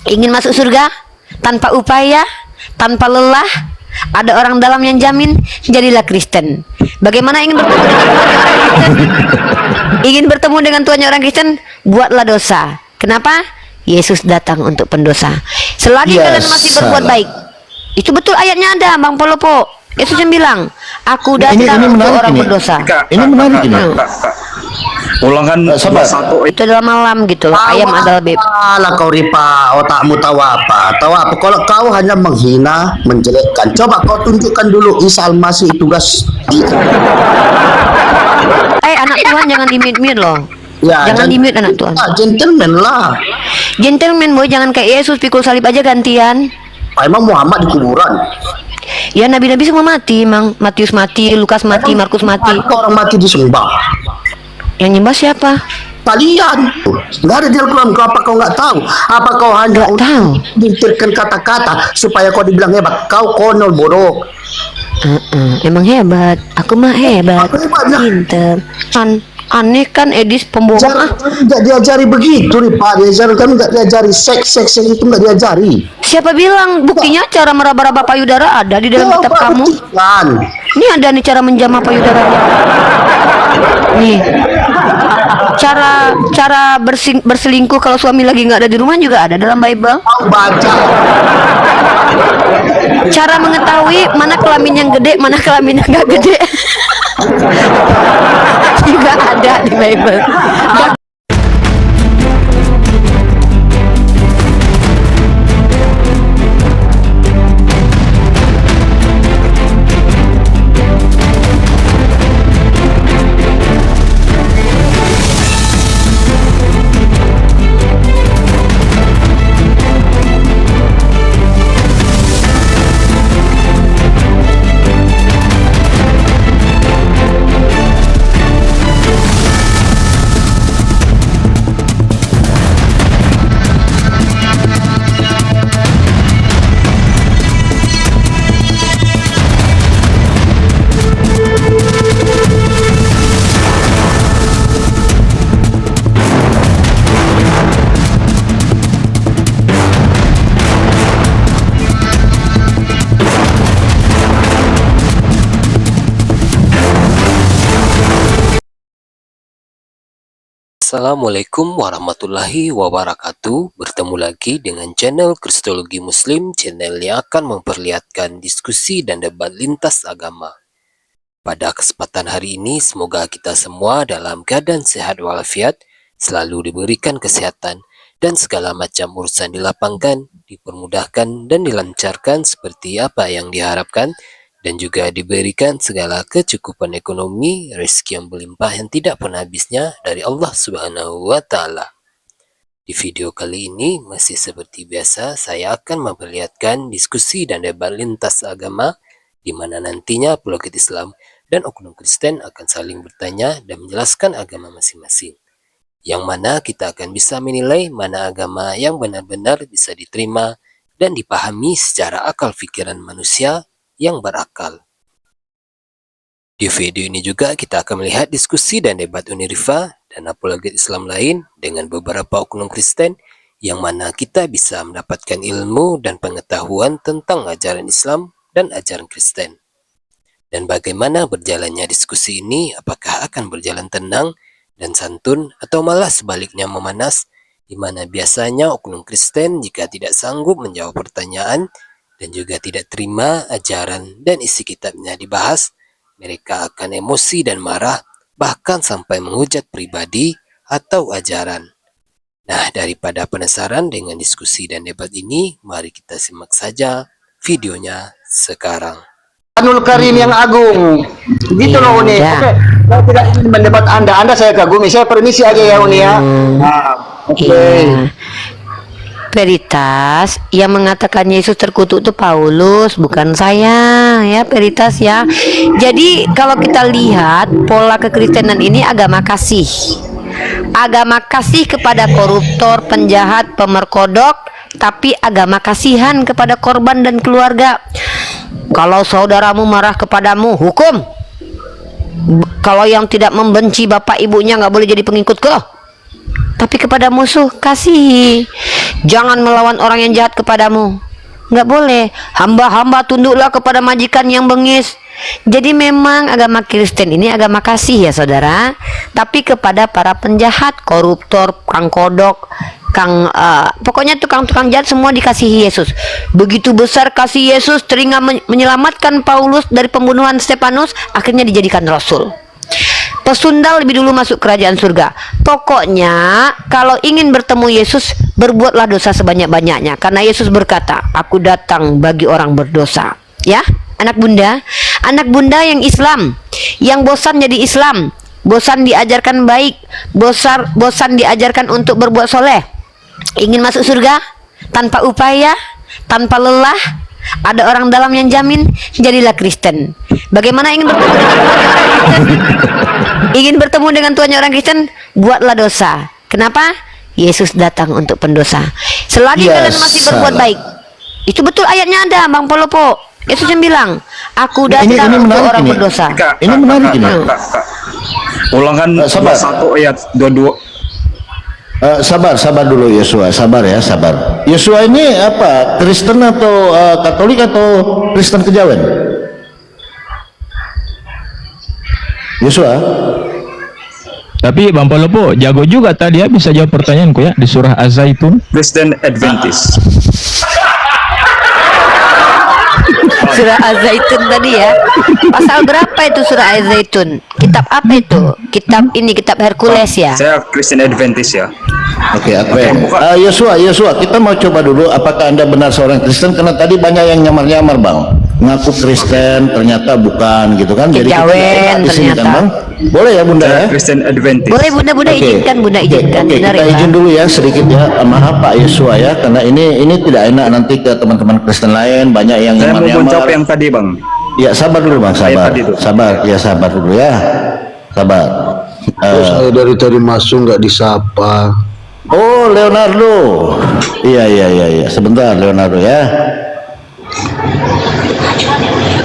Ingin masuk surga tanpa upaya, tanpa lelah, ada orang dalam yang jamin, jadilah Kristen. Bagaimana ingin bertemu dengan Tuhannya orang Kristen? Ingin bertemu dengan Tuhannya orang Kristen, buatlah dosa. Kenapa? Yesus datang untuk pendosa. Selagi kalian masih berbuat baik. Itu betul ayatnya ada, Bang Polopo. Yesus yang bilang, aku datang untuk orang berdosa. Ini menarik ini. Ulangan satu. Itu adalah malam gitu loh. Ayam adalah beb. Alah kau Ripa, otakmu tahu apa? Tahu apa? Kalau kau hanya menghina, menjelekkan, coba kau tunjukkan dulu Isa Al-Masih tugas. Anak Tuhan jangan di-mute loh. Ya, jangan di-mute anak Tuhan. Gentleman lah. Gentleman boy, jangan kayak Yesus pikul salib aja gantian. Emang Muhammad di kuburan? Ya nabi-nabi semua mati, Mang. Matius mati, Lukas mati, Markus mati. Orang mati disembah. Yang nyembah siapa? Kalian. Nggak ada di Al-Quran. Apa kau nggak tahu? Apa kau hanya tahu mentirkan kata-kata supaya kau dibilang hebat? Kau konyol bodoh. Emang hebat. Aku mah hebat. Pinter. Aneh kan Edis pembohong. Nggak diajari begitu nih Pak. Kami nggak diajari seks itu nggak diajari. Siapa bilang? Buktinya cara meraba-raba payudara ada di dalam kitab kamu. Ini ada nih cara menjamah payudaranya. Nih. Cara berselingkuh kalau suami lagi nggak ada di rumah juga ada dalam Bible. Baca. Cara mengetahui mana kelamin yang gede, mana kelamin yang nggak gede. Juga ada di Bible. Assalamualaikum warahmatullahi wabarakatuh. Bertemu lagi dengan channel Kristologi Muslim, channel yang akan memperlihatkan diskusi dan debat lintas agama. Pada kesempatan hari ini, semoga kita semua dalam keadaan sehat walafiat, selalu diberikan kesehatan, dan segala macam urusan dilapangkan, dipermudahkan, dan dilancarkan seperti apa yang diharapkan, dan juga diberikan segala kecukupan ekonomi, rezeki yang berlimpah yang tidak pernah habisnya dari Allah Subhanahu wa Ta'ala. Di video kali ini, masih seperti biasa, saya akan memperlihatkan diskusi dan debat lintas agama, di mana nantinya apologet Islam dan oknum Kristen akan saling bertanya dan menjelaskan agama masing-masing. Yang mana kita akan bisa menilai mana agama yang benar-benar bisa diterima dan dipahami secara akal pikiran manusia yang berakal. Di video ini juga kita akan melihat diskusi dan debat Unirifa dan apologet Islam lain dengan beberapa oknum Kristen yang mana kita bisa mendapatkan ilmu dan pengetahuan tentang ajaran Islam dan ajaran Kristen. Dan bagaimana berjalannya diskusi ini, apakah akan berjalan tenang dan santun atau malah sebaliknya memanas, di mana biasanya oknum Kristen jika tidak sanggup menjawab pertanyaan dan juga tidak terima ajaran dan isi kitabnya dibahas, mereka akan emosi dan marah, bahkan sampai menghujat pribadi atau ajaran. Nah, daripada penasaran dengan diskusi dan debat ini, mari kita simak saja videonya sekarang. Anul Karim yang agung. Gitu loh Uni. Oke. Saya tidak ingin mendebat Anda saya kagumi. Saya permisi aja ya Uni ya. Oke. Peritas yang mengatakan Yesus terkutuk itu Paulus, bukan saya ya Peritas ya. Jadi kalau kita lihat pola kekristenan ini agama kasih. Agama kasih kepada koruptor, penjahat, pemerkodok, tapi agama kasihan kepada korban dan keluarga. Kalau saudaramu marah kepadamu, hukum. Kalau yang tidak membenci bapak ibunya nggak boleh jadi pengikut kau. Tapi kepada musuh kasihi. Jangan melawan orang yang jahat kepadamu. Nggak boleh. Hamba-hamba tunduklah kepada majikan yang bengis. Jadi memang agama Kristen ini agama kasih ya saudara. Tapi kepada para penjahat, koruptor, kang kodok, pokoknya tukang-tukang jahat semua dikasihi Yesus. Begitu besar kasih Yesus, teringat menyelamatkan Paulus dari pembunuhan Stefanus, akhirnya dijadikan rasul. Pesundal lebih dulu masuk kerajaan surga. Pokoknya kalau ingin bertemu Yesus, berbuatlah dosa sebanyak-banyaknya, karena Yesus berkata, aku datang bagi orang berdosa. Ya, anak bunda yang Islam, yang bosan jadi Islam, bosan diajarkan baik, bosan diajarkan untuk berbuat soleh, ingin masuk surga tanpa upaya, tanpa lelah, ada orang dalam yang jamin, jadilah Kristen. Bagaimana ingin bertemu dengan Kristen? Ingin bertemu dengan Tuhannya orang Kristen, buatlah dosa. Kenapa? Yesus datang untuk pendosa. Selagi kalian masih berbuat baik. Itu betul ayatnya ada, Bang Polopo. Yesus yang bilang, aku datang untuk orang berdosa. Ini menarik ini. Ulangan 1 ayat 22. Sabar dulu Yosua, sabar ya, sabar. Yosua ini apa? Kristen atau Katolik atau Kristen kejawen? Yosua. Tapi Bang Polopo jago juga tadi ya, bisa jawab pertanyaanku ya di surah Az-Zaitun. Kristen Adventist. Surah Az-Zaitun tadi ya. Pasal berapa itu surah Az-Zaitun? Kitab apa itu? Kitab Hercules ya. Saya Kristen Adventist ya. Oke, Yosua, kita mau coba dulu apakah Anda benar seorang Kristen, karena tadi banyak yang nyamar-nyamar Bang. Ngaku Kristen ternyata bukan gitu kan. Jadi Kejawen kita di sini kan, ternyata. Bang. Boleh ya Bunda ya? Kristen Adventist. Boleh Bunda izinkan, Bunda izinkan. Oke, Benar kita ya. izin dulu ya sedikit ya. Maaf Pak Yosua ya, karena ini tidak enak nanti ke teman-teman Kristen lain, banyak yang Saya mau nyamar-nyamar. menjawab yang tadi Bang. Ya sabar dulu Bang, sabar. tadi tuh. Sabar, ya sabar dulu ya. Sabar. Saya dari tadi masuk nggak disapa. Oh, Leonardo. Iya. Sebentar Leonardo ya.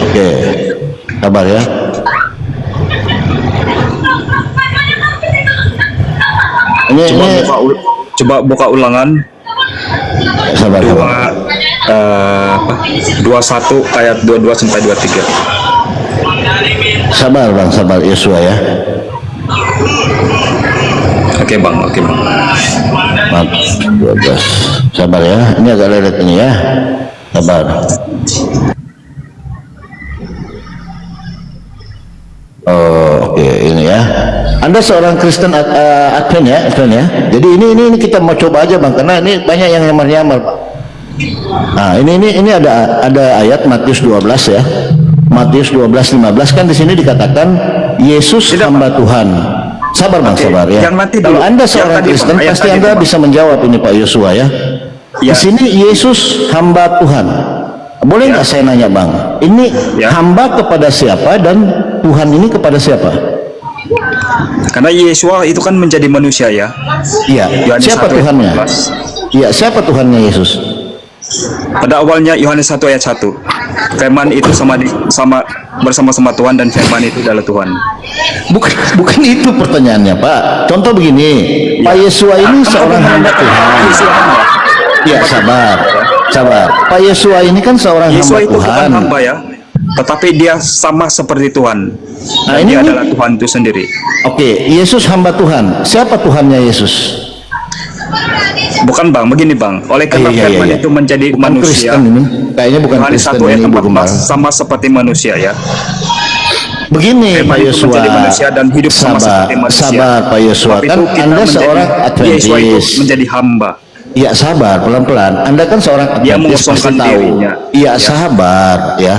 Oke. Sabar ya. Coba buka ulangan Sabar. 21 ayat 22 sampai 23. Sabar Bang, sabar Yosua ya. Oke Bang. Maaf, 12. Sabar ya. Ini agak lelet ini ya. Sabar. Oh, oke, ini ya. Anda seorang Kristen Advent ya, Jadi ini kita mau coba aja Bang, karena ini banyak yang nyamar-nyamar Pak. Nah, ini ada ayat Matius 12 ya. Matius 12:15 kan di sini dikatakan Yesus hamba Tuhan. Sabar Bang, sabar ya. Kalau Anda seorang Kristen pasti Anda bisa menjawab ini Pak Yosua ya. Di sini Yesus hamba Tuhan. Boleh nggak saya nanya Bang? Ini hamba kepada siapa dan Tuhan ini kepada siapa? Karena Yesua itu kan menjadi manusia ya. Iya. Yohanes Siapa 1 ayat Tuhannya? 14. Iya, siapa Tuhannya Yesus? Pada awalnya Yohanes 1 ayat 1. Firman itu bersama-sama Tuhan dan firman itu adalah Tuhan. Bukan itu pertanyaannya Pak. Contoh begini, Pak Yesua ini seorang hamba Tuhan. Iya, sabar. Pak Yesua ini kan seorang Yesua hamba itu bukan Tuhan. hamba ya, tetapi dia sama seperti Tuhan. Nah, Dan ini dia adalah Tuhan itu sendiri. Oke, Yesus hamba Tuhan. Siapa Tuhannya Yesus? Bukan Bang, begini Bang. Oleh karena firman itu menjadi Bukan manusia. Kristen ini. Kayaknya bukan Yohanes Kristen 1 ayat ini, Bu 14 Gembala. sama seperti manusia ya. Begini Firman Pak itu Yosua. menjadi manusia dan hidup sama seperti manusia. Sabar Pak Yosua. Sebab Kan itu kita Anda menjadi- seorang Yesua itu Adventis. menjadi hamba. Ya sabar, pelan-pelan. Anda kan seorang Dia Adventis, pasti mengosongkan tahu. dirinya. Iya, sabar ya.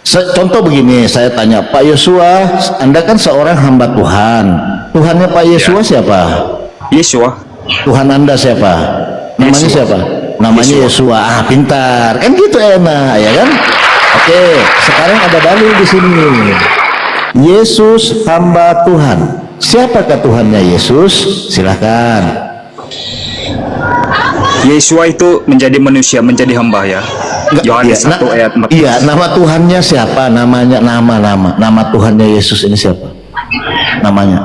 Contoh begini, saya tanya Pak Yosua, Anda kan seorang hamba Tuhan. Tuhannya Pak Yosua siapa? Yesua. Tuhan Anda siapa? Namanya Yesua. siapa? Namanya Yesua. Ah, pintar. Kan gitu enak, ya kan? Oke, sekarang ada dalil di sini. Yesus hamba Tuhan. Siapakah Tuhannya Yesus? Silakan. Yesua itu menjadi manusia, menjadi hamba ya. Yohanes 1 ayat 14. Iya, nama Tuhannya siapa? Nama Tuhannya Yesus ini siapa? Namanya?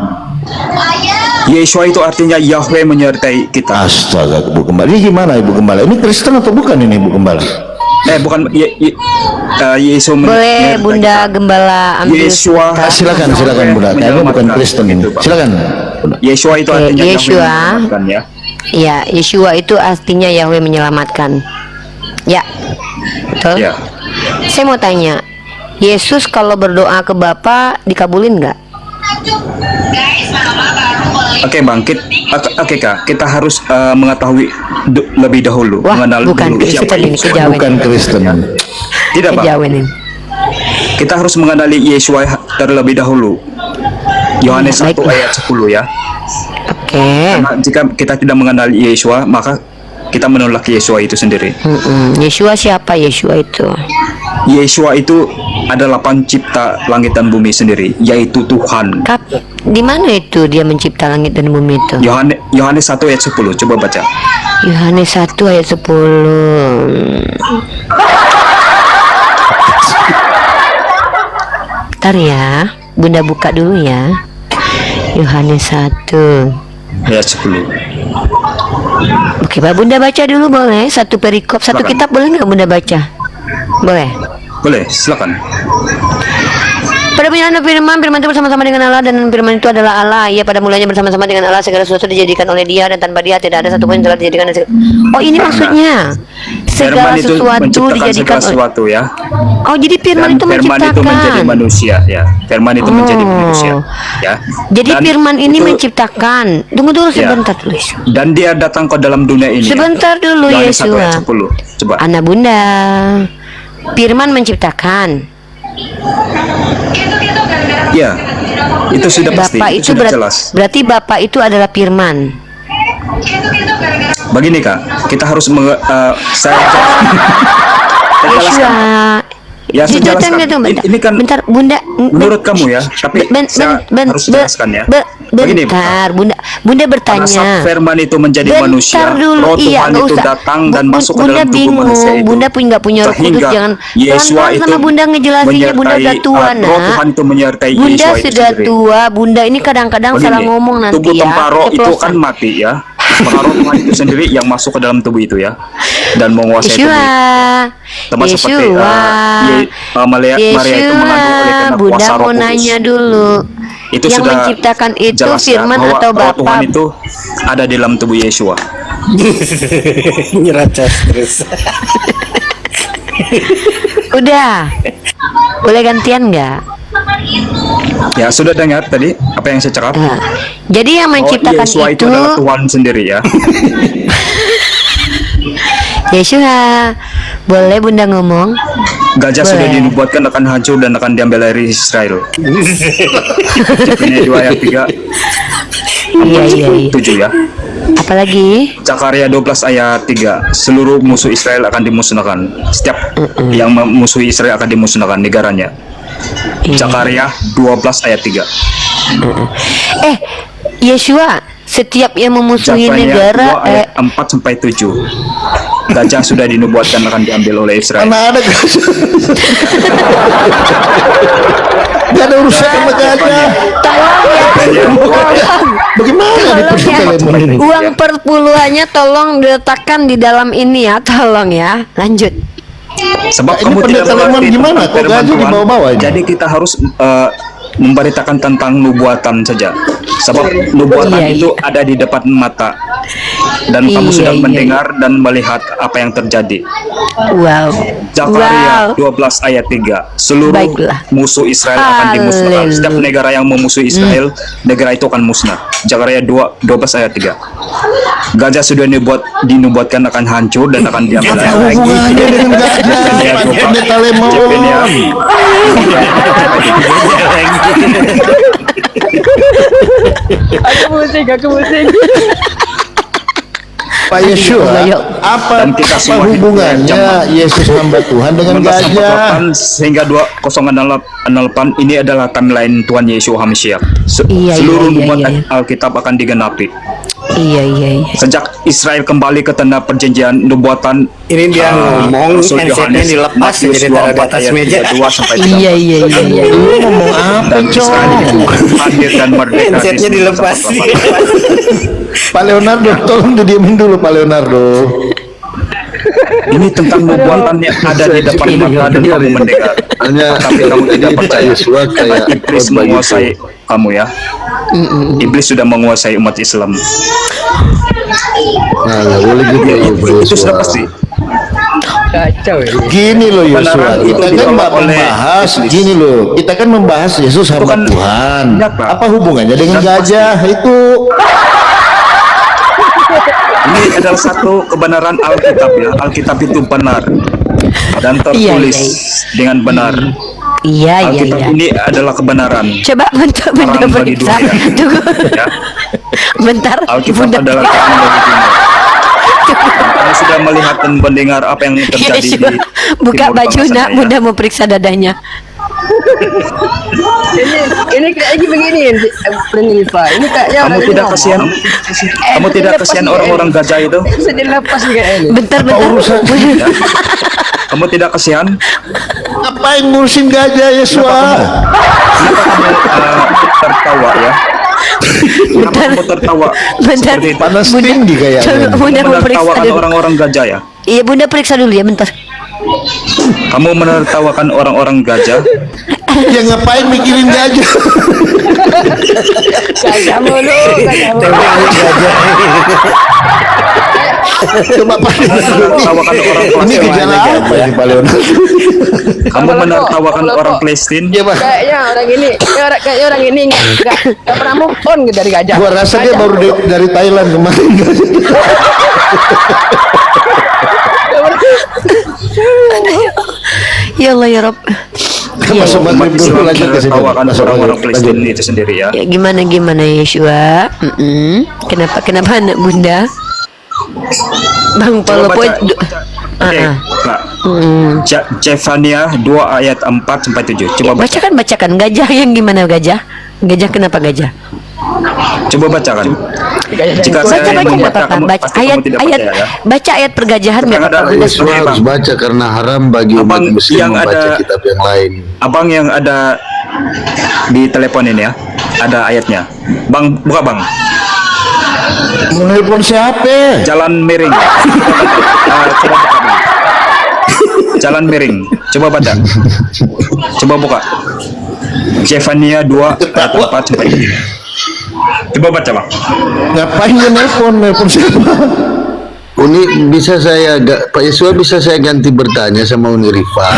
Yeshua itu artinya Yahweh menyertai kita. Astaga, Ibu Gembala. Ini gimana Ibu Gembala? Ini Kristen atau bukan ini Ibu Gembala? Bukan Yesus Boleh Bunda Gembala ambil Yeshua. Silakan Bunda. Kayaknya bukan Kristen ini. Silakan. Bunda. Yeshua itu artinya Yahweh Yeshua. menyelamatkan, ya. Ya, Yeshua itu artinya Yahweh menyelamatkan. Ya, betul. Ya. Saya mau tanya, Yesus kalau berdoa ke Bapa dikabulin nggak? Oke Bang, Kak, kita harus mengetahui lebih dahulu, Wah, mengenal bukan dulu siapa Kristen ini, Yeshua. kejauhan. Bukan Kristen. Tidak Bang, Kejauhan ini. kita harus mengenali Yeshua terlebih dahulu. Yohanes 1 baiklah. ayat 10 ya. Oke. Karena jika kita tidak mengenali Yeshua, maka kita menolak Yeshua itu sendiri. Yeshua siapa Yeshua itu? Yeshua itu adalah pencipta langit dan bumi sendiri, yaitu Tuhan. Di mana itu dia mencipta langit dan bumi itu? Yohanes 1 ayat 10, coba baca. Yohanes 1 ayat 10. Bentar ya, Bunda buka dulu ya. Yohanes 1 Ayat 10. Oke, Pak Bunda baca dulu boleh? Satu perikop, satu Silakan. kitab boleh nggak Bunda baca? Boleh. Boleh, silakan. Pada mulanya firman itu bersama-sama dengan Allah, dan firman itu adalah Allah. Ia pada mulanya bersama-sama dengan Allah, segala sesuatu dijadikan oleh Dia, dan tanpa Dia tidak ada satupun yang telah dijadikan. Oh, ini maksudnya segala Firman itu sesuatu menciptakan dijadikan segala sesuatu ya. Oh, jadi firman Dan itu firman itu menjadi menciptakan. manusia ya. Firman itu menjadi manusia ya. Jadi Dan firman ini itu- menciptakan. Tunggu dulu Ya. sebentar tulis. Dan dia datang ke dalam dunia ini. Sebentar dulu Yohanes 1 ayat Yeshua. 10. Coba. Anak Bunda. Firman menciptakan. Ya. Itu sudah pasti. Bapak Itu itu sudah jelas. berarti Bapak itu adalah firman. Begini Kak, kita harus saya Yeshua. Ya, saya Dijelaskan jelaskan. itu, Ini kan bentar Bunda. menurut kamu ya, tapi saya harus jelaskan ya. Begini, Bentar, Bunda Pada bertanya. saat firman itu menjadi Bentar manusia, dulu, roh iya, Tuhan nggak itu usah. datang dan masuk ke Bunda dalam tubuh bingung, manusia itu. Bunda pun nggak punya roh kudus, Sehingga jangan Yeshua pelan-pelan itu sama Bunda ngejelasinnya. Bunda udah tua, roh nak. Tuhan itu menyertai Bunda Yeshua itu sudah sendiri. tua, Bunda ini kadang-kadang salah Begini, ngomong nanti tubuh ya. tempat roh itu Keceplosan. kan mati ya. Maka roh Tuhan itu sendiri yang masuk ke dalam tubuh itu ya, dan menguasai tubuh Yeshua, itu. Sama seperti Maria itu mengandung oleh karena Bunda kuasa roh mau kudus. nanya dulu. Itu yang sudah menciptakan itu jelas ya, firman bahwa atau roh Tuhan Bapa? itu ada di dalam tubuh Yeshua. Udah. Boleh gantian nggak? Ya sudah dengar tadi apa yang saya cakap. Nah, jadi yang menciptakan Yeshua itu itu adalah Tuhan sendiri ya. Yeshua. Boleh Bunda ngomong? Gajah sudah Boleh. dinubuatkan akan hancur dan akan diambil dari Israel. Zefania 2 ayat 3 Iya. 7 ya. Apalagi? Zakaria 12 ayat 3, seluruh musuh Israel akan dimusnahkan. Setiap yang memusuhi Israel akan dimusnahkan negaranya. Iya. Zakaria 12 ayat 3. Yeshua, setiap yang memusuhi Zakaria negara 2 ayat 4 sampai 7. Gajah sudah dinubuatkan akan diambil oleh Israel. Mana ada gajah? Gak ada urusan sama gajah. Bagaimana Tolong dipercaya ya, ini? uang perpuluhannya tolong diletakkan di dalam ini ya, tolong ya. Lanjut. Sebab Ini kamu tidak pendeta Lemon mengerti gimana? tentang Kok firman gaji Tuhan, dibawa-bawa ini? jadi kita harus memberitakan tentang nubuatan saja. Sebab nubuatan Iya, itu ada di depan mata, dan kamu Iya, sudah iya. mendengar dan melihat apa yang terjadi. Wow. Zakaria Wow. 12 ayat 3, seluruh Baiklah. musuh Israel akan dimusnahkan. Haleluya. Setiap negara yang memusuhi Israel, negara itu akan musnah. Zakaria 12 ayat 3. Gajah sudah dinubuatkan akan hancur dan akan diambil alih. Hubungannya dengan gajah. Zefania 12, Pendeta Lemon. Zefania. Pak Yeshua, apa, Dan kita apa semua hubungannya hidup Yesus hamba Tuhan dengan 1948 gajah? sehingga 2068 ini adalah timeline Tuhan Yesus HaMashiach. Iya, Seluruh iya, nubuatan iya. Alkitab akan digenapi. Iya. Sejak Israel kembali ke tanah perjanjian nubuatan, Ini dia ngomong, Rasul handsetnya Yohanes, dilepas Matius jadi taruh di 24 atas ayat meja. 32 sampai 34. Iya. Lu ngomong apa, Dan Israel Cok? itu hadir dan merdeka di Handsetnya dilepas. 1948. Pak Leonardo, tolong didiemin dulu Pak Leonardo. Ini tentang nubuatan yang ada di depan mata dan kamu mendengar. Hanya Tapi kamu tidak percaya. Yesua kayak Iblis khotbah menguasai gitu. kamu ya. Iblis sudah menguasai umat Islam. Nah, nggak boleh gitu ya, Pak Itu sudah Yesua. pasti. Gini loh Yosua, Kebenaran itu kita kan ditolak oleh membahas iblis. gini loh, kita kan membahas Yesus Itu sama kan Tuhan. nyata. Apa hubungannya dengan Dan pasti. gajah itu? Ini adalah satu kebenaran Alkitab ya. Alkitab itu benar dan tertulis Iya. dengan benar. Iya. Alkitab ini adalah kebenaran. Coba bentar Terang bagi periksa. dunia. Tunggu. Ya. Bentar. Alkitab Bunda. adalah terang bagi dunia. Kamu sudah melihat dan mendengar apa yang terjadi di Yesua, buka timur baju bangsa nak, saya. Bunda mau periksa dadanya. Ini kayaknya begini Prenilpa. Ini kayaknya Kamu orang tidak ini kasihan? Kamu tidak lepas kasihan nih, orang-orang gajah itu? ngomong. Bisa dilepas juga ini. Bentar. Ya. Kamu tidak kasihan? Ngapain ngurusin gajah Yosua? Kenapa kamu tertawa ya? Kenapa kamu tertawa? Bentar. Seperti itu. Panas Bunda, tinggi kayaknya. coba Bunda mau periksa Menertawakan dulu. orang-orang gajah ya? Iya, Bunda periksa dulu ya, bentar. Kamu menertawakan orang-orang gajah? Ya ngapain mikirin gajah? Gajah mulu, gajah mulu. Coba Pak Menertawakan orang Ini Palestina? gejala apa ini Pak Leonardo? Kamu menertawakan orang Palestina? Ya Pak, Kayaknya orang ini nggak pernah move on dari gajah. gua rasa dia Gajah baru mulu. dari Thailand kemarin. Ya Allah ya Rob. Iya. Masuk Umat maghrib dulu Islam lanjut ke sini. menertawakan Masuk orang-orang maghrib, Palestina lanjut. itu sendiri ya. Ya, gimana Yesua? Kenapa anak Bunda? Bang Coba Polo baca. Oke, Ah, ah. Kak. Jefania 2 ayat 4 sampai 7. Coba baca. Bacakan gajah yang gimana gajah? Gajah kenapa gajah? Coba bacakan. Jika saya Baca membaca, enggak apa-apa. kamu Baca pasti ayat kamu tidak ayat percaya ya. baca ayat pergajahan biar Sekarang ada apa Bunda Yesua harus baca karena haram bagi umat Abang muslim yang membaca ada- kitab yang lain. Abang yang ada di telepon ini ya, ada ayatnya. Bang, buka bang. Mau nelpon siapa? Jalan miring. Coba buka bang. Jalan miring. Coba baca. Coba buka. Jefania 2 ayat 4 sampai 7. Coba baca bang. Ngapain dia nelpon siapa? Uni bisa saya Pak Yesua bisa saya ganti bertanya sama Uni Rifa?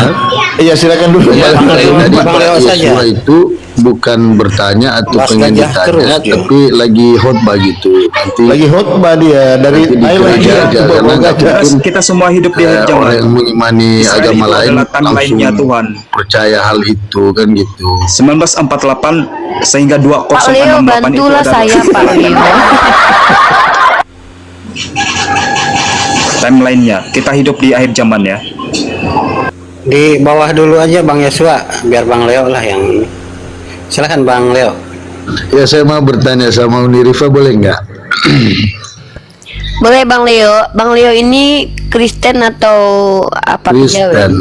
Iya silakan dulu. Ya, Pak. tadi Bang Pak Leo saja. Yesua itu bukan bertanya atau Bahas pengen gajah ditanya, terus dia. tapi lagi khotbah gitu. Nanti Lagi khotbah dia dari Nanti Thailand dikejar dia aja, bawa karena nggak gajah. mungkin Kita semua hidup di akhir orang zaman. yang mengimani Israel agama itu lain adalah langsung timeline-nya Tuhan. percaya hal itu kan gitu. 1948 sehingga Pak Leo 2068 itu bantulah adalah saya Pak Leo. timeline-nya. Kita hidup di akhir zaman ya. Di bawah dulu aja Bang Yesua, biar Bang Leo lah yang ini. Silakan Bang Leo. Ya saya mau bertanya sama Uni Rifa boleh nggak? Boleh Bang Leo. Bang Leo ini Kristen atau apa? Kristen.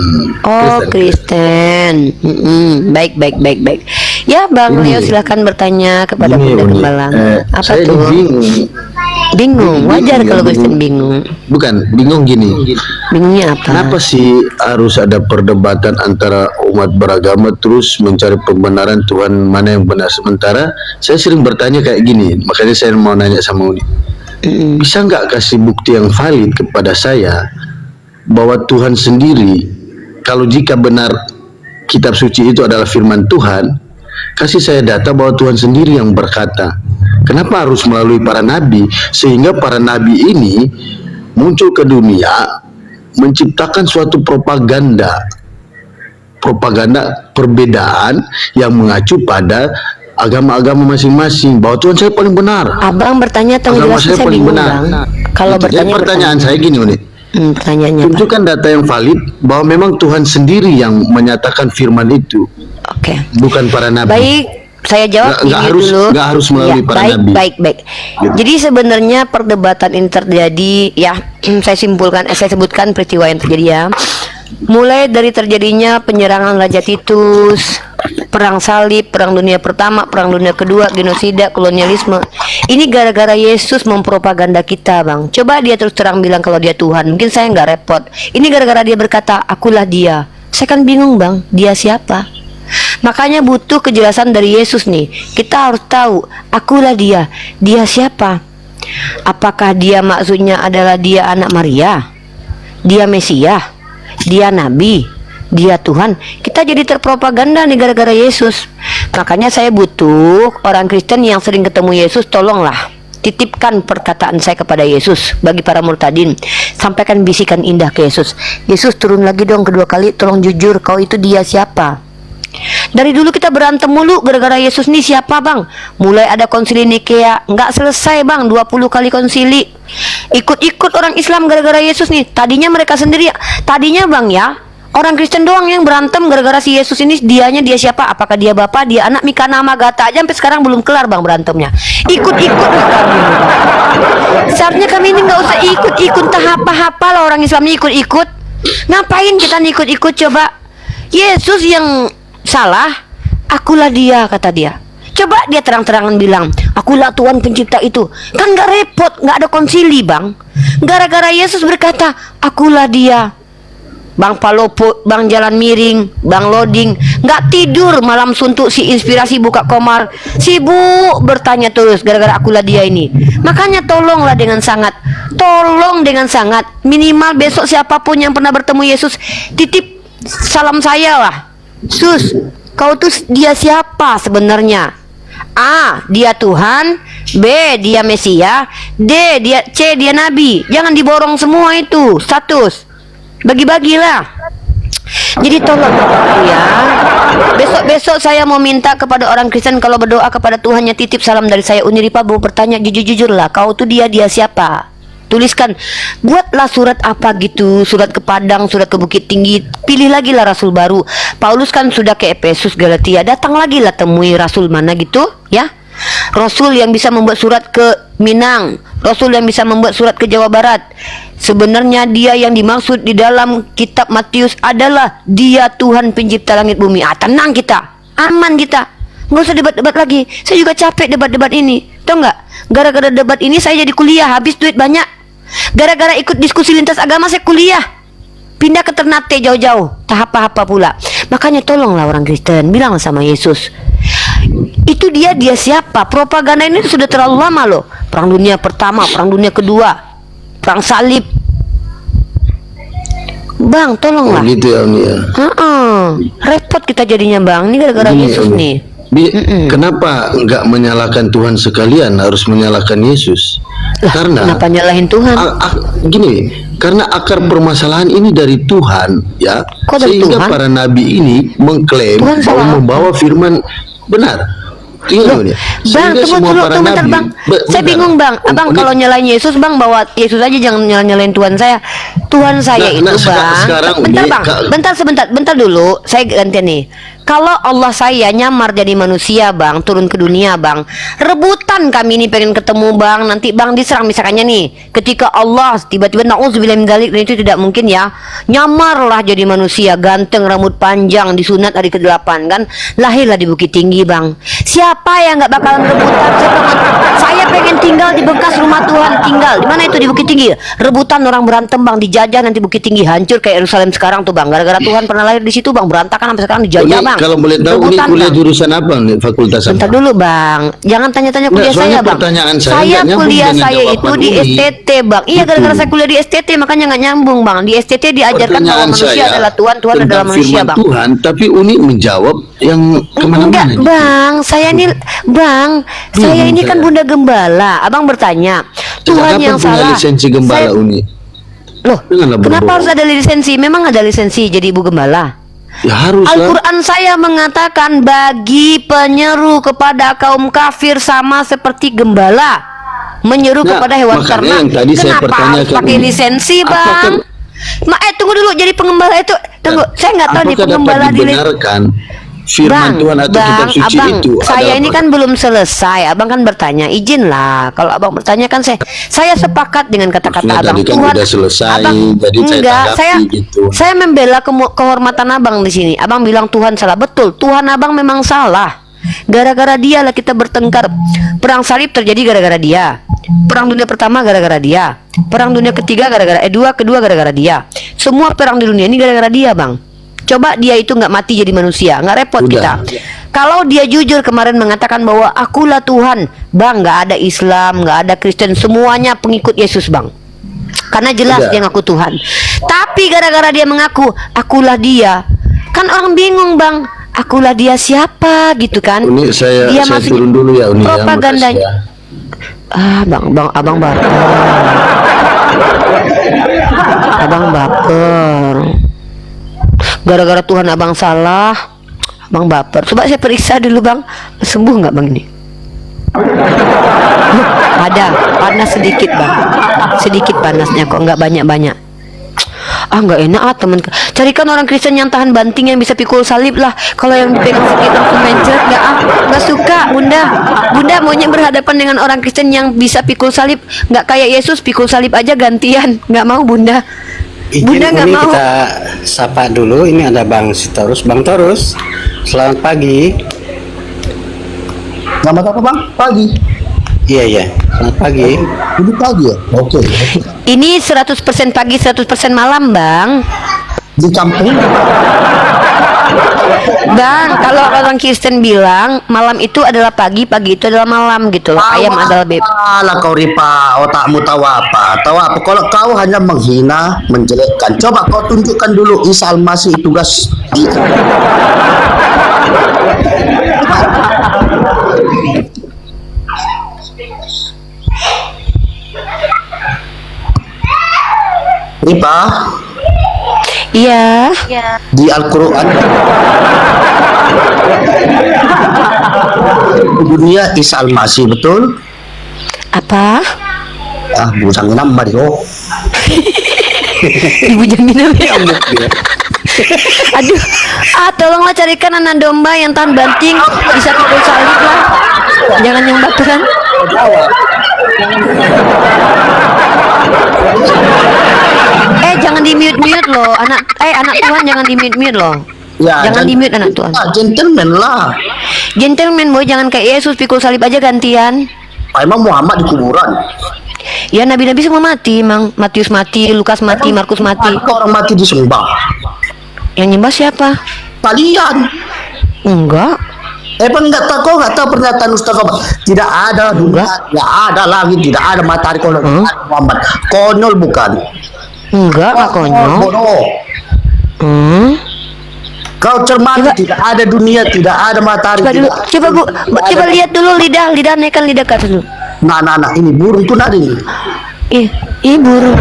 Oh, Kristen. Baik. Ya, Bang Ini. Leo silakan bertanya kepada Gini, Bunda Uni. Gembalang. Apa Saya tuh? bingung. Bingung. Wajar Bingung, kalau ya, Kristen bingung. bingung. Bukan, bingung gini. Bingungnya apa? Kenapa sih harus ada perdebatan antara umat beragama terus mencari pembenaran Tuhan mana yang benar? Sementara saya sering bertanya kayak gini, makanya saya mau nanya sama Uni. Bisa nggak kasih bukti yang valid kepada saya bahwa Tuhan sendiri, kalau jika benar kitab suci itu adalah firman Tuhan, kasih saya data bahwa Tuhan sendiri yang berkata. Kenapa harus melalui para nabi? Sehingga para nabi ini muncul ke dunia menciptakan suatu propaganda perbedaan yang mengacu pada agama-agama masing-masing bahwa Tuhan saya paling benar. Abang bertanya atau Agama jelasin saya saya paling bingung, benar. Bang. Kalau Jadi bertanya pertanyaan saya gini, Uni. pertanyaannya apa? Tunjukkan data yang valid bahwa memang Tuhan sendiri yang menyatakan firman itu, Oke. bukan para nabi. Baik, saya jawab Nggak ini harus- dulu. nggak harus melalui para baik, nabi. baik. Jadi sebenarnya perdebatan ini terjadi ya, saya simpulkan, saya sebutkan peristiwa yang terjadi ya. Mulai dari terjadinya penyerangan Raja Titus, perang salib, perang dunia pertama, perang dunia kedua, genosida, kolonialisme. Ini gara-gara Yesus mempropaganda kita, Bang. Coba dia terus terang bilang kalau dia Tuhan, mungkin saya nggak repot. Ini gara-gara dia berkata, akulah dia. Saya kan bingung, Bang, dia siapa? Makanya butuh kejelasan dari Yesus nih. Kita harus tahu, akulah dia. Dia siapa? Apakah dia maksudnya adalah dia anak Maria? Dia Mesias? Dia Nabi? Dia Tuhan? Kita jadi terpropaganda nih gara-gara Yesus. Makanya saya butuh orang Kristen yang sering ketemu Yesus, tolonglah titipkan perkataan saya kepada Yesus. Bagi para murtadin, sampaikan bisikan indah ke Yesus. Yesus, turun lagi dong kedua kali, tolong jujur, kau itu dia siapa? Dari dulu kita berantem mulu gara-gara Yesus nih siapa, Bang? Mulai ada konsili Nikea, nggak selesai, Bang, 20 kali konsili. Ikut-ikut orang Islam gara-gara Yesus nih. Tadinya mereka sendiri, tadinya, Bang, ya, orang Kristen doang yang berantem gara-gara si Yesus ini. Dianya dia siapa? Apakah dia Bapa, dia anak? Mika nama Gata aja sampai sekarang belum kelar, Bang, berantemnya. Ikut-ikut. Seharusnya kami ini nggak usah ikut-ikut, tak hafal orang Islamnya ikut-ikut. Ngapain kita ikut-ikut coba? Yesus yang salah, akulah dia, kata dia. Coba dia terang-terangan bilang, akulah Tuhan pencipta itu. Kan gak repot, gak ada konsili, Bang. Gara-gara Yesus berkata, akulah dia. Bang Palopo, Bang jalan miring, Bang loading, gak tidur malam suntuk, si inspirasi buka komar, sibuk bertanya terus gara-gara akulah dia ini. Makanya tolonglah dengan sangat, tolong dengan sangat, minimal besok siapapun yang pernah bertemu Yesus, titip salam saya lah. Sus, kau tuh dia siapa sebenarnya? A, dia Tuhan. B, dia Mesias. D, C, dia Nabi. Jangan diborong semua itu status. Bagi-bagilah. Jadi tolong ya. Besok-besok saya mau minta kepada orang Kristen kalau berdoa kepada Tuhannya, titip salam dari saya. Uniripa mau bertanya jujur-jujur lah, kau tuh dia siapa? Tuliskan, buatlah surat apa gitu, surat ke Padang, surat ke Bukit Tinggi, pilih lagi lah rasul baru. Paulus kan sudah ke Efesus, Galatia, datang lagi lah temui rasul mana gitu, ya. Rasul yang bisa membuat surat ke Minang, rasul yang bisa membuat surat ke Jawa Barat. Sebenarnya dia yang dimaksud di dalam kitab Matius adalah dia Tuhan pencipta langit bumi. Tenang kita, aman kita, nggak usah debat-debat lagi. Saya juga capek debat-debat ini, tau nggak? Gara-gara debat ini saya jadi kuliah, habis duit banyak. Gara-gara ikut diskusi lintas agama saya kuliah, pindah ke Ternate jauh-jauh, tak apa-apa pula. Makanya tolonglah orang Kristen, bilang sama Yesus, itu dia siapa? Propaganda ini sudah terlalu lama loh. Perang dunia pertama, perang dunia kedua, perang salib. Bang, tolonglah. Oh, gitu ya, Uni ya. Repot kita jadinya, Bang. Ini gara-gara Gini, Yesus Uni. nih. Kenapa nggak menyalahkan Tuhan sekalian, harus menyalahkan Yesus? Karena kenapa nyalahin Tuhan? Gini, karena akar permasalahan ini dari Tuhan, ya. Kok dari Sehingga Tuhan? para nabi ini mengklaim Tuhan bahwa salah. membawa firman benar. Ingat, Uni. Bang, Sehingga tunggu semua dulu, para tunggu bentar, nabi- Bang. Saya Benar. bingung, Bang. Abang Uni, kalau nyalain Yesus, Bang, bawa Yesus aja, jangan nyalain Tuhan saya. Tuhan saya itu, Bang. sekarang, Bentar, Uni, Bang. Bentar dulu. Saya gantian nih. Kalau Allah saya nyamar jadi manusia, Bang, turun ke dunia, Bang, rebutan kami ini pengen ketemu, Bang. Nanti Bang diserang misalkannya nih. Ketika Allah tiba-tiba na'udzubillah min dzalik, dan itu tidak mungkin ya. Nyamarlah jadi manusia, ganteng, rambut panjang, disunat hari ke-8 kan. Lahirlah di Bukit Tinggi, Bang. Siapa yang nggak bakalan rebutan? Saya pengen tinggal di bekas rumah Tuhan, tinggal di mana itu, di Bukit Tinggi. Rebutan orang berantem, Bang, dijajah, nanti Bukit Tinggi hancur kayak Yerusalem sekarang tuh, Bang. Gara-gara Tuhan pernah lahir di situ, Bang, berantakan sampai sekarang dijajah, Uni, Bang. kalau boleh tahu, Uni Rebutan, kuliah Bang. jurusan apa nih, fakultas Bentar apa? dulu, Bang. Jangan tanya-tanya kuliah Nggak, soalnya saya, Bang. pertanyaan saya Saya nggak nyambung kuliah dengan saya itu jawaban di Uni. STT, Bang. Iya, Gitu. gara-gara saya kuliah di STT makanya nggak nyambung, Bang. Di STT diajarkan bahwa Pertanyaan manusia saya adalah Tuhan, Tuhan tentang adalah manusia, firman Bang. Tuhan, tapi Uni menjawab yang kemana-mana. Enggak, gitu. Bang. Saya ini, Bang. Saya ini kan saya. Bunda Gembala. Abang bertanya, Tuhan Sejak yang kapan punya salah. lisensi gembala, Saya- Uni? Loh, Janganlah kenapa berbohong. harus ada lisensi? Memang ada lisensi jadi ibu gembala. Ya harus lah. Al-Quran saya mengatakan bagi penyeru kepada kaum kafir sama seperti gembala menyeru Nah, kepada hewan makanya ternak. yang tadi saya Kenapa harus pertanyakan pakai ini, lisensi, apakah- Bang? Tunggu dulu, jadi pengembala itu tunggu, saya nggak tahu nih Apakah dapat pengembala di dibenarkan firman Tuhan atau kitab suci abang, itu? saya Ada ini apa? kan belum selesai. Abang kan bertanya, izinlah. Kalau abang bertanya kan saya sepakat dengan kata-kata Maksudnya abang. tadi kan udah selesai, jadi saya enggak, tanggapi gitu. saya membela kehormatan abang di sini. Abang bilang Tuhan salah, betul. Tuhan abang memang salah. Gara-gara dia lah kita bertengkar. Perang salib terjadi gara-gara dia. Perang dunia pertama gara-gara dia. Perang dunia ketiga kedua gara-gara dia. Semua perang di dunia ini gara-gara dia, bang. Coba dia itu nggak mati jadi manusia, nggak repot Udah. kita. Kalau dia jujur kemarin mengatakan bahwa akulah Tuhan, bang, nggak ada Islam, nggak ada Kristen, semuanya pengikut Yesus, bang. Karena jelas Udah. dia ngaku Tuhan. Tapi gara-gara dia mengaku akulah dia, kan orang bingung, bang. Akulah dia siapa gitu kan? Uni, saya maksudnya turun dulu ya, Uni. Ya, propagandanya. makasih ya. Bang, abang baper. Abang baper. Gara-gara Tuhan abang salah, abang baper. Coba saya periksa dulu, bang. Sembuh nggak, bang, ini? Loh, ada panas sedikit, bang. Sedikit panasnya kok, nggak banyak-banyak. Nggak enak teman. Carikan orang Kristen yang tahan banting, yang bisa pikul salib lah. Kalau yang pegang sakit langsung mencret, nggak suka, bunda. Bunda maunya berhadapan dengan orang Kristen yang bisa pikul salib, nggak kayak Yesus pikul salib aja gantian. Nggak mau, bunda. Izin Bunda nggak Uni mau. kita sapa dulu. Ini ada Bang Sitorus. Bang Torus, selamat pagi. Selamat apa bang? Pagi. Iya, selamat pagi. Ini pagi ya? Oke. Ini 100% pagi, 100% malam, bang. Di kampung? Bang, kalau orang Kristen bilang malam itu adalah pagi, pagi itu adalah malam gitu loh. Ayam adalah bebek. Alah kau Ripa, otakmu tahu apa? Tahu apa? Kalau kau hanya menghina, menjelekkan, coba kau tunjukkan dulu Isa Al-Masih tugas. Ripa, Iya. di Al-Quran dunia Isa Al-Masih, betul? Apa? Busang nambah yo. Dibujangin apa ya? Aduh, tolonglah carikan anak domba yang tahan banting, bisa pikul salib lah. Jangan yang baperan. Jangan di mute loh, anak Tuhan, jangan di mute loh. Ya, Jangan di mute anak Tuhan. Gentleman lah. Gentleman boy, jangan kayak Yesus pikul salib aja gantian. Emang Muhammad di kuburan? Ya nabi-nabi semua mati, emang. Matius mati, Lukas mati, Markus mati. Orang mati disembah. Yang nyembah siapa? Kalian. Enggak. Emang nggak tahu pernyataan Ustaz apa? Tidak ada dunia, tidak ada langit, tidak ada matahari kalau Muhammad. Konyol bukan? Enggak, Kak Konyol. Bodoh. Kau cermati, tidak ada dunia, tidak ada matahari. Coba lihat dulu lidah naikkan lidah ke atas dulu. Nah, ini burung tuh ada ini. Ih burung.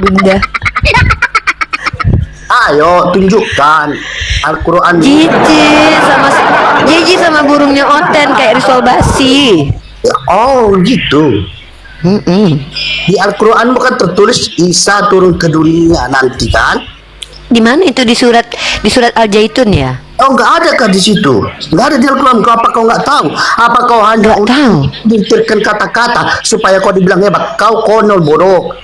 Bunda. Ayo tunjukkan Al-Quran. Jiji sama burungnya Oten kayak risol basi. Oh gitu. Di Al-Quran bukan tertulis Isa turun ke dunia nanti kan? Di mana itu di surat Al-Zaitun ya? Oh, nggak ada kah di situ? Nggak ada di Al-Quran. Apa kau nggak tahu? Apa kau hanya mengintirkan kata-kata supaya kau dibilang hebat? Kau konyol bodoh.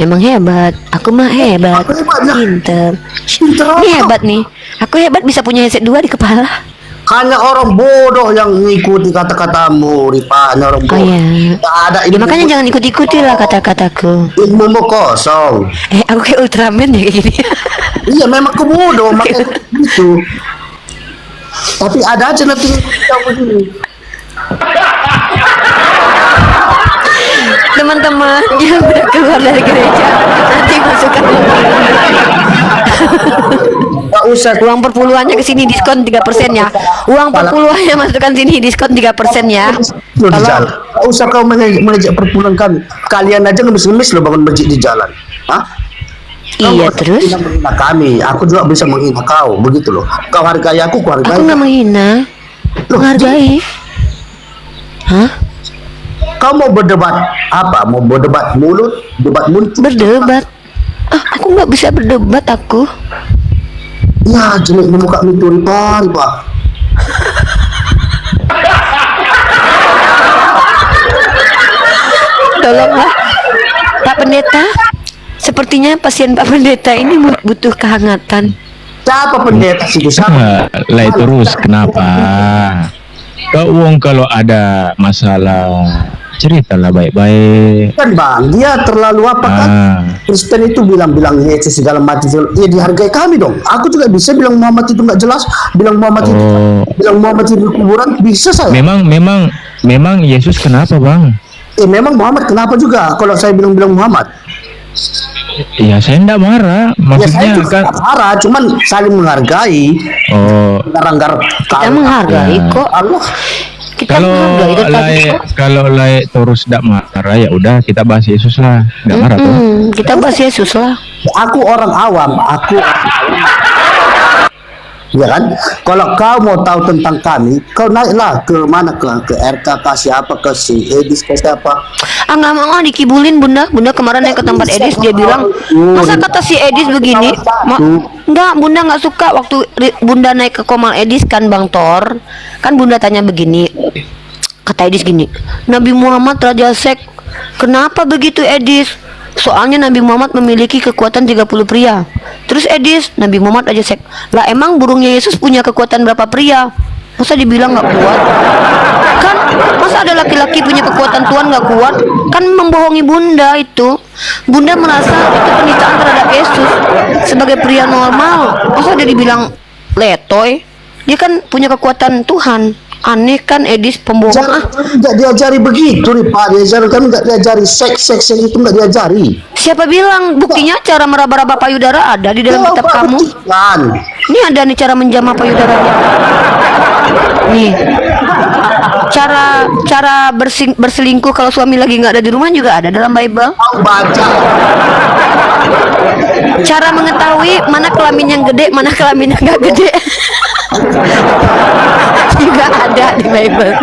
Emang hebat. Aku mah hebat. Pinter. Ini hebat nih. Aku hebat bisa punya headset 2 di kepala. Hanya orang bodoh yang mengikuti kata-katamu, Ripa. Hanya orang bodoh. Nggak ada Ya, makanya jangan ikut-ikuti lah kata-kataku. Ilmumu kosong. Aku kayak Ultraman ya kayak gini. Iya, memang aku bodoh, makanya gitu. Tapi ada aja nanti kamu ini. Teman-teman yang udah keluar dari gereja nanti masukkan uang perpuluhannya ke sini diskon 3% ya. Uang perpuluhannya masukkan sini diskon 3% ya. Kalau usah kau mengejek perpuluhan kami. Kalian aja ngemis-ngemis lo bangun masjid di jalan. Hah? Iya, terus menghina kami, aku juga bisa menghina kau, begitu loh. Kau hargai aku hargai. Aku nggak menghina, menghargai. Hah? Kau mau berdebat apa? Mau berdebat mulut? Debat mulut? Berdebat? Aku nggak bisa berdebat aku. Ya, jelek muka itu riba. Tolonglah, Pak Pendeta. Sepertinya pasien Pak Pendeta ini butuh kehangatan. Siapa pendeta situ? Siapa? Lah terus kenapa? Kalau ada masalah ceritalah baik-baik. Kan bang, dia terlalu apa kan? Kristen itu bilang-bilang Yesus segala macam. Ya dihargai kami dong. Aku juga bisa bilang Muhammad itu nggak jelas. Bilang Muhammad itu di kuburan bisa saya. Memang Yesus kenapa bang? Memang Muhammad kenapa juga? Kalau saya bilang Muhammad. Ya saya enggak marah. Maksudnya ya, saya marah, cuman saling menghargai. Kita menghargai kok. Allah. Kalau terus tidak marah ya udah kita bahas Yesus lah. Enggak marah tuh. Kita bahas Yesus lah. Aku orang awam, ya kan? Kalau kau mau tahu tentang kami, kau naiklah ke mana ke RK ke siapa ke si Edis ke siapa? Nggak mau dikibulin Bunda kemarin naik ke tempat Edis dia bilang masa kata si Edis begini. Enggak, Bunda nggak suka waktu Bunda naik ke Komal Edis kan Bang Tor. Kan Bunda tanya begini. Kata Edis gini, Nabi Muhammad Raja Sek. Kenapa begitu Edis? Soalnya Nabi Muhammad memiliki kekuatan 30 pria. Terus Edis, Nabi Muhammad aja sek. Lah emang burungnya Yesus punya kekuatan berapa pria? Masa dibilang nggak kuat? Kan masa ada laki-laki punya kekuatan Tuhan nggak kuat? Kan membohongi Bunda itu. Bunda merasa itu penistaan terhadap Yesus sebagai pria normal. Masa dia dibilang letoy? Dia kan punya kekuatan Tuhan. Aneh kan Edis pembohong. Nggak diajari begitu nih Pak. Kan nggak diajari seks itu nggak diajari. Siapa bilang? Buktinya cara meraba-raba payudara ada di dalam kitab kamu. Ini ada nih cara menjamah payudaranya. Nih. Cara berselingkuh kalau suami lagi nggak ada di rumah juga ada dalam Bible. Baca. Cara mengetahui mana kelamin yang gede, mana kelamin yang nggak gede. Juga ada di Bible.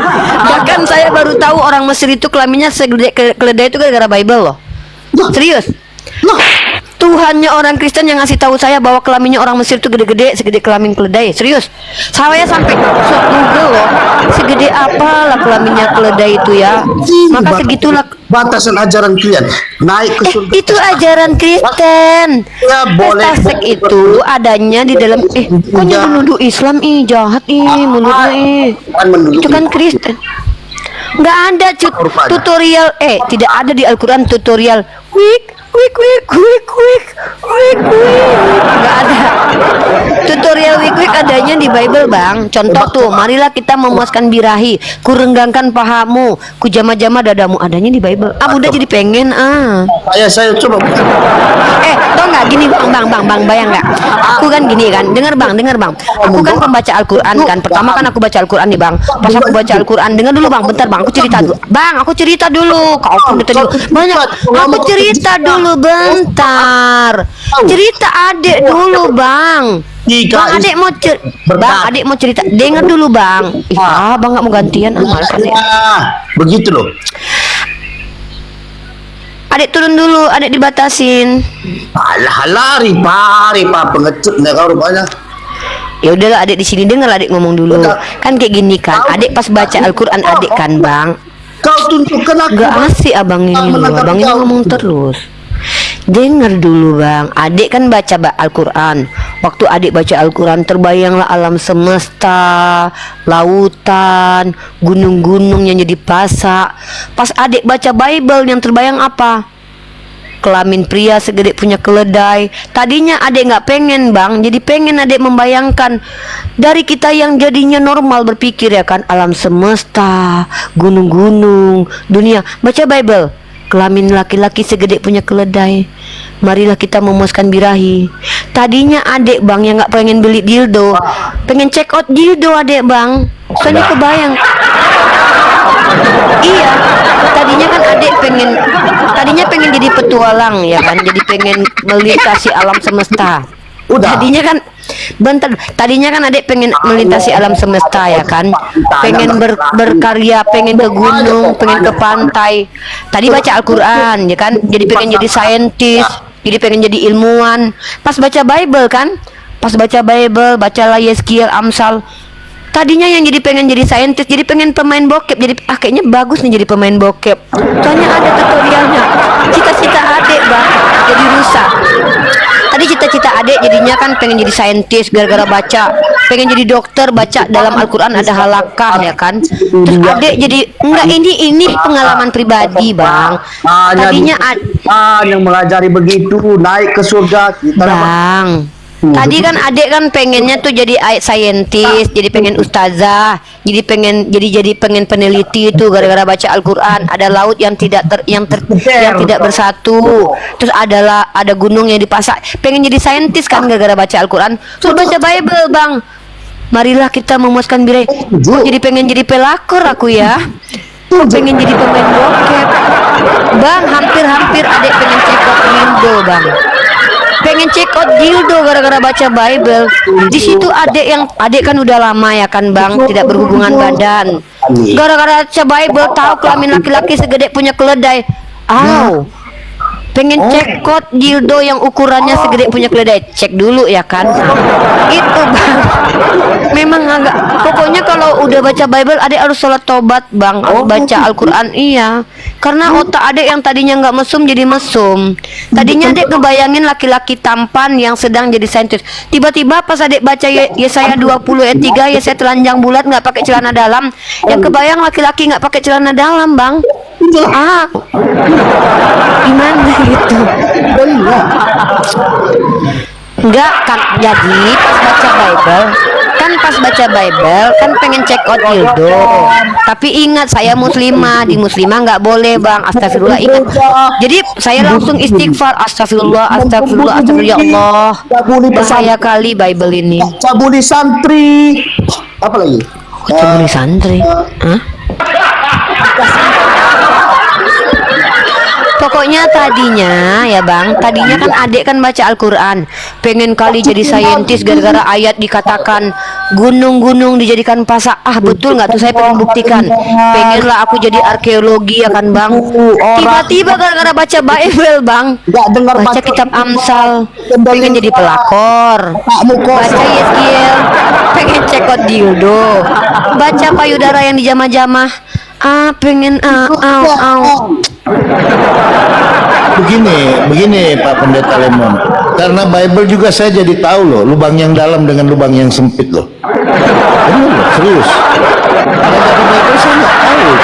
Bahkan saya baru tahu orang Mesir itu kelaminnya segede keledai itu gara-gara Bible loh. Serius. Tuhannya orang Kristen yang ngasih tahu saya bahwa kelaminnya orang Mesir itu gede-gede segede kelamin keledai. Serius. Saya sampai Google loh. Segede apalah kelaminnya keledai itu ya. Maka segitulah batasan ajaran kalian. Naik ke surga. Itu ajaran Kristen. Ya boleh. Sek itu adanya di dalam kok menuduh Islam jahat mulutnya itu kan Kristen. Nggak ada tutorial tidak ada di Al-Quran tutorial nggak ada tutorial wik adanya di Bible bang. Contoh tuh, marilah kita memuaskan birahi, ku renggangkan pahamu, ku jama-jama dadamu, adanya di Bible. Bunda jadi pengen saya coba tau nggak gini bang bayang nggak? Aku kan gini kan, dengar bang aku kan pembaca Al-Quran kan. Pertama kan aku baca Al-Quran nih bang. Pas aku baca Al-Quran, dengar dulu bang, bentar bang, aku cerita dulu kau pun dulu banyak. Aku cerita dulu bentar, cerita adik dulu bang. Bang adik mau cerita, dengar dulu bang. Bang nggak mau gantian begitu loh. Adik turun dulu, adik dibatasin. Alah ripa pengecut nggak kau rupanya. Ya udahlah adik di sini dengar adik ngomong dulu. Kan kayak gini kan, adik pas baca Al-Quran adik kan bang. Kau tunjukkan aku. Gak asik abang ini ngomong terus. Dengar dulu bang, adik kan baca Al-Quran. Waktu adik baca Al-Quran terbayanglah alam semesta, lautan, gunung-gunung yang jadi pasak. Pas adik baca Bible yang terbayang apa? Kelamin pria segede punya keledai. Tadinya adik nggak pengen bang, jadi pengen adik membayangkan dari kita yang jadinya normal berpikir ya kan, alam semesta, gunung-gunung, dunia. Baca Bible, kelamin laki-laki segede punya keledai, marilah kita memuaskan birahi. Tadinya adik bang yang nggak pengen beli dildo, pengen check out dildo adik bang. Soalnya kebayang. Iya, tadinya kan adik pengen jadi petualang ya kan, jadi pengen melintasi alam semesta. Udah. Tadinya kan adik pengen melintasi alam semesta ya kan, pengen berkarya, pengen ke gunung, pengen ke pantai. Tadi baca Al-Quran ya kan, jadi pengen jadi saintis, jadi pengen jadi ilmuwan. Pas baca Bible kan, bacalah Yeskiel, Amsal. Tadinya yang jadi pengen jadi saintis, jadi pengen pemain bokep, jadi kayaknya bagus nih jadi pemain bokep. Soalnya ada tutorialnya. Cita-cita adik bang, jadi rusak. Tadi cita-cita adik jadinya kan pengen jadi saintis gara-gara baca, pengen jadi dokter, baca dalam Al-Quran ada halakah ya kan. Terus adik jadi enggak, ini pengalaman pribadi bang. Tadinya yang mengajari begitu naik ke surga kita bang. Tadi kan adik kan pengennya tuh jadi saintis, jadi pengen ustazah, jadi pengen peneliti itu gara-gara baca Al-Quran. Ada laut yang tidak bersatu, terus ada gunung yang dipasak. Pengen jadi saintis kan gara-gara baca Al-Quran. Terus baca Bible bang. Marilah kita memuaskan birahi. Jadi pengen jadi pelakor aku ya. Pengen jadi pemain bokep. Bang, hampir adik pengen check out dildo bang. Pengen check out dildo gara-gara baca Bible. Di situ adik kan udah lama ya kan bang, tidak berhubungan badan. Gara-gara baca Bible tahu kelamin laki-laki segede punya keledai. Pengen check out dildo yang ukurannya segede punya keledai. Cek dulu ya kan. Itu bang. Memang agak. Pokoknya kalau udah baca Bible, adik harus sholat tobat bang. Harus baca Al-Quran iya. Karena otak adik yang tadinya nggak mesum jadi mesum. Tadinya adik ngebayangin laki-laki tampan yang sedang jadi saintis. Tiba-tiba pas adik baca Yesaya 20 ayat 3, Yesaya telanjang bulat nggak pakai celana dalam. Yang kebayang laki-laki nggak pakai celana dalam bang. Gimana gitu? Enggak kan, jadi pas baca Bible kan pengen check out dildo. Tapi ingat saya muslimah, di muslimah nggak boleh bang. Astagfirullah, ingat. Jadi saya langsung istighfar, astagfirullah ya Allah. Bahaya kali Bible ini. Cabuli santri. Apa lagi? Cabuli santri. Hah? Pokoknya tadinya ya bang, tadinya kan adik kan baca Al-Quran, pengen kali jadi saintis gara-gara ayat dikatakan gunung-gunung dijadikan pasak. Betul nggak tuh, saya pengen buktikan. Pengenlah aku jadi arkeologi ya kan bang. Tiba-tiba gara-gara baca Bible bang, baca kitab Amsal, pengen jadi pelakor. Baca Yeskiel, pengen check out dildo. Baca payudara yang dijamah-jamah. Pengen Begini Pak Pendeta Lemon. Karena Bible juga saya jadi tahu loh, lubang yang dalam dengan lubang yang sempit loh. Benar loh, serius. Karena dari Bible saya nggak tahu itu.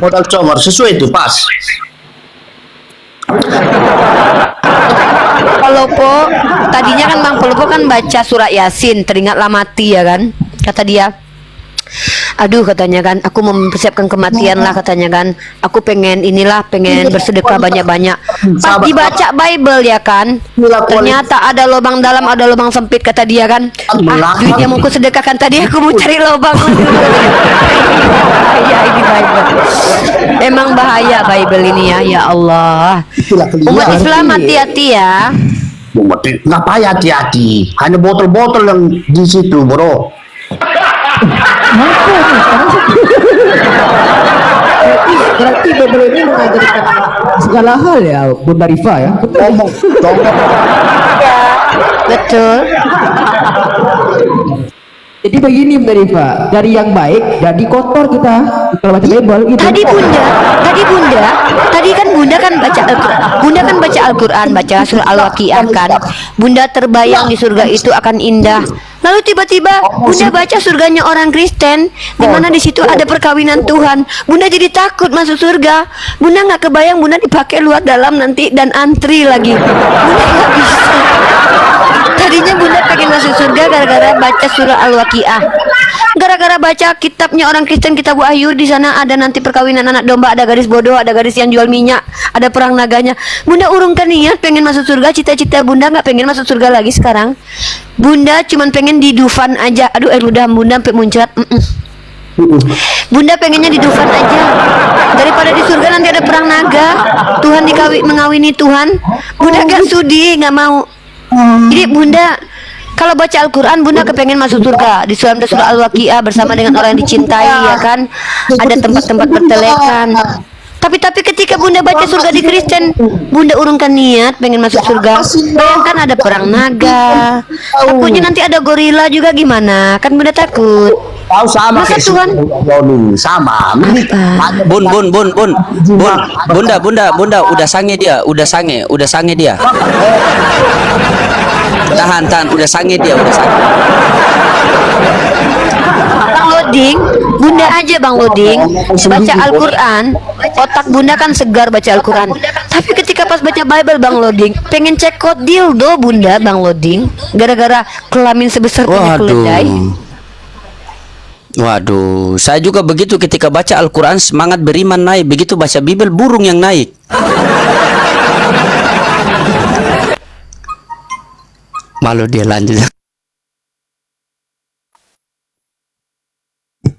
Modal comor sesuai itu pas. Polopo tadinya kan bang Polopo kan baca surat Yasin, teringatlah mati ya kan, kata dia. Aduh katanya kan, aku mempersiapkan kematian lah katanya kan. Aku pengen bersedekah banyak-banyak. Pas dibaca Bible ya kan, ternyata ada lubang dalam, ada lubang sempit kata dia kan. Duit yang mau aku sedekahkan tadi aku mau cari lubang. Bahaya ini Bible. Emang bahaya Bible ini ya, ya Allah. Umat Islam hati-hati ya. Ngapain hati-hati? Hanya botol-botol yang di situ, bro. Berarti Bible ini mengajarkan segala hal ya, Bunda Rifa ya. Ya, betul. Jadi begini Bunda Rifa, dari yang baik jadi kotor kita kalau baca Bible gitu. Tadi kan Bunda kan baca Al-Quran. Bunda kan baca Al-Quran, baca surah Al-Waqiah kan. Bunda terbayang di surga itu akan indah. Lalu tiba-tiba Bunda baca surganya orang Kristen, di mana di situ ada perkawinan Tuhan. Bunda jadi takut masuk surga. Bunda nggak kebayang Bunda dipakai luar dalam nanti dan antri lagi. Bunda nggak bisa. Tadinya Bunda pengen masuk surga gara-gara baca surah Al-Waqiah. Gara-gara baca kitabnya orang Kristen, kitab Wahyu, di sana ada nanti perkawinan anak domba, ada gadis bodoh, ada gadis yang jual minyak, ada perang naganya. Bunda urungkan niat pengen masuk surga, cita-cita Bunda nggak pengen masuk surga lagi sekarang. Bunda cuman pengen di Dufan aja. Aduh, air ludah Bunda sampai muncrat. Bunda pengennya di Dufan aja daripada di surga nanti ada perang naga. Tuhan mengawini Tuhan. Bunda gak sudi, gak mau. Jadi Bunda kalau baca Al-Quran, Bunda kepengen masuk surga di dalam surah Al-Waqiah bersama dengan orang yang dicintai, ya kan? Ada tempat-tempat bertelekan. Tapi ketika Bunda baca surga di Kristen, Bunda urungkan niat pengen masuk surga. Bayangkan ada perang naga. Takutnya nanti ada gorila juga, gimana? Kan Bunda takut. Tahu sama Masa kayak Tuhan? sama. Bunda, udah sange dia. Tahan, udah sange dia. Bang Loding, Bunda aja Bang Loding baca Al-Quran, otak Bunda kan segar baca Al-Quran. Tapi ketika pas baca Bible Bang Loding, pengen cekot dildo Bunda Bang Loding, gara-gara kelamin sebesar punya keledai. Waduh, saya juga begitu ketika baca Al-Quran, semangat beriman naik. Begitu baca Bible, burung yang naik. Malu dia lanjut.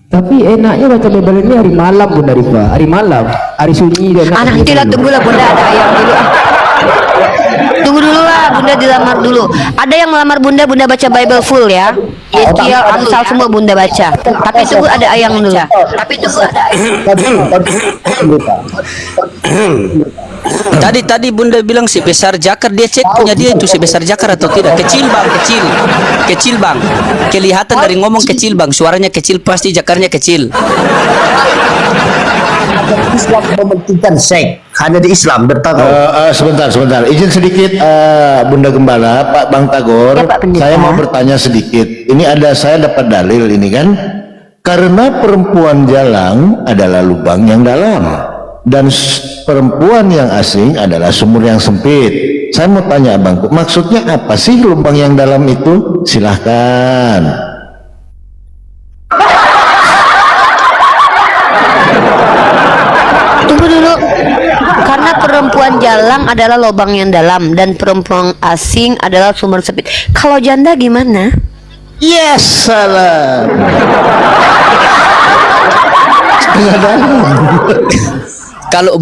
Tapi enaknya baca Bible ini hari malam Bunda Rifa, hari malam, hari sunyi dan Nanti lah tunggulah Bunda, ada ayam dulu. Tunggu dulu lah Bunda, dilamar dulu. Ada yang melamar Bunda baca Bible full ya. Yeskiel, Amsal semua Bunda baca. Tapi tunggu ada ayam dulu. Tadi Bunda bilang si besar jakar, dia cek punya dia itu si besar jakar atau tidak. Kecil bang, kelihatan dari ngomong kecil bang, suaranya kecil, pasti jakarnya kecil. Islam mementingkan seks hanya di Islam bertahu. Sebentar. Izin sedikit, Bunda Gembala, Pak Bang Tagor. Ya, Pak Pendeta. Saya mau bertanya sedikit. Ini saya dapat dalil ini kan. Karena perempuan jalang adalah lubang yang dalam dan perempuan yang asing adalah sumur yang sempit. Saya mau tanya Abang, maksudnya apa sih lubang yang dalam itu? Silahkan. Tunggu dulu. Karena perempuan jalang adalah lubang yang dalam dan perempuan asing adalah sumur sempit. Kalau janda gimana? Yes, salah. Kalau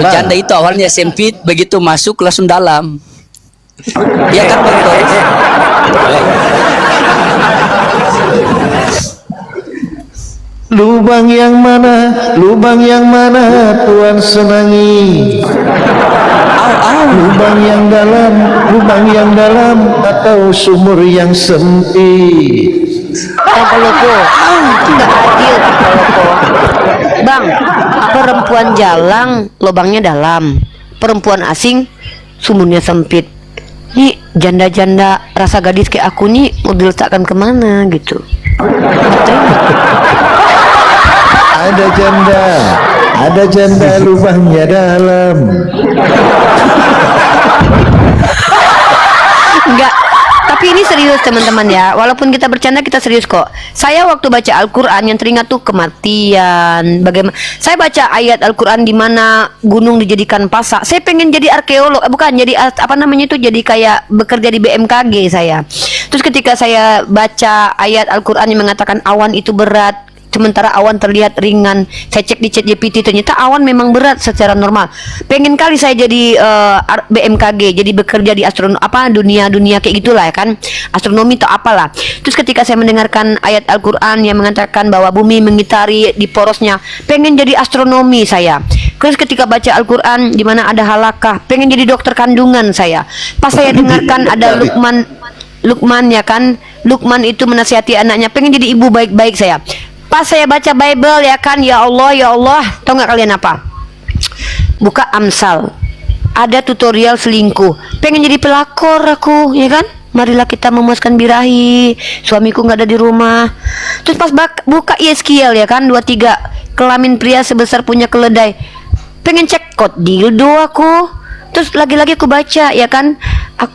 janda itu awalnya sempit, begitu masuk langsung dalam. Iya kan Bang Toris? Lubang yang mana Tuhan senangi? Lubang yang dalam atau sumur yang sempit? Loko, nggak adil Loko. Bang, perempuan jalang lubangnya dalam, perempuan asing sumurnya sempit. Nih janda-janda rasa gadis kayak aku nih mau diletakkan kemana gitu? Ada janda lubangnya dalam. Enggak, tapi ini serius teman-teman ya. Walaupun kita bercanda, kita serius kok. Saya waktu baca Al-Quran yang teringat tuh kematian. Bagaimana? Saya baca ayat Al-Quran di mana gunung dijadikan pasak. Saya pengen jadi arkeolog, bukan jadi apa namanya itu, jadi kayak bekerja di BMKG saya. Terus ketika saya baca ayat Al-Quran yang mengatakan awan itu berat, sementara awan terlihat ringan, saya cek di ChatGPT, ternyata awan memang berat secara normal. Pengen kali saya jadi BMKG, jadi bekerja di dunia kayak gitulah ya kan, astronomi atau apalah. Terus ketika saya mendengarkan ayat Al-Quran yang mengatakan bahwa bumi mengitari di porosnya, pengen jadi astronomi saya. Terus ketika baca Al-Quran di mana ada halakah, pengen jadi dokter kandungan saya. Pas saya dengarkan ada Lukman ya kan, Lukman itu menasihati anaknya, pengen jadi ibu baik-baik saya. Pas saya baca Bible ya kan, ya Allah, tahu nggak kalian apa? Buka Amsal, ada tutorial selingkuh, pengen jadi pelakor aku, ya kan? Marilah kita memuaskan birahi, suamiku nggak ada di rumah. Terus pas buka Yeskiel ya kan, 23, kelamin pria sebesar punya keledai, pengen cek kot dildo aku. Terus lagi-lagi aku baca ya kan,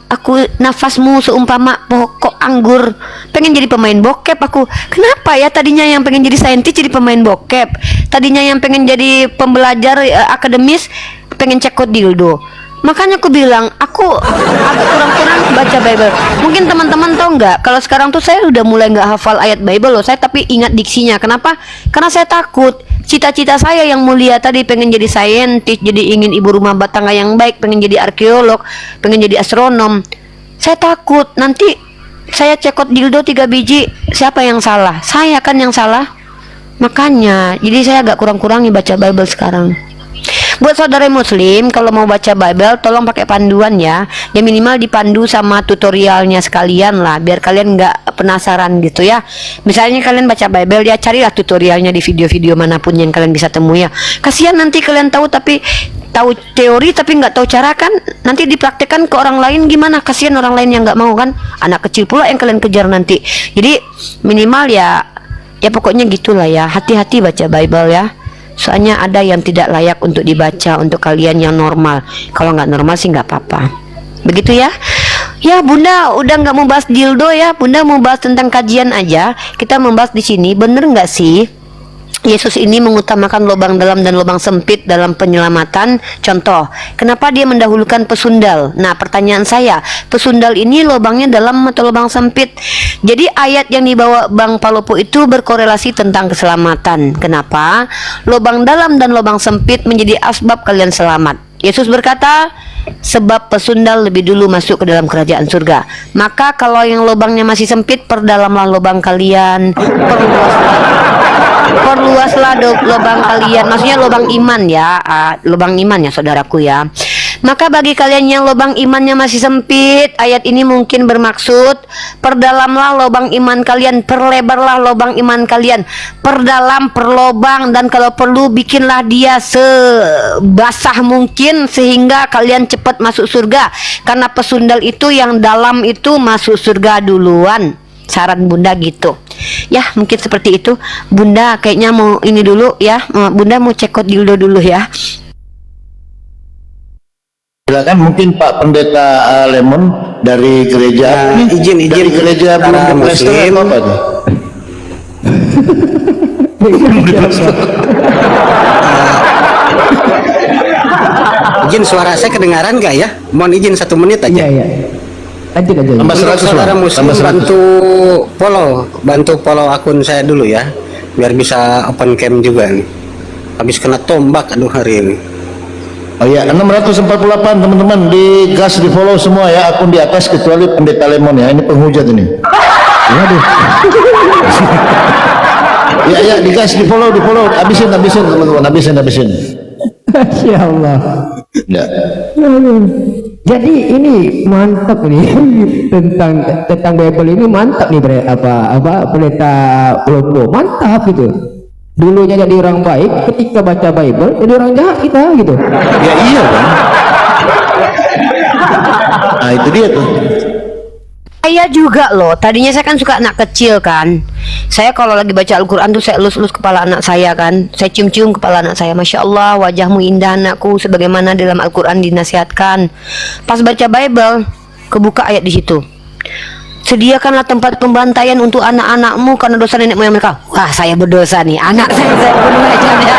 aku nafasmu seumpama pokok anggur, pengen jadi pemain bokep aku. Kenapa ya? Tadinya yang pengen jadi saintis jadi pemain bokep, tadinya yang pengen jadi pembelajar akademis pengen cekot dildo. Makanya aku bilang, aku agak kurang-kurang baca Bible. Mungkin teman-teman tahu nggak, kalau sekarang tuh saya udah mulai nggak hafal ayat Bible loh, saya tapi ingat diksinya. Kenapa? Karena saya takut. Cita-cita saya yang mulia tadi, pengen jadi saintis, jadi ingin ibu rumah tangga yang baik, pengen jadi arkeolog, pengen jadi astronom. Saya takut nanti saya cekot dildo 3 biji, siapa yang salah? Saya kan yang salah. Makanya, jadi saya agak kurang-kurangi baca Bible sekarang. Buat saudara muslim, kalau mau baca Bible tolong pakai panduan ya. Ya minimal dipandu sama tutorialnya sekalian lah, biar kalian nggak penasaran gitu ya. Misalnya kalian baca Bible ya, carilah tutorialnya di video-video manapun yang kalian bisa temui ya. Kasihan nanti kalian tahu tapi tahu teori tapi nggak tahu cara kan, nanti dipraktekkan ke orang lain gimana? Kasihan orang lain yang nggak mau kan, anak kecil pula yang kalian kejar nanti. Jadi minimal ya pokoknya gitulah ya, hati-hati baca Bible ya. Soalnya ada yang tidak layak untuk dibaca untuk kalian yang normal. Kalau nggak normal sih nggak apa-apa. Begitu ya. Ya Bunda udah nggak mau bahas dildo ya. Bunda mau bahas tentang kajian aja. Kita membahas di sini. Bener nggak sih Yesus ini mengutamakan lubang dalam dan lubang sempit dalam penyelamatan? Contoh, kenapa dia mendahulukan pesundal? Nah, pertanyaan saya, pesundal ini lubangnya dalam atau lubang sempit? Jadi ayat yang dibawa Bang Palopo itu berkorelasi tentang keselamatan. Kenapa? Lubang dalam dan lubang sempit menjadi asbab kalian selamat. Yesus berkata, sebab pesundal lebih dulu masuk ke dalam kerajaan surga. Maka kalau yang lubangnya masih sempit, perdalamlah lubang kalian, perluaslah lubang kalian, maksudnya lubang iman ya, lubang iman ya saudaraku ya. Maka bagi kalian yang lubang imannya masih sempit, ayat ini mungkin bermaksud perdalamlah lubang iman kalian, perlebarlah lubang iman kalian, perdalam, perlobang, dan kalau perlu bikinlah dia sebasah mungkin sehingga kalian cepat masuk surga. Karena pesundal itu yang dalam itu masuk surga duluan. Saran Bunda gitu. Ya mungkin seperti itu. Bunda kayaknya mau ini dulu ya. Bunda mau cekot dildo dulu ya. Silakan mungkin Pak Pendeta Lemon dari gereja izin dari gereja belum Kristen atau apa tuh? Izin, suara saya kedengaran nggak ya? Mohon izin 1 menit aja. Iya. Lanjut aja. Tambah 100, Saudara Bang. muslim Tambah 100. bantu follow akun saya dulu ya, biar bisa open cam juga nih. Habis kena tombak aduh hari ini. Oh ya, 648 teman-teman, di gas di follow semua ya akun di atas kecuali Pendeta Lemon ya, ini penghujat ini. Waduh. Ya di gas di follow, habisin teman-teman, habisin. Ya Allah. Ya. Jadi ini mantap nih tentang Bible ini mantap nih Pendeta Palopo, mantap gitu. Dulunya jadi orang baik, ketika baca Bible jadi orang jahat kita gitu. Ya iya kan. Nah itu dia tuh. Saya juga loh, tadinya saya kan suka anak kecil kan. Saya kalau lagi baca Al-Quran tuh saya elus-elus kepala anak saya kan. Saya cium-cium kepala anak saya. Masya Allah, wajahmu indah anakku, sebagaimana dalam Al-Quran dinasihatkan. Pas baca Bible, kebuka ayat di situ. Sediakanlah tempat pembantaian untuk anak-anakmu karena dosa nenek moyang mereka. Wah, saya berdosa nih, anak saya bunuh aja.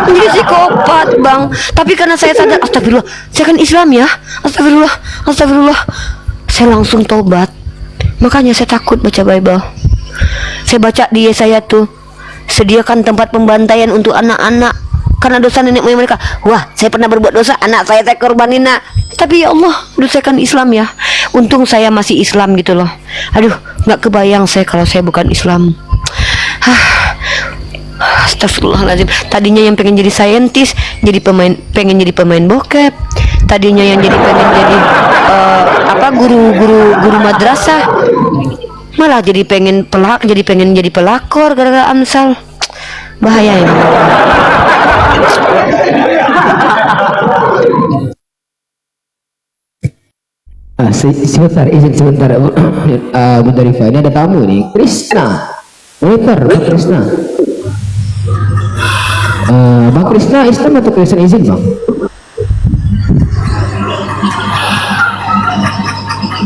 Ini psikopat Bang. Tapi karena saya sadar, astagfirullah, saya kan Islam ya. Astagfirullah. Saya langsung tobat. Makanya saya takut baca Bible. Saya baca di Yesaya tuh, sediakan tempat pembantaian untuk anak-anak karena dosa nenek moyang mereka. Wah, saya pernah berbuat dosa, anak saya korbanin nak. Tapi ya Allah, saya kan Islam ya. Untung saya masih Islam gitu loh. Aduh, nggak kebayang saya kalau saya bukan Islam. Astagfirullahaladzim. Tadinya yang pengen jadi saintis, pengen jadi pemain bokep. Tadinya yang pengen jadi guru madrasah, malah jadi pengen jadi pelakor gara-gara Amsal. Bahaya ya. Sebentar, izin sebentar, Bunda Rifa, ini ada tamu nih, Krishna. Waiter, Bang Krishna. Bang Krishna Islam atau Kristen, izin Bang?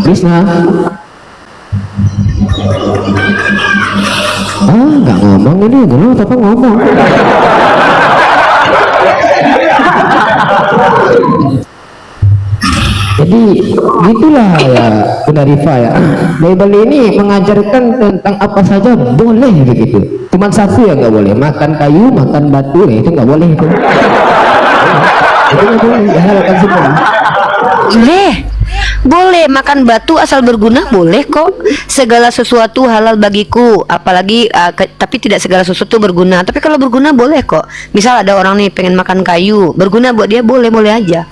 Krishna. Nggak ngomong ini, dulu apa ngomong? gitulah ya Bunda Rifa ya. Bible ini mengajarkan tentang apa saja boleh begitu. Cuman satu yang nggak boleh, makan kayu, makan batu, itu nggak boleh itu. Itu nggak boleh, dihalalkan semua. Boleh makan batu asal berguna, boleh kok. Segala sesuatu halal bagiku, apalagi tapi tidak segala sesuatu berguna. Tapi kalau berguna boleh kok. Misal ada orang nih pengen makan kayu, berguna buat dia, boleh aja,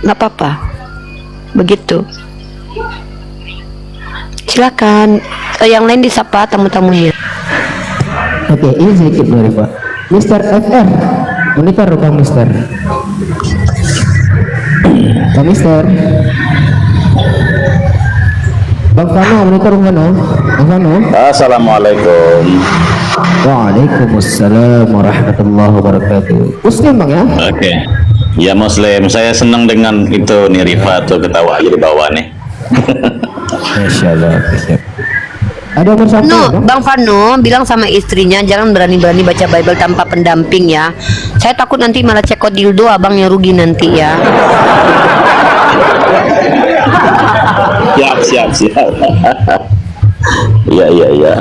nggak apa-apa. Begitu. Silakan yang lain disapa tamu-tamunya. Oke, ini sedikit dari Pak Mr. FR monitor Bang Mister. Bang Mister, Bang Fano monitor Bang Fano. Assalamualaikum. Waalaikumsalam warahmatullahi wabarakatuh. Muslim Bang ya? Oke. Ya Muslim. Saya senang dengan itu nih Rifa tuh ketawa aja di bawah nih. Masya Allah. Ada bersama Bang Fano bilang sama istrinya jangan berani-berani baca Bible tanpa pendamping ya. Saya takut nanti malah cekot dildo, abang yang rugi nanti ya. Siap. Iya.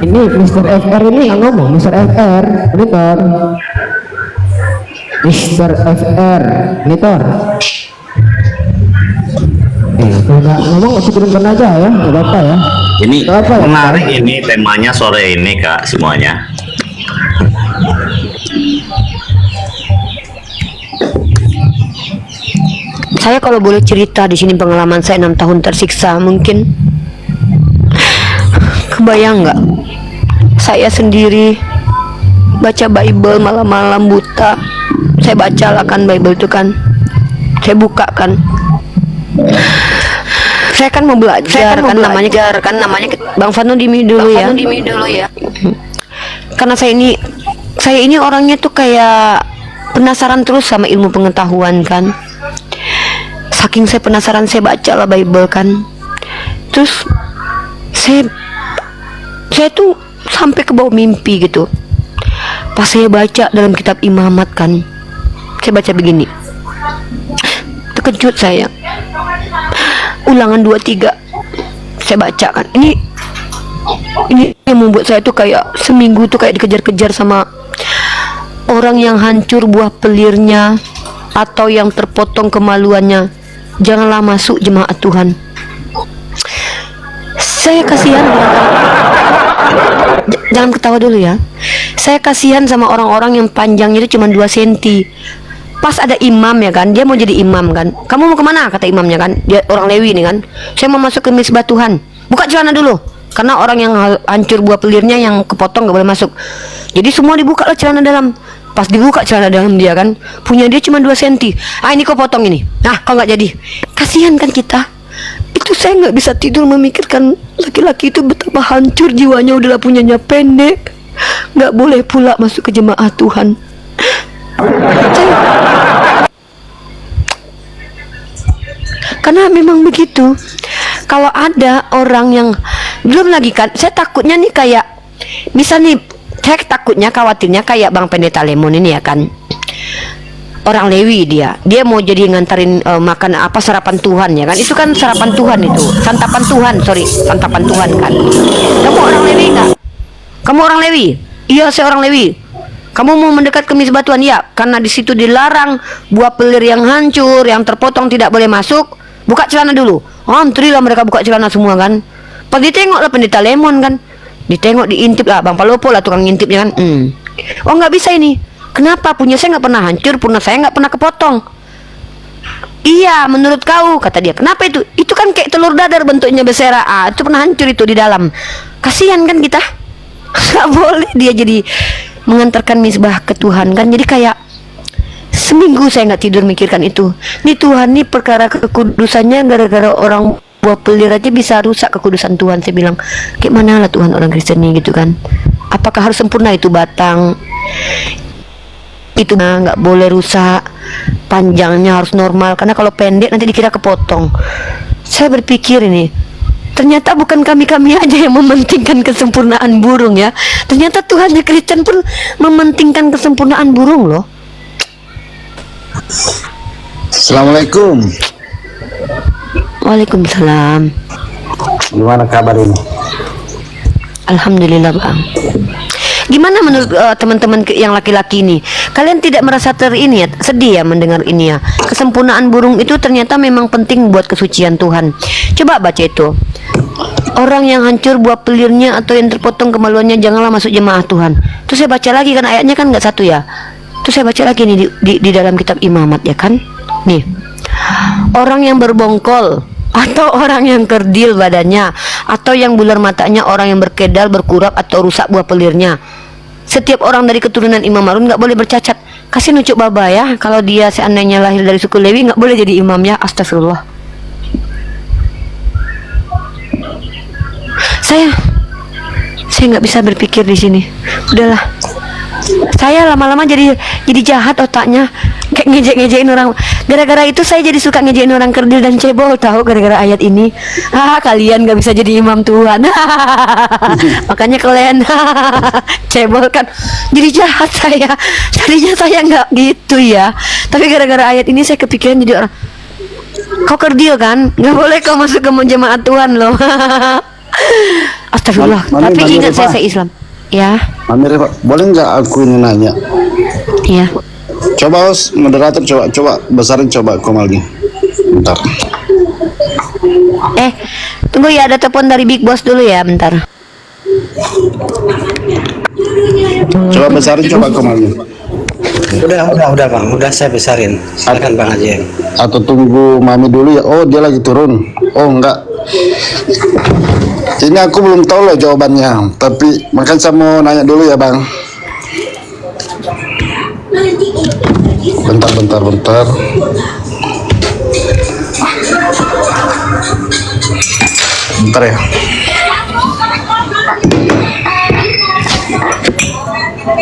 Ini Mr. FR ini nggak ngomong. Mr. FR monitor. Mr. FR monitor. Kalau nggak ngomong masih turunkan aja ya, nggak apa-apa ya. Ini apa, menarik ya, ini temanya sore ini Kak semuanya. Saya kalau boleh cerita di sini pengalaman saya 6 tahun tersiksa, mungkin kebayang nggak? Saya sendiri baca Bible malam-malam buta. Saya baca kan Bible itu kan, saya buka kan. Saya kan mau belajar, namanya Bang Fano dimi dulu ya. Karena saya ini orangnya tuh kayak penasaran terus sama ilmu pengetahuan kan. Saking saya penasaran, saya baca lah Bible kan. Terus saya tuh sampai ke bawah mimpi gitu. Pas saya baca dalam kitab Imamat kan, saya baca begini. Terkejut saya. Ulangan 23 saya baca kan. Ini yang membuat saya tuh kayak seminggu tuh kayak dikejar-kejar sama orang yang hancur buah pelirnya atau yang terpotong kemaluannya. Janganlah masuk jemaat Tuhan. Saya kasihan. Jangan ketawa dulu ya. Saya kasihan sama orang-orang yang panjangnya itu cuma 2 cm. Pas ada imam ya kan, dia mau jadi imam kan. Kamu mau kemana? Kata imamnya kan. Dia orang Lewi nih kan. Saya mau masuk ke misbah Tuhan. Buka celana dulu. Karena orang yang hancur buah pelirnya yang kepotong gak boleh masuk. Jadi semua dibuka lah celana dalam. Pas dibuka celana dalam dia kan, punya dia cuma 2 cm. Ini kau potong ini. Nah, kau nggak jadi. Kasihan kan kita. Itu saya nggak bisa tidur memikirkan laki-laki itu betapa hancur jiwanya, udahlah punyanya pendek. Nggak boleh pula masuk ke jemaat Tuhan. Karena memang begitu. Kalau ada orang yang belum lagi kan, saya takutnya nih kayak misal nih, saya takutnya khawatirnya kayak Bang Pendeta Lemon ini ya kan, orang Lewi dia mau jadi nganterin makan apa sarapan Tuhan ya kan, itu kan sarapan Tuhan, itu santapan Tuhan, santapan Tuhan kan. Kamu orang Lewi nggak? Kamu orang Lewi? Iya, saya orang Lewi. Kamu mau mendekat ke misbah Tuhan? Ya, karena di situ dilarang buah pelir yang hancur, yang terpotong tidak boleh masuk. Buka celana dulu. Antri lah mereka buka celana semua kan. Pas ditengok lah Pendeta Lemon kan, ditengok, diintip lah Bang Palopo lah tukang ngintipnya kan. Oh nggak bisa ini. Kenapa? Punya saya nggak pernah hancur, punya saya nggak pernah kepotong. Iya, menurut kau, kata dia. Kenapa itu? Itu kan kayak telur dadar bentuknya bersera. Itu pernah hancur itu di dalam. Kasihan kan kita. Nggak boleh dia jadi mengantarkan misbah ke Tuhan kan. Jadi kayak seminggu saya nggak tidur mikirkan itu. Nih Tuhan nih perkara kekudusannya, gara-gara orang buah pelir aja bisa rusak kekudusan Tuhan. Saya bilang, kayak mana lah Tuhan orang Kristen nih gitu kan. Apakah harus sempurna itu batang? Itu nggak boleh rusak. Panjangnya harus normal, karena kalau pendek nanti dikira kepotong. Saya berpikir ini, ternyata bukan kami aja yang mementingkan kesempurnaan burung ya. Ternyata Tuhan Kristen pun mementingkan kesempurnaan burung loh. Assalamualaikum. Waalaikumsalam. Gimana kabar ini? Alhamdulillah bang. Gimana menurut teman-teman yang laki-laki ini? Kalian tidak merasa ini ya, sedih ya mendengar ini ya? Kesempurnaan burung itu ternyata memang penting buat kesucian Tuhan. Coba baca itu. Orang yang hancur buah pelirnya atau yang terpotong kemaluannya janganlah masuk jemaah Tuhan. Terus saya baca lagi kan ayatnya kan nggak satu ya. Terus saya baca lagi nih di dalam kitab Imamat ya kan. Nih. Orang yang berbongkol atau orang yang kerdil badannya atau yang bular matanya, orang yang berkedal, berkurap atau rusak buah pelirnya. Setiap orang dari keturunan Imam Harun nggak boleh bercacat. Kasih nucuk baba ya, kalau dia seandainya lahir dari suku Lewi nggak boleh jadi imam ya. Astagfirullah. Saya nggak bisa berpikir di sini. Udahlah. Saya lama-lama jadi jahat otaknya, kayak ngejek-ngejekin orang. Gara-gara itu saya jadi suka ngejekin orang kerdil dan cebol, tahu, gara-gara ayat ini. Kalian nggak bisa jadi imam Tuhan. Makanya kalian cebol kan. Jadi jahat saya. Tadinya saya nggak gitu ya, tapi gara-gara ayat ini saya kepikiran jadi orang. Kau kerdil kan? Nggak boleh kau masuk ke jemaat Tuhan loh. Astagfirullah. Tapi ingat saya Islam. Ya. Mami Reva, boleh nggak aku ini nanya? Iya. Coba host, moderator coba besarin coba Komalnya. Bentar. Tunggu ya, ada telepon dari Big Boss dulu ya, bentar. Coba besarin coba Komalnya. Udah bang, udah saya besarin. Silakan bang aja. Atau tunggu Mami dulu ya. Oh dia lagi turun. Oh enggak. Ini aku belum tahu loh jawabannya. Tapi makan saya mau nanya dulu ya bang. Bentar. Bentar ya.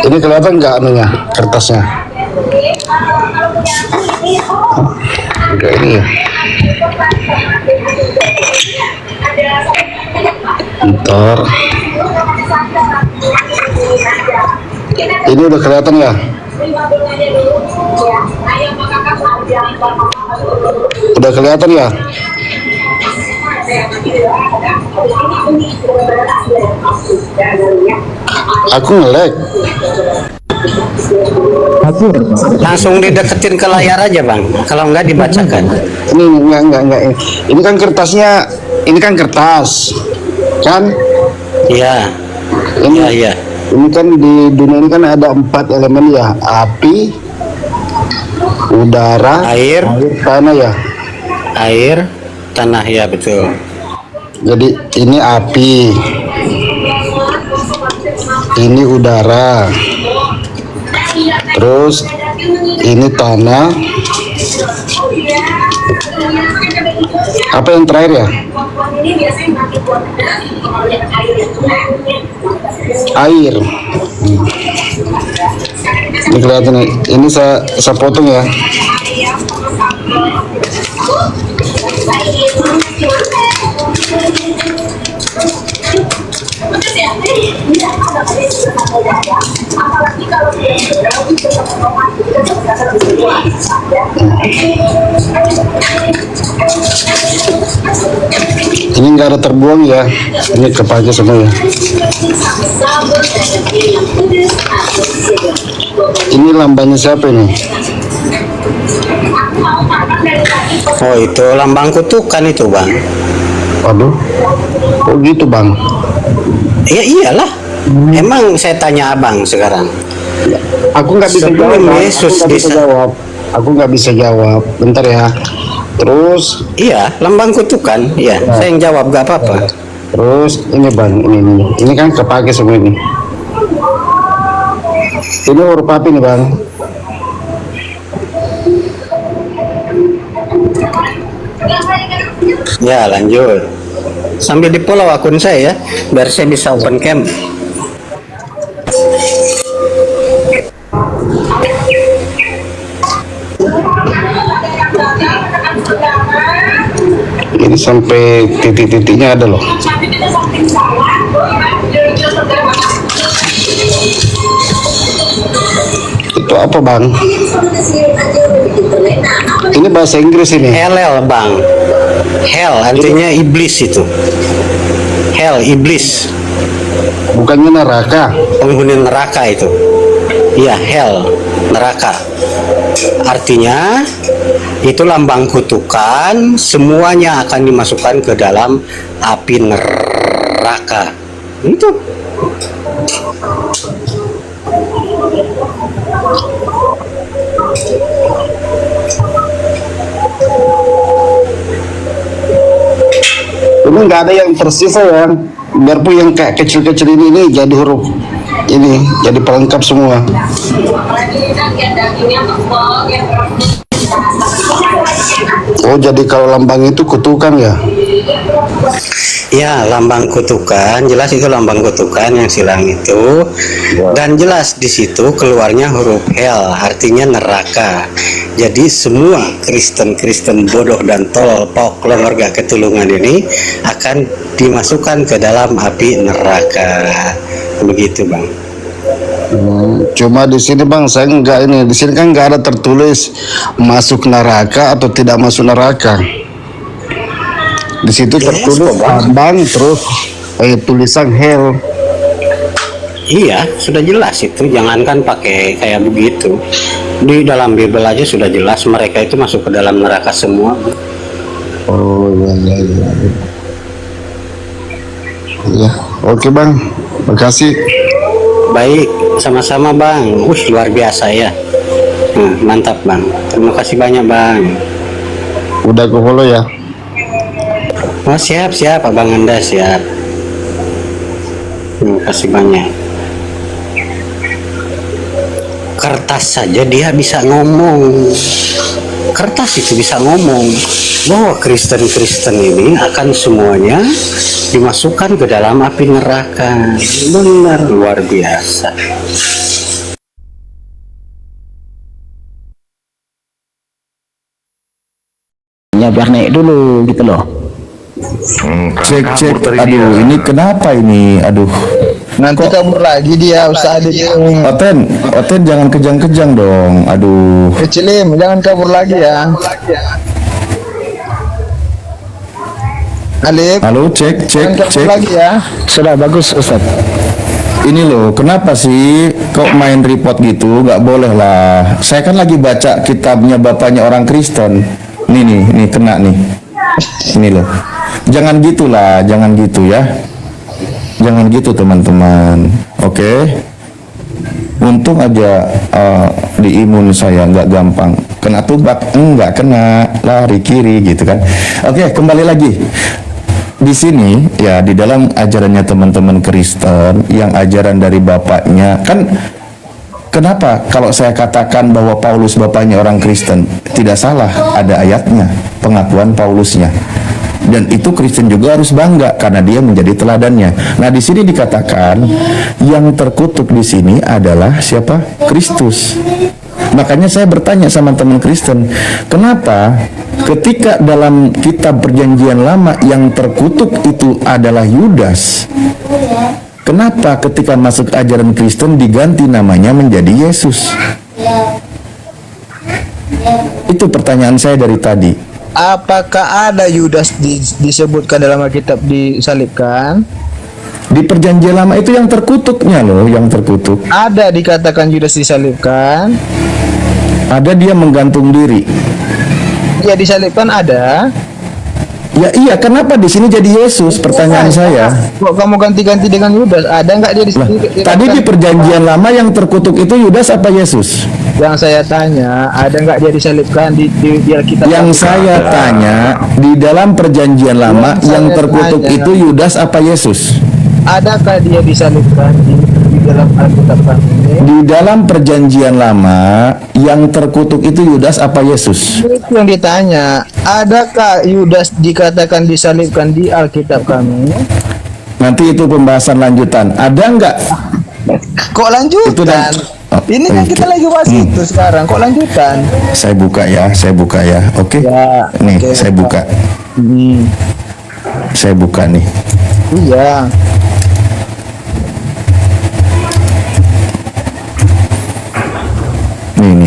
Ini kelihatan nggak anunya, kertasnya? Enggak ini ya. Bentar. Ini udah kelihatan ya? Udah kelihatan ya? Aku nge-lag. Langsung dideketin ke layar aja bang, kalau enggak dibacakan. Ini enggak. Ini kan kertasnya, ini kan kertas, kan? Iya. Iya. Ini kan di dunia ini kan ada 4 elemen ya, api, udara, air, tanah ya. Air, tanah ya betul. Jadi ini api, ini udara, terus ini tanah. Apa yang terakhir ya? Air. Ini kelihatan nih. Ini saya potong ya. Ini nggak ada terbuang ya, ini kepake semua ya. Ini lambangnya siapa ini? Oh itu lambang kutukan itu bang. Waduh, oh gitu bang. Ya iyalah. Emang saya tanya abang sekarang. Aku nggak bisa Sebelum jawab. Yesus Aku nggak bisa jawab. Bentar ya. Terus? Iya, lambang kutukan. Iya, saya yang jawab gak apa-apa. Terus ini bang, ini kan kepake semua ini. Ini huruf apa nih bang? Ya lanjut. Sambil di follow akun saya ya, biar saya bisa open cam. Ini sampai titik-titiknya ada loh. Itu apa bang? Ini bahasa Inggris ini. Hell bang. Hell artinya iblis itu. Hell iblis. Bukannya neraka. Penghuni neraka itu. Iya hell neraka. Artinya itu lambang kutukan, semuanya akan dimasukkan ke dalam api neraka. Itu. Ini nggak ada yang tersisa ya. Biarpun yang kayak kecil-kecil ini jadi huruf ini jadi pelengkap semua. Oh jadi kalau lambang itu kutukan ya? Ya lambang kutukan, jelas itu lambang kutukan yang silang itu, dan jelas di situ keluarnya huruf hell, artinya neraka. Jadi semua Kristen bodoh dan tolol pok keluarga ketulungan ini akan dimasukkan ke dalam api neraka. Begitu bang. Cuma di sini bang saya enggak ini, di sini kan nggak ada tertulis masuk neraka atau tidak masuk neraka. Di situ tertulis lambang terus tulisan hell. Iya, sudah jelas itu. Jangankan pakai kayak begitu. Di dalam Bible aja sudah jelas mereka itu masuk ke dalam neraka semua. Oh iya. Ya, oke bang. Makasih. Baik, sama-sama bang. Luar biasa ya. Mantap bang. Terima kasih banyak bang. Udah ke follow ya. Oh siap abang Anda siap. Terima kasih banyak. Kertas saja dia bisa ngomong. Kertas itu bisa ngomong bahwa Kristen ini akan semuanya dimasukkan ke dalam api neraka. Benar luar biasa. Ya biar naik dulu gitu loh. Cek. Aduh, ini kenapa ini? Aduh. Nanti kabur lagi dia Ustaz Adit. Oten jangan kejang-kejang dong. Aduh. Kecilim, jangan kabur lagi ya. Alif. Halo, cek. Lagi ya. Sudah bagus Ustaz. Ini loh, kenapa sih kok main report gitu? Gak boleh lah. Saya kan lagi baca kitabnya bapaknya orang Kristen. Nih kena nih. Ini loh. Jangan gitulah, jangan gitu ya. Jangan gitu teman-teman. Oke. Untung aja di imun saya nggak gampang kena tubak, nggak kena lari kiri gitu kan. Oke, kembali lagi. Di sini ya di dalam ajarannya teman-teman Kristen yang ajaran dari bapaknya kan, kenapa kalau saya katakan bahwa Paulus bapaknya orang Kristen tidak salah, ada ayatnya pengakuan Paulusnya, dan itu Kristen juga harus bangga karena dia menjadi teladannya. Nah di sini dikatakan yang terkutuk di sini adalah siapa? Kristus. Makanya saya bertanya sama teman Kristen, kenapa ketika dalam kitab perjanjian lama yang terkutuk itu adalah Yudas, kenapa ketika masuk ajaran Kristen diganti namanya menjadi Yesus? Itu pertanyaan saya dari tadi. Apakah ada Yudas disebutkan dalam Alkitab disalibkan? Di perjanjian lama itu yang terkutuknya loh, yang terkutuk. Ada dikatakan Yudas disalibkan. Ada dia menggantung diri. Ya disalibkan ada. Ya iya, kenapa di sini jadi Yesus? Pertanyaan saya. Kok kamu ganti-ganti dengan Yudas? Ada nggak dia di sini? Tadi di perjanjian lama yang terkutuk itu Yudas apa Yesus? Yang saya tanya, ada nggak dia disalibkan di Alkitab? Yang saya tanya, di dalam perjanjian lama yang terkutuk itu Yudas apa Yesus? Adakah dia disalibkan di dalam Alkitab kami? Di dalam perjanjian lama yang terkutuk itu Yudas apa Yesus? Itu yang ditanya. Adakah Yudas dikatakan disalibkan di Alkitab kami? Nanti itu pembahasan lanjutan. Ada nggak? Kok lanjutan? Ini kan kita lagi bahas itu sekarang. Kok lanjutan? Saya buka ya. Oke. Ya, nih, oke. saya buka. Saya buka nih. Iya.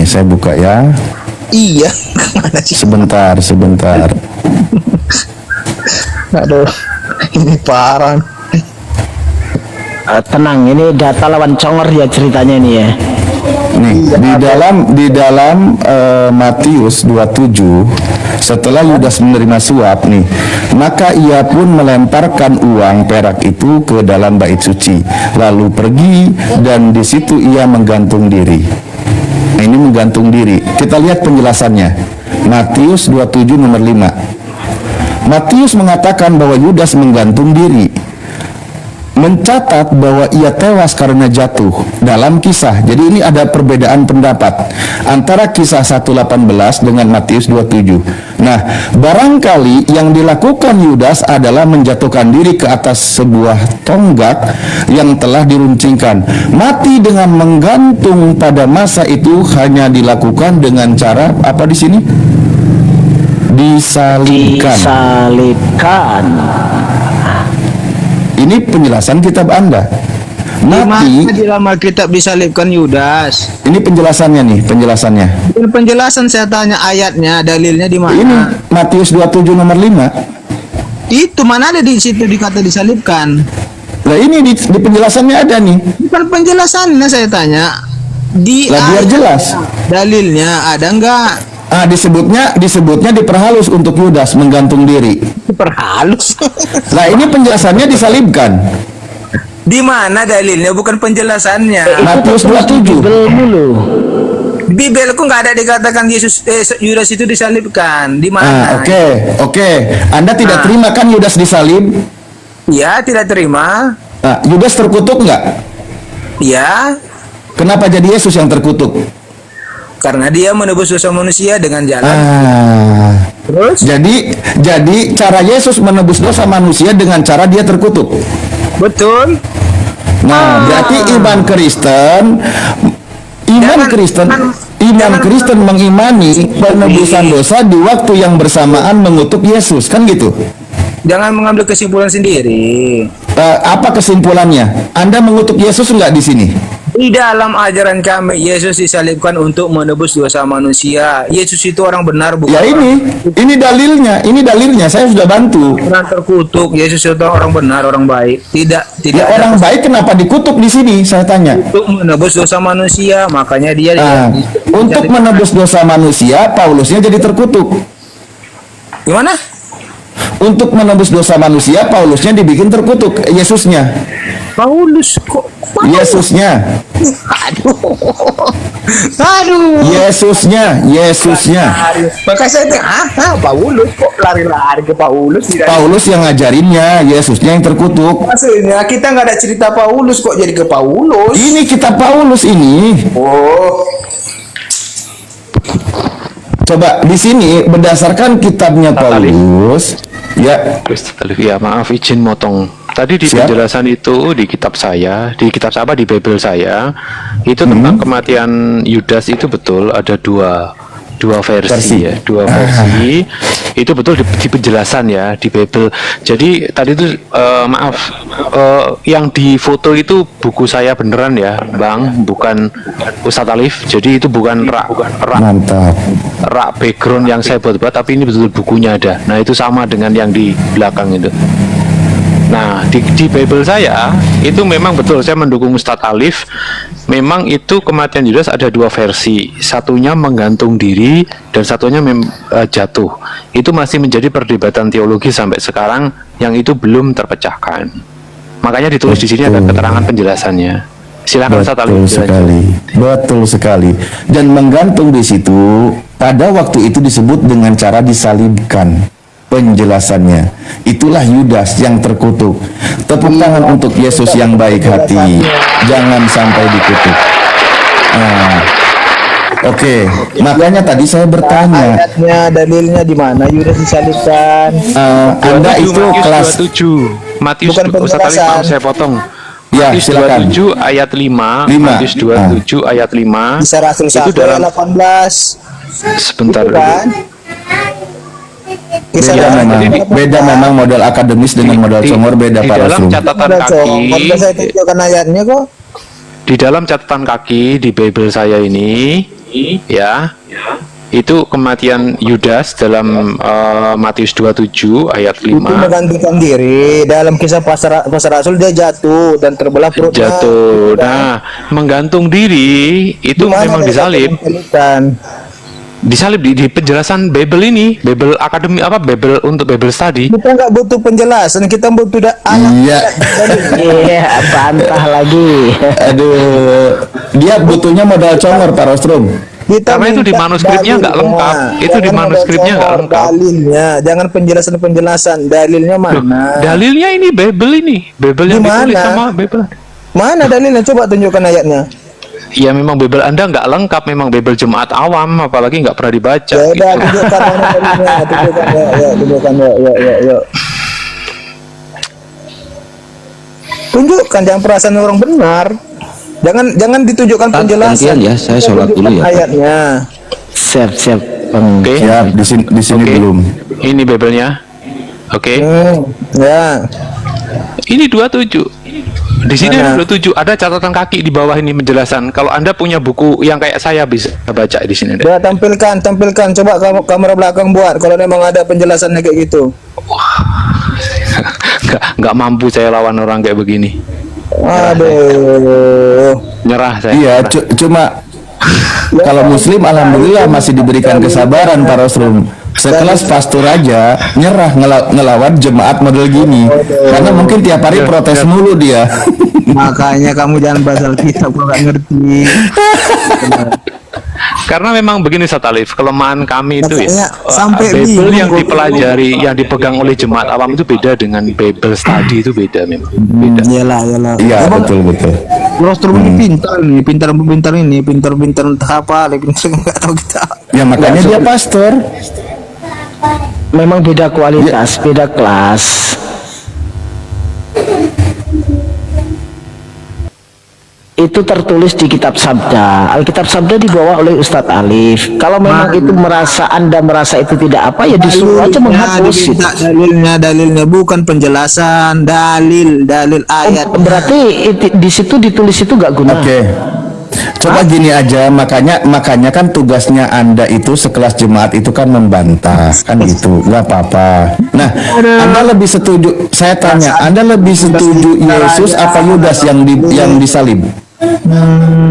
saya buka ya. Iya, mana sih? Sebentar. Aduh, ini parah. Tenang, ini data lawan congor ya ceritanya ini ya. Nih, di dalam Matius 27, setelah Yudas menerima suap nih, maka ia pun melemparkan uang perak itu ke dalam bait suci, lalu pergi dan di situ ia menggantung diri. Nah, ini menggantung diri. Kita lihat penjelasannya. Matius 27 nomor 5. Matius mengatakan bahwa Yudas menggantung diri, mencatat bahwa ia tewas karena jatuh dalam kisah. Jadi ini ada perbedaan pendapat antara kisah 1:18 dengan Matius 27. Nah, barangkali yang dilakukan Yudas adalah menjatuhkan diri ke atas sebuah tonggak yang telah diruncingkan. Mati dengan menggantung pada masa itu hanya dilakukan dengan cara apa di sini? Disalibkan. Ini penjelasan kitab Anda. Mati di dalam Alkitab disalibkan Yudas. Ini penjelasannya nih, penjelasannya. Penjelasan saya tanya ayatnya, dalilnya di mana? Ini Matius 27 nomor 5. Itu mana ada di situ dikata disalibkan? Lah ini di penjelasannya ada nih. Bukan penjelasannya saya tanya. Lah biar jelas. Dalilnya ada enggak? Disebutnya diperhalus untuk Yudas menggantung diri. Diperhalus. Nah, ini penjelasannya disalibkan. Di mana dalilnya, bukan penjelasannya. Matius 27. Bibelku nggak ada dikatakan Yudas itu disalibkan. Di mana? Oke. Anda tidak terima kan Yudas disalib? Ya, tidak terima. Nah, Yudas terkutuk nggak? Ya. Kenapa jadi Yesus yang terkutuk? Karena dia menebus dosa manusia dengan jalan. Terus? Jadi cara Yesus menebus dosa manusia dengan cara dia terkutuk. Betul. Nah, berarti iman Kristen mengimani penebusan dosa di waktu yang bersamaan mengutuk Yesus, kan gitu? Jangan mengambil kesimpulan sendiri. Apa kesimpulannya? Anda mengutuk Yesus enggak di sini? Di dalam ajaran kami, Yesus disalibkan untuk menebus dosa manusia. Yesus itu orang benar, bukan? Ya ini dalilnya. Saya sudah bantu. Orang terkutuk, Yesus itu orang benar, orang baik. Tidak. Ya, orang baik kenapa dikutuk di sini? Saya tanya. Untuk menebus dosa manusia, makanya dia. Untuk menebus dosa manusia, Paulusnya jadi terkutuk. Gimana? Untuk menebus dosa manusia, Paulusnya dibikin terkutuk. Yesusnya. Paulus kok? Yesusnya. Aduh. Yesusnya. Maka saya tanya, Paulus kok lari-lari ke Paulus? Paulus yang ngajarinnya, Yesusnya yang terkutuk. Maksudnya kita nggak ada cerita Paulus kok jadi ke Paulus? Ini kitab Paulus ini. Oh. Coba di sini berdasarkan kitabnya Paulus. Ya. Ya maaf izin motong. Tadi di penjelasan itu di kitab di Bible saya itu tentang kematian Yudas itu betul ada dua versi. Ya, dua versi itu betul di penjelasan ya di Bible. Jadi tadi itu yang di foto itu buku saya beneran ya, Bang, bukan Ustadz Alif. Jadi itu bukan rak background yang saya buat, tapi ini betul bukunya ada. Nah itu sama dengan yang di belakang itu. Nah, di Bible saya itu memang betul, saya mendukung Ustadz Alif. Memang itu kematian Yudas ada dua versi, satunya menggantung diri dan satunya jatuh. Itu masih menjadi perdebatan teologi sampai sekarang yang itu belum terpecahkan. Makanya ditulis di sini ada keterangan penjelasannya. Silakan Ustadz Alif. Betul sekali. Dan menggantung di situ pada waktu itu disebut dengan cara disalibkan. Penjelasannya itulah Yudas yang terkutuk. Tepuk tangan untuk Yesus yang baik hati, jangan sampai dikutuk. Oke. Makanya tadi saya bertanya, ayatnya, dalilnya di mana Yudas disalibkan? Anda itu kelas 7 Matius, Ustadz Alif mau saya potong. Ya, Matius silakan. 27 ayat 5. Matius 27 ayat 5. Kisah Rasul 1 ayat 18. Sebentar. Beda memang model akademis dengan model congor beda di Pak dalam Rasul. catatan kaki ayatnya kok. Di dalam catatan kaki di Bible saya ini ya, itu kematian Yudas dalam Matius 27 ayat 5. Itu menggantungkan diri. Dalam kisah pasar Rasul dia jatuh dan terbelah perutnya. Jatuh. Nah, menggantung diri itu memang disalib. Disalib di penjelasan Bible ini, Bible Academy apa Bible untuk Bible Study. Kita nggak butuh penjelasan, kita butuh ayat. Iya, bantah lagi. Aduh, dia butuhnya modal congor Pak Rostrum. Karena itu di manuskripnya nggak lengkap. Itu di manuskripnya nggak lengkap. Dalilnya, jangan penjelasan-penjelasan. Dalilnya mana? Dalilnya ini Bible ini, Bible yang ditulis sama Bible. Mana dalilnya? Coba tunjukkan ayatnya. Ya memang Bible Anda nggak lengkap, memang Bible jemaat awam, apalagi nggak pernah dibaca. Ya udah, gitu. tunjukkan mana dalilnya, tunjukkan ya. Tunjukkan, jangan perasaan orang benar. Jangan ditunjukkan penjelasan. Ya, saya sholat dulu ya. Ayatnya. Siap. Oke. Siap, di sini belum. Ini Bible-nya. Oke. Ya. Ini 27. Di sini ada 27, ada catatan kaki di bawah ini menjelaskan. Kalau Anda punya buku yang kayak saya bisa baca di sini. Ya, tampilkan. Coba kamera belakang buat kalau memang ada penjelasannya kayak gitu. Nggak mampu saya lawan orang kayak begini. Aduh. Nyerah saya. Iya, cuma kalau Muslim alhamdulillah masih diberikan kesabaran Pak Rostrum. Sekelas pastor aja nyerah ngelawan jemaat model gini, karena mungkin tiap hari protes mulu dia. Makanya kamu jangan bahas Alkitab kalau nggak ngerti. Karena memang begini Satalif, kelemahan kami itu ya, sampai Bible yang dipelajari, yang dipegang oleh jemaat awam itu beda dengan Bible study, itu beda memang. Beda. Iyalah. Iya, betul. Rostrum ini pintar entah apa, pintar nggak tahu kita. Ya makanya dia pastor. Memang beda kualitas, beda kelas. Itu tertulis di kitab Sabda. Alkitab Sabda dibawa oleh Ustadz Alif. Kalau memang itu Anda merasa itu tidak apa, ya disuruh aja menghapus. Dalilnya bukan penjelasan, dalil ayat. Berarti di situ ditulis itu nggak guna. Oke. Coba gini aja, makanya kan tugasnya Anda itu sekelas jemaat itu kan membantah, kan gitu, nggak apa-apa. Nah, Anda lebih setuju, saya tanya, Anda lebih setuju Yesus apa Yudas yang disalib?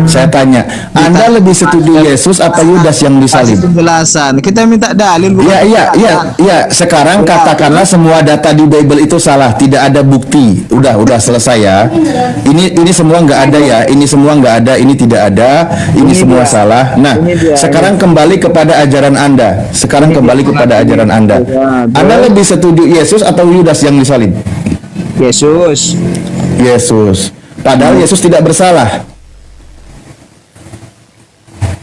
Saya tanya, Anda lebih setuju Yesus apa Yudas yang disalib? Penjelasan, kita minta dalil. Iya. Sekarang katakanlah semua data di Bible itu salah, tidak ada bukti. Udah selesai ya. Ini semua nggak ada ya. Ini semua nggak ada. Ini tidak ada. Ini semua salah. Nah, sekarang kembali kepada ajaran Anda. Anda lebih setuju Yesus atau Yudas yang disalib? Yesus. Padahal Yesus tidak bersalah.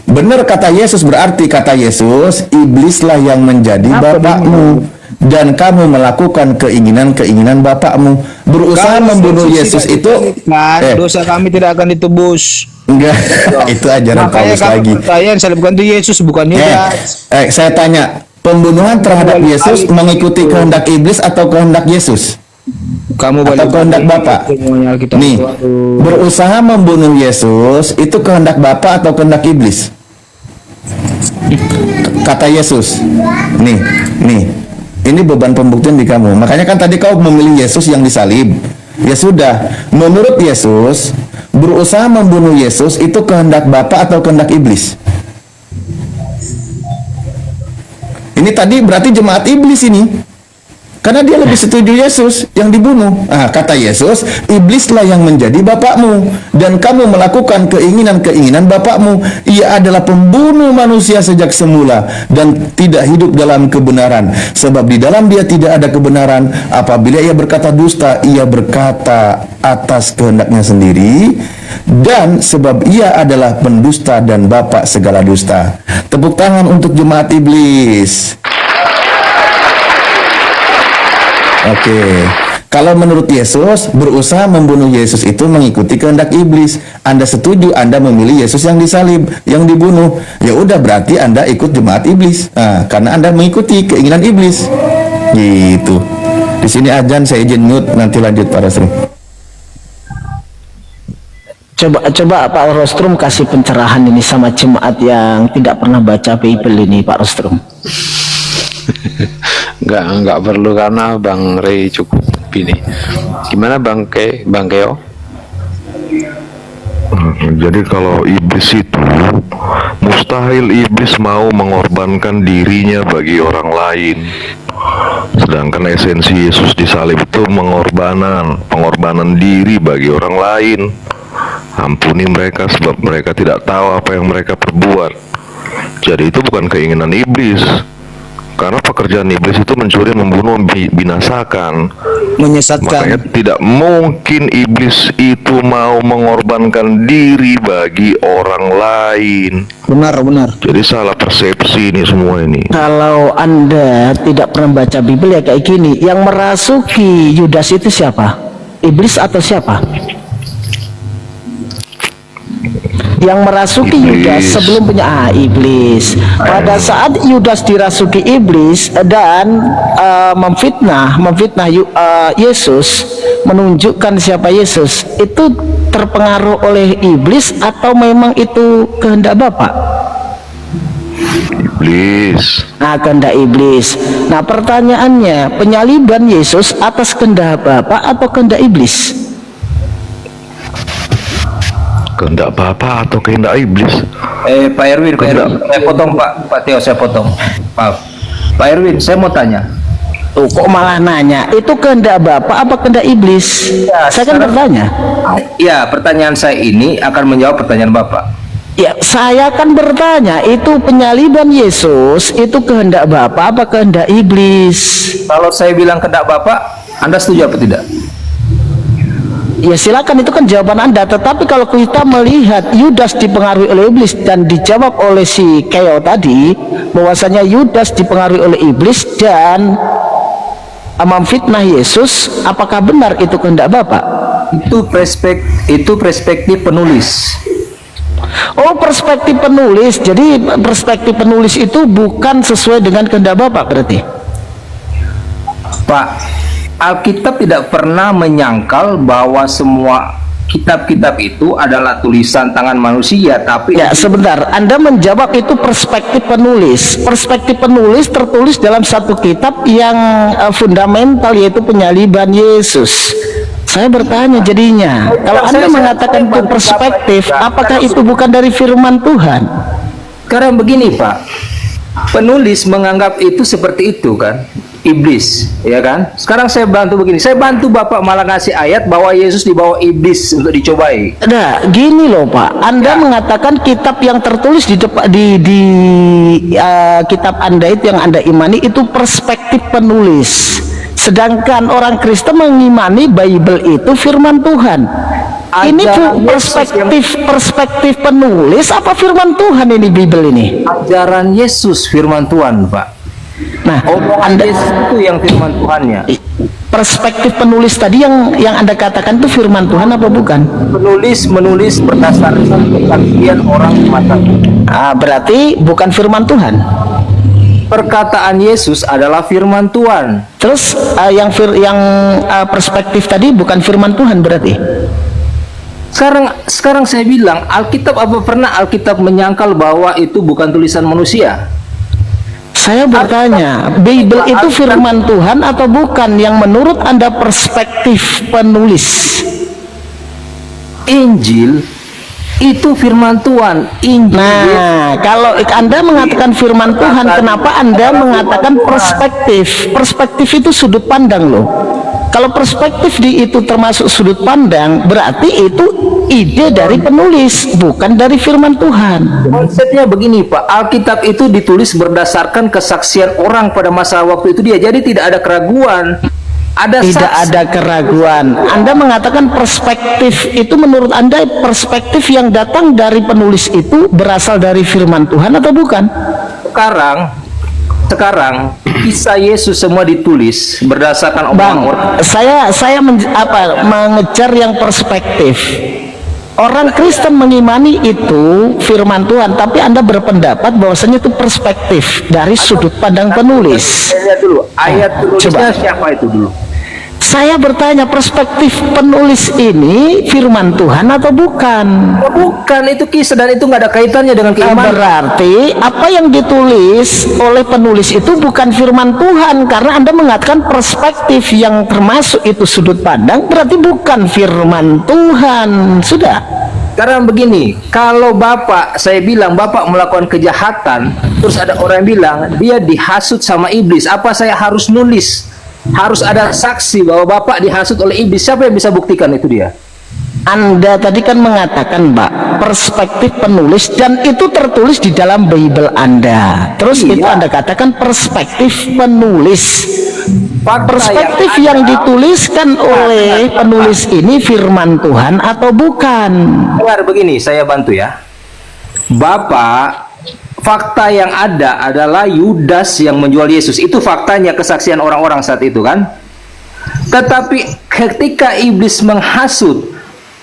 Benar kata Yesus, berarti kata Yesus, iblislah yang menjadi bapakmu dan kamu melakukan keinginan-keinginan bapakmu. Berusaha membunuh Yesus itu dosa kami tidak akan ditebus. Enggak, itu ajaran Paulus lagi. Pertanyaan saya bukan itu Yesus, bukan Yudas. Saya tanya, pembunuhan terhadap Yesus mengikuti kehendak iblis atau kehendak Yesus? Kamu atau kehendak Bapa? Nih, berusaha membunuh Yesus itu kehendak Bapa atau kehendak iblis? Kata Yesus. Nih. Ini beban pembuktian di kamu. Makanya kan tadi kau memilih Yesus yang disalib. Ya sudah, menurut Yesus, berusaha membunuh Yesus itu kehendak Bapa atau kehendak iblis? Ini tadi berarti jemaat iblis ini. Karena dia lebih setuju Yesus yang dibunuh. Kata Yesus, iblislah yang menjadi bapakmu dan kamu melakukan keinginan-keinginan bapakmu. Ia adalah pembunuh manusia sejak semula dan tidak hidup dalam kebenaran. Sebab di dalam dia tidak ada kebenaran. Apabila ia berkata dusta, ia berkata atas kehendaknya sendiri. Dan sebab ia adalah pendusta dan bapak segala dusta. Tepuk tangan untuk jemaat iblis. Oke. Kalau menurut Yesus, berusaha membunuh Yesus itu mengikuti kehendak iblis. Anda setuju, Anda memilih Yesus yang disalib, yang dibunuh. Ya udah, berarti Anda ikut jemaat iblis. Karena Anda mengikuti keinginan iblis. Gitu. Di sini azan, saya izin mute, nanti lanjut para sering. Coba Pak Rostrum kasih pencerahan ini sama jemaat yang tidak pernah baca Bible ini, Pak Rostrum. Enggak perlu karena Bang Ray cukup ini. Gimana Bang Keo? Jadi kalau iblis itu mustahil iblis mau mengorbankan dirinya bagi orang lain. Sedangkan esensi Yesus disalib itu pengorbanan diri bagi orang lain. Ampuni mereka sebab mereka tidak tahu apa yang mereka perbuat. Jadi itu bukan keinginan iblis. Karena pekerjaan iblis itu mencuri, membunuh, membinasakan, menyesatkan. Makanya tidak mungkin iblis itu mau mengorbankan diri bagi orang lain. Benar. Jadi salah persepsi ini semua ini. Kalau Anda tidak pernah baca Bible ya kayak gini, yang merasuki Yudas itu siapa? Iblis atau siapa? Yang merasuki Yudas sebelum iblis. Pada saat Yudas dirasuki iblis dan memfitnah Yesus, menunjukkan siapa Yesus, itu terpengaruh oleh iblis atau memang itu kehendak Bapa? Iblis. Nah, kehendak iblis. Nah, pertanyaannya, penyaliban Yesus atas kehendak Bapa atau kehendak iblis? Kehendak Bapa atau kehendak iblis? Pak Erwin, saya potong Pak Teo, saya potong. Maaf. Pak Erwin, saya mau tanya. Tuh, kok malah nanya? Itu kehendak Bapa apa kehendak iblis? Ya, saya kan bertanya. Ya, pertanyaan saya ini akan menjawab pertanyaan Bapak. Ya, saya kan bertanya, itu penyaliban Yesus itu kehendak Bapa apa kehendak iblis? Kalau saya bilang kehendak Bapak, Anda setuju apa tidak? Ya silakan, itu kan jawaban Anda. Tetapi kalau kita melihat Yudas dipengaruhi oleh iblis dan dijawab oleh si Keo tadi bahwasanya Yudas dipengaruhi oleh iblis dan memfitnah Yesus, apakah benar itu kehendak Bapa? Itu perspektif penulis. Oh, perspektif penulis. Jadi perspektif penulis itu bukan sesuai dengan kehendak Bapa berarti? Pak, Alkitab tidak pernah menyangkal bahwa semua kitab-kitab itu adalah tulisan tangan manusia, tapi ya sebentar, Anda menjawab itu perspektif penulis. Perspektif penulis tertulis dalam satu kitab yang fundamental, yaitu penyaliban Yesus. Saya bertanya jadinya, kalau Anda mengatakan itu perspektif, apakah itu bukan dari firman Tuhan? Karena begini Pak, penulis menganggap itu seperti itu kan, iblis, ya kan? Sekarang saya bantu begini, saya bantu Bapak malah ngasih ayat bahwa Yesus dibawa iblis untuk dicobai. Nah, gini loh Pak, Anda mengatakan kitab yang tertulis di kitab Anda itu yang Anda imani itu perspektif penulis. Sedangkan orang Kristen mengimani Bible itu firman Tuhan. Ini perspektif penulis apa firman Tuhan ini Bible ini? Ajaran Yesus firman Tuhan, Pak. Nah, Anda itu yang firman Tuhannya. Perspektif penulis tadi yang Anda katakan itu firman Tuhan apa bukan? Penulis menulis berdasarkan kesaksian orang mata. Berarti bukan firman Tuhan. Perkataan Yesus adalah firman Tuhan. Terus yang perspektif tadi bukan firman Tuhan berarti? Sekarang saya bilang, Alkitab apa pernah Alkitab menyangkal bahwa itu bukan tulisan manusia? Saya bertanya, Bible itu firman Tuhan atau bukan yang menurut Anda perspektif penulis? Injil itu firman Tuhan. Injil. Nah, kalau Anda mengatakan firman Tuhan, kenapa Anda mengatakan perspektif? Perspektif itu sudut pandang loh. Kalau perspektif itu termasuk sudut pandang, berarti itu ide dari penulis, bukan dari firman Tuhan. Konsepnya begini Pak, Alkitab itu ditulis berdasarkan kesaksian orang pada masa waktu itu dia, jadi tidak ada keraguan. Tidak ada keraguan. Anda mengatakan perspektif itu menurut Anda perspektif yang datang dari penulis itu berasal dari firman Tuhan atau bukan? Sekarang kisah Yesus semua ditulis berdasarkan orang-orang. Saya mengejar yang perspektif. Orang Kristen mengimani itu firman Tuhan, tapi Anda berpendapat bahwasanya itu perspektif dari sudut pandang penulis. Lihat dulu ayat tulisnya siapa itu dulu. Saya bertanya, perspektif penulis ini firman Tuhan atau bukan? Bukan, itu kisah dan itu nggak ada kaitannya dengan keimanan. Berarti apa yang ditulis oleh penulis itu bukan firman Tuhan, karena Anda mengatakan perspektif yang termasuk itu sudut pandang, berarti bukan firman Tuhan. Sudah. Karena begini, kalau saya bilang Bapak melakukan kejahatan, terus ada orang yang bilang dia dihasut sama iblis, apa saya harus nulis? Harus ada saksi bahwa Bapak dihasut oleh iblis. Siapa yang bisa buktikan itu dia? Anda tadi kan mengatakan, Pak, perspektif penulis, dan itu tertulis di dalam Bible Anda. Terus itu Anda katakan perspektif penulis. Perspektif yang dituliskan oleh penulis ini firman Tuhan atau bukan? Dengar begini, saya bantu ya. Bapak, fakta yang ada adalah Yudas yang menjual Yesus. Itu faktanya, kesaksian orang-orang saat itu kan. Tetapi ketika iblis menghasut,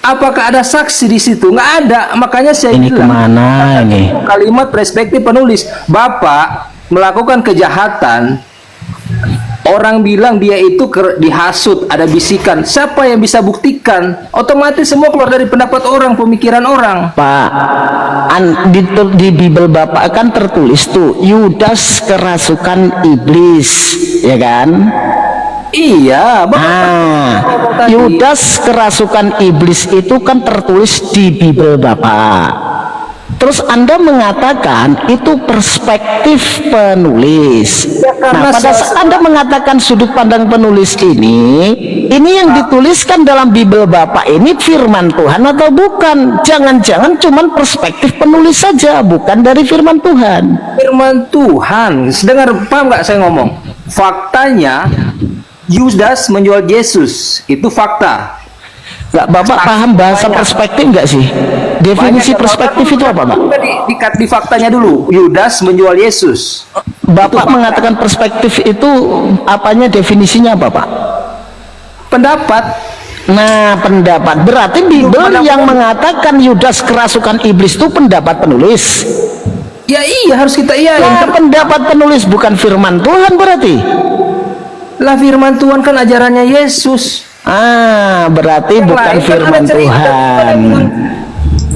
apakah ada saksi di situ? Nggak ada. Makanya saya bilang, kemana ini? Kalimat perspektif penulis. Bapak melakukan kejahatan, orang bilang dia itu dihasut, ada bisikan. Siapa yang bisa buktikan? Otomatis semua keluar dari pendapat orang, pemikiran orang. Pak, di Bible Bapak kan tertulis tuh Yudas kerasukan iblis, ya kan? Iya, Yudas kerasukan iblis itu kan tertulis di Bible Bapak. Terus Anda mengatakan itu perspektif penulis. Nah, pada saat Anda mengatakan sudut pandang penulis ini yang dituliskan dalam Bible Bapak ini firman Tuhan atau bukan? Jangan-jangan cuman perspektif penulis saja, bukan dari firman Tuhan. Firman Tuhan. Dengar, paham nggak saya ngomong? Faktanya Yudas menjual Yesus, itu fakta. Nggak, Bapak paham bahasa perspektif nggak sih? Definisi perspektif itu apa, Pak? Di faktanya dulu, Yudas menjual Yesus. Bapak mengatakan perspektif itu apanya, definisinya apa, Pak? Pendapat. Nah, pendapat. Berarti Bible yang mengatakan Yudas kerasukan iblis itu pendapat penulis. Ya iya, harus kita iyain. Nah, pendapat penulis bukan firman Tuhan berarti. Lah, firman Tuhan kan ajarannya Yesus. Berarti bukan firman Tuhan.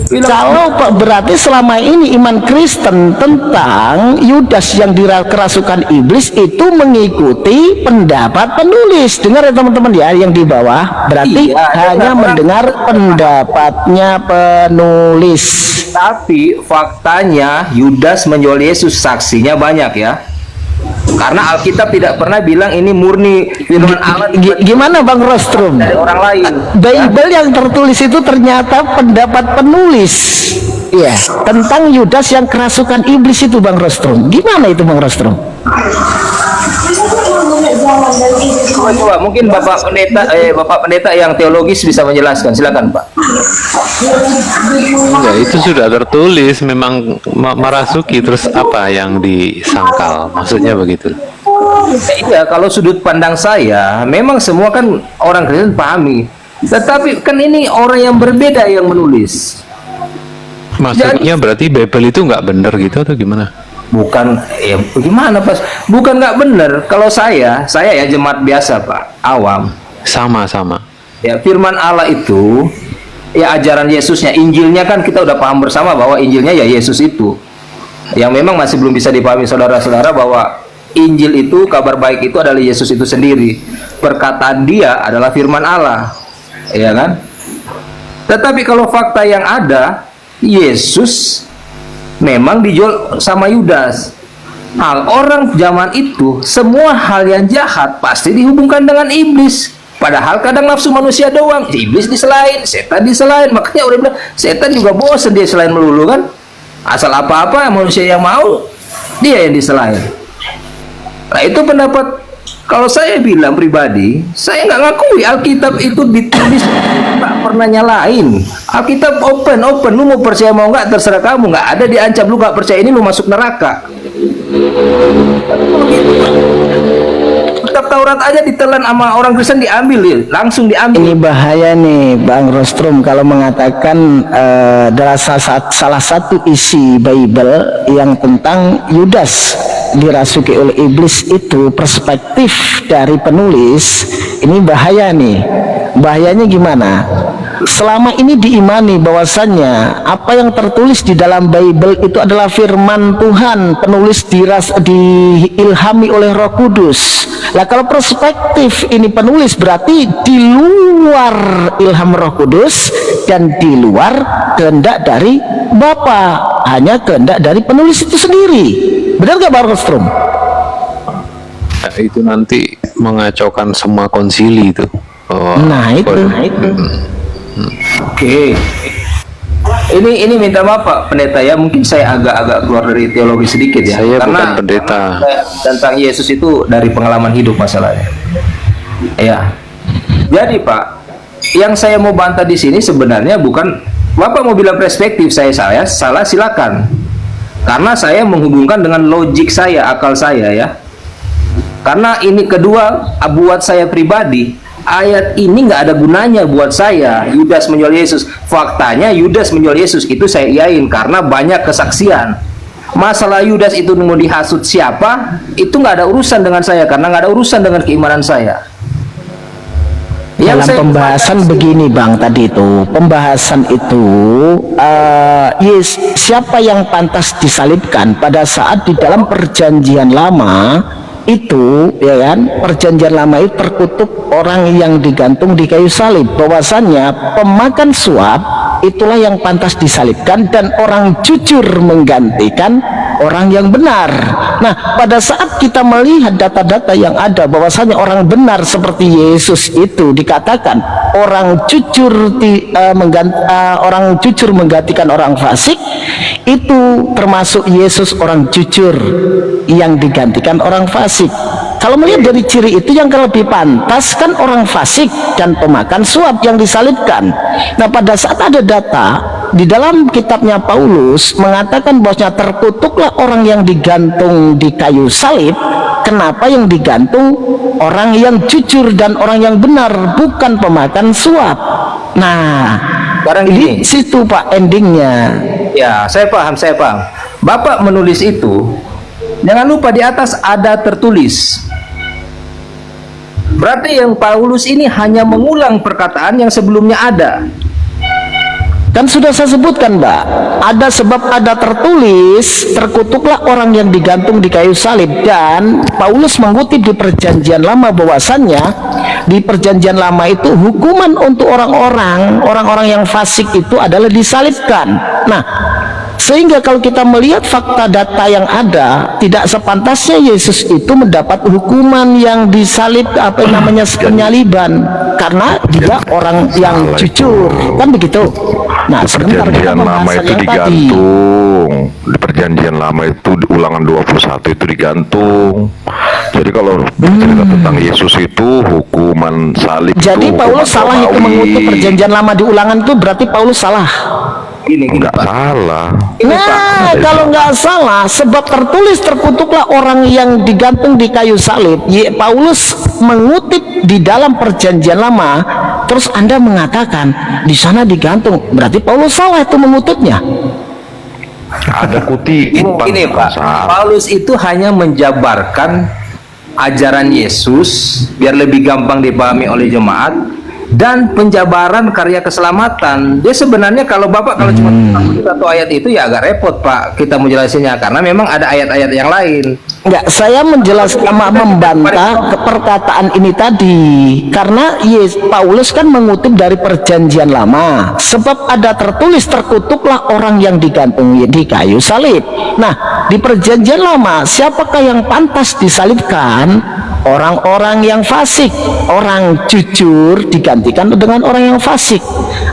Kalau berarti selama ini iman Kristen tentang Yudas yang kerasukan iblis itu mengikuti pendapat penulis. Dengar ya teman-teman ya yang di bawah. Berarti hanya mendengar pendapatnya penulis. Tapi faktanya Yudas menjual Yesus, saksinya banyak ya. Karena Alkitab tidak pernah bilang ini murni firman Allah. Gimana Bang Rostrum? Dari orang lain. Bible yang tertulis itu ternyata pendapat penulis. Iya, tentang Yudas yang kerasukan iblis itu Bang Rostrum. Gimana itu Bang Rostrum? Coba mungkin Bapak Pendeta yang teologis bisa menjelaskan. Silakan Pak. Ya, itu sudah tertulis, memang merasuki, terus apa yang disangkal, maksudnya begitu. Iya, kalau sudut pandang saya, memang semua kan orang Kristen pahami. Tetapi kan ini orang yang berbeda yang menulis. Maksudnya berarti Bible itu nggak benar gitu atau gimana? Bukan, ya gimana Pas? Bukan nggak benar. Kalau saya ya jemaat biasa Pak, awam. Sama-sama. Ya, firman Allah itu, ya ajaran Yesusnya, Injilnya kan kita udah paham bersama bahwa Injilnya ya Yesus itu. Yang memang masih belum bisa dipahami saudara-saudara bahwa Injil itu, kabar baik itu adalah Yesus itu sendiri. Perkataan dia adalah firman Allah. Ya kan? Tetapi kalau fakta yang ada, Yesus memang dijual sama Yudas. Hal orang zaman itu, semua hal yang jahat pasti dihubungkan dengan iblis. Padahal kadang nafsu manusia doang, iblis diselain, setan diselain. Makanya orang bilang, setan juga bosan dia selain melulu kan. Asal apa-apa manusia yang mau, dia yang diselain. Nah itu pendapat. Kalau saya bilang pribadi, saya nggak ngakui Alkitab itu ditulis, tak pernah nyalain. Alkitab open, lu mau percaya mau nggak terserah kamu, nggak ada diancam lu nggak percaya ini lu masuk neraka. Kitab Taurat aja ditelan sama orang Kristen diambil, langsung diambil. Ini bahaya nih Bang Rostrum kalau mengatakan adalah salah satu isi Bible yang tentang Yudas dirasuki oleh iblis itu perspektif dari penulis ini bahaya nih. Bahayanya gimana? Selama ini diimani bahwasannya apa yang tertulis di dalam Bible itu adalah firman Tuhan, penulis diilhami oleh Roh Kudus. Lah kalau perspektif ini penulis berarti di luar ilham Roh Kudus dan di luar kehendak dari Bapa, hanya kehendak dari penulis itu sendiri. Benar gak Pak Strom? Itu nanti mengacaukan semua konsili itu. Nah itu. Oke. Ini minta maaf Pak Pendeta ya, mungkin saya agak keluar dari teologi sedikit ya. Saya karena bukan pendeta. Tentang Yesus itu dari pengalaman hidup masalahnya. Ya. Jadi Pak, yang saya mau bantah di sini sebenarnya bukan Bapak mau bilang perspektif saya salah, silakan. Karena saya menghubungkan dengan logik saya, akal saya ya. Karena ini kedua, buat saya pribadi, ayat ini nggak ada gunanya buat saya. Yudas menjual Yesus. Faktanya Yudas menjual Yesus itu saya iyain karena banyak kesaksian. Masalah Yudas itu mau dihasut siapa, itu nggak ada urusan dengan saya karena nggak ada urusan dengan keimanan saya. Dalam pembahasan begini Bang tadi itu, pembahasan itu siapa yang pantas disalibkan pada saat di dalam perjanjian lama itu, ya kan, perjanjian lama itu terkutuk orang yang digantung di kayu salib, bahwasannya pemakan suap itulah yang pantas disalibkan dan orang jujur menggantikan orang yang benar. Nah, pada saat kita melihat data-data yang ada bahwasanya orang benar seperti Yesus itu dikatakan orang jujur orang jujur menggantikan orang fasik, itu termasuk Yesus orang jujur yang digantikan orang fasik. Kalau melihat dari ciri itu yang lebih pantas kan orang fasik dan pemakan suap yang disalibkan. Nah, pada saat ada data di dalam kitabnya Paulus mengatakan bahwasanya terkutuklah orang yang digantung di kayu salib. Kenapa yang digantung orang yang jujur dan orang yang benar, bukan pemakan suap. Nah, sekarang di situ Pak endingnya. Ya, saya paham. Bapak menulis itu, jangan lupa di atas ada tertulis. Berarti yang Paulus ini hanya mengulang perkataan yang sebelumnya ada. Kan sudah saya sebutkan Mbak, ada sebab ada tertulis, terkutuklah orang yang digantung di kayu salib. Dan Paulus mengutip di perjanjian lama bahwasannya di perjanjian lama itu hukuman untuk orang-orang yang fasik itu adalah disalibkan. Nah, sehingga kalau kita melihat fakta data yang ada, tidak sepantasnya Yesus itu mendapat hukuman yang disalib, penyaliban, karena dia orang yang jujur, kan begitu. Nah, sebentar kita Perjanjian lama pembahasan itu yang tadi. digantung. Di perjanjian lama itu ulangan 21 itu digantung. Jadi kalau cerita tentang Yesus itu hukuman salib. Jadi itu Paulus salah itu mengutip perjanjian lama di ulangan itu, berarti Paulus salah. Enggak salah. Nah, kalau nggak salah, sebab tertulis terkutuklah orang yang digantung di kayu salib. Paulus mengutip di dalam perjanjian lama, terus Anda mengatakan di sana digantung, berarti Paulus salah itu mengutipnya. Ada kutipan. Ini Pak, Paulus itu hanya menjabarkan ajaran Yesus biar lebih gampang dipahami oleh jemaat, dan penjabaran karya keselamatan. Dia sebenarnya kalau Bapak cuma satu ayat itu ya agak repot Pak kita mau jelasinnya, karena memang ada ayat-ayat yang lain. Enggak, saya menjelaskan membantah ke perkataan ini tadi karena Paulus kan mengutip dari perjanjian lama, sebab ada tertulis terkutuklah orang yang digantung di kayu salib. Nah, di perjanjian lama siapakah yang pantas disalibkan? Orang-orang yang fasik. Orang jujur digantikan dengan orang yang fasik.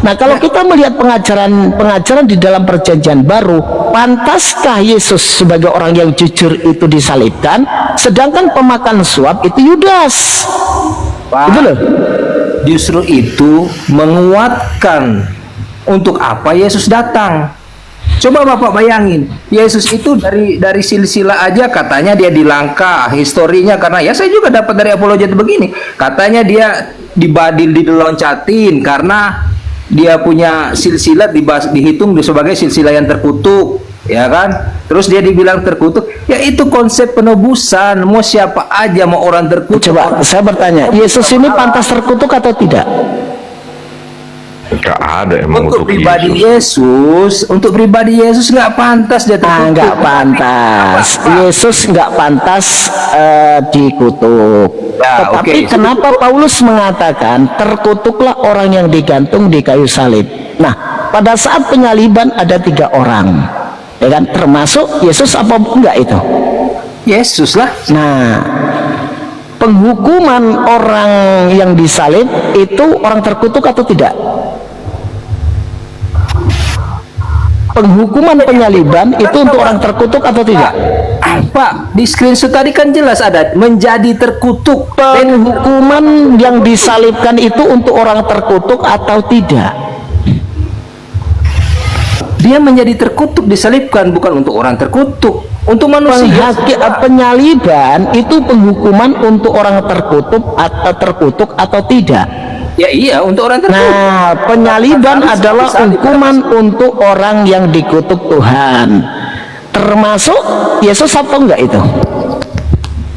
Nah, kalau kita melihat pengajaran di dalam perjanjian baru, pantaskah Yesus sebagai orang yang jujur itu disalibkan, sedangkan pemakan suap itu Yudas? Pak, itu loh. Justru itu menguatkan untuk apa Yesus datang. Coba Bapak bayangin, Yesus itu dari silsilah aja katanya dia dilangkah historinya, karena ya saya juga dapat dari apologet begini, katanya dia diloncatin karena dia punya silsilah dihitung sebagai silsilah yang terkutuk. ya kan? Terus dia dibilang terkutuk, ya itu konsep penebusan. Mau siapa aja, mau orang terkutuk. Coba saya bertanya, Yesus ini pantas terkutuk atau tidak? Gak ada emang Untuk untuk pribadi Yesus. untuk pribadi Yesus nggak pantas dia terkutuk. Nggak pantas. Yesus nggak pantas dikutuk. Ya, Tetapi oke. kenapa Paulus mengatakan terkutuklah orang yang digantung di kayu salib? Nah, pada saat penyaliban ada 3 orang, ya kan? Termasuk Yesus apa enggak itu? Yesus lah. Nah, penghukuman orang yang disalib itu orang terkutuk atau tidak? Penghukuman penyaliban itu untuk orang terkutuk atau tidak? Pak, di screenshot tadi kan jelas ada menjadi terkutuk. Penghukuman yang disalibkan itu untuk orang terkutuk atau tidak? Dia menjadi terkutuk disalibkan, bukan untuk orang terkutuk, untuk manusia. Penyaliban itu penghukuman untuk orang terkutuk atau tidak? Ya iya, untuk orang terkutuk. Nah, penyaliban adalah hukuman untuk orang yang dikutuk Tuhan. Termasuk Yesus apa enggak itu?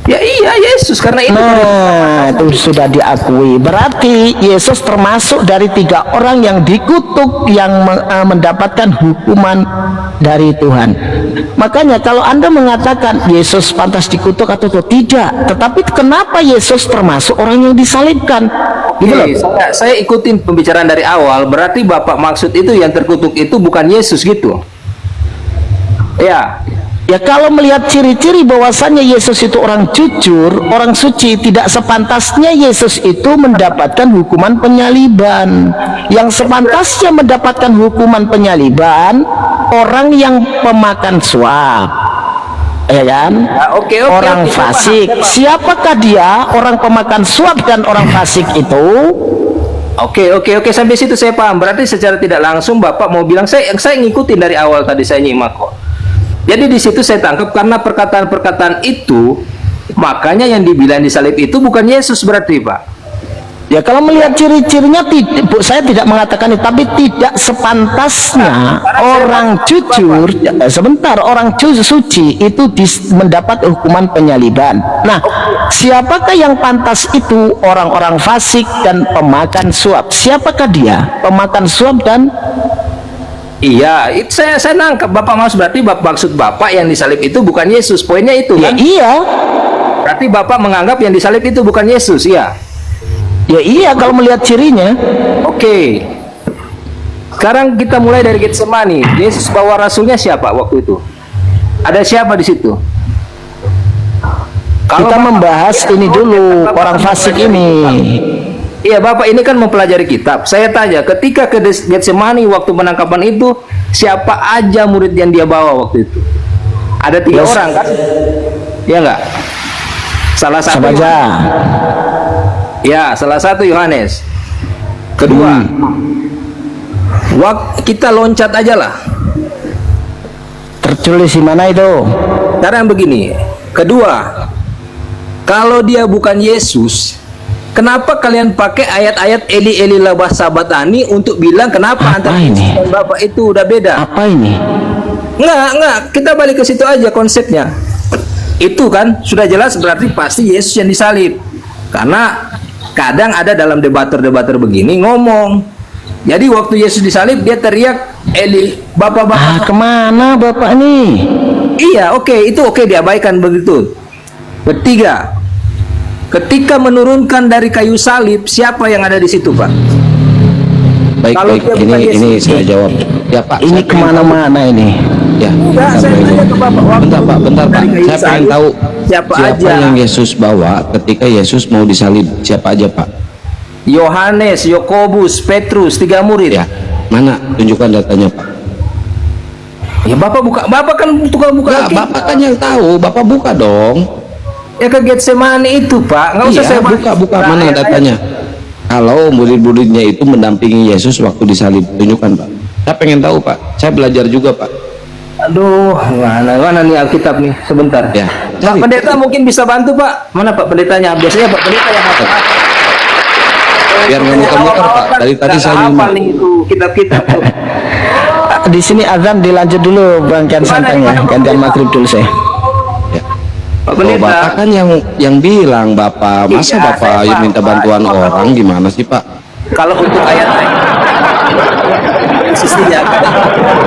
Ya iya, Yesus, karena itu. Nah, itu sudah diakui. Berarti Yesus termasuk dari 3 orang yang dikutuk, yang mendapatkan hukuman dari Tuhan. Makanya kalau Anda mengatakan Yesus pantas dikutuk atau tidak, tetapi kenapa Yesus termasuk orang yang disalibkan? Gitu loh. Saya ikutin pembicaraan dari awal. Berarti Bapak maksud itu yang terkutuk itu bukan Yesus gitu? Ya. Ya, kalau melihat ciri-ciri bahwasannya Yesus itu orang jujur, orang suci, tidak sepantasnya Yesus itu mendapatkan hukuman penyaliban. Yang sepantasnya mendapatkan hukuman penyaliban orang yang pemakan suap, ya kan? Oke, orang fasik. Siapakah dia? Orang pemakan suap dan orang fasik itu? Oke, sampai situ saya paham. Berarti secara tidak langsung Bapak mau bilang saya ngikutin dari awal tadi, saya nyimak kok. Jadi di situ saya tangkap karena perkataan-perkataan itu, makanya yang dibilang disalib itu bukan Yesus berarti, Pak. Ya, kalau melihat ciri-cirinya, saya tidak mengatakan itu, tapi tidak sepantasnya orang jujur, sebentar, orang suci itu mendapat hukuman penyaliban. Nah, siapakah yang pantas itu? Orang-orang fasik dan pemakan suap. Siapakah dia? Pemakan suap dan Iya, itu saya nangkep Bapak berarti maksud Bapak yang disalib itu bukan Yesus. Poinnya itu kan? Ya, iya. Berarti Bapak menganggap yang disalib itu bukan Yesus, ya? Ya iya, kalau melihat cirinya. Oke. Sekarang kita mulai dari Getsemani. Yesus bawa rasulnya siapa waktu itu? Ada siapa di situ? Kita membahas ini dulu, orang fasik ini. Iya, Bapak ini kan mempelajari kitab. Saya tanya, ketika ke Getsemani waktu penangkapan itu, siapa aja murid yang dia bawa waktu itu? Ada 3 orang kan? Iya enggak? Salah satu aja. Ya, salah satu Yohanes. Kedua, kita loncat aja lah. Tertulis di mana itu? Sekarang begini. Kedua, kalau dia bukan Yesus, kenapa kalian pakai ayat-ayat Eli Eli lama sabachthani untuk bilang kenapa antara Yesus dan Bapak itu udah beda? Apa ini? Enggak, kita balik ke situ aja konsepnya. Itu kan sudah jelas berarti pasti Yesus yang disalib. Karena kadang ada dalam debater-debater begini ngomong. Jadi waktu Yesus disalib dia teriak Eli, Bapak-bapak. Kemana Bapak nih? Iya, itu oke diabaikan begitu. Ketiga, ketika menurunkan dari kayu salib, siapa yang ada di situ, Pak? Baik, ini saya jawab. Ya Pak, ini kemana-mana ini. Ya, saya tanya ke Bapak. Bentar Pak. Saya pengen tahu siapa aja yang Yesus bawa ketika Yesus mau disalib. Siapa aja Pak? Yohanes, Yakobus, Petrus, 3 murid. Ya, mana? Tunjukkan datanya Pak. Ya Bapak buka, Bapak kan tukang buka. Ya, Bapak kan yang tahu, Bapak buka dong. Ya ke Getsemani itu Pak, nggak usah saya buka mana datanya. Kalau murid-muridnya itu mendampingi Yesus waktu disalib, tunjukkan Pak. Saya pengen tahu Pak, saya belajar juga Pak. Aduh, mana nih Alkitab nih, sebentar. Ya. Pak Pendeta mungkin bisa bantu Pak. Mana Pak Pendetanya? Biasanya Pak Pendeta yang hafal. Biar nggak muter-muter Pak. Dari tadi saya hafal nih itu kitab-kitab. di sini azan dilanjut dulu Bang Kian Santang ya, gantian maghrib dulu saya. Oh, Bapak kan yang bilang Bapak, masa Iya, Bapak saya minta paham, bantuan Pak. orang gimana sih Pak? Kalau untuk ayat sisinya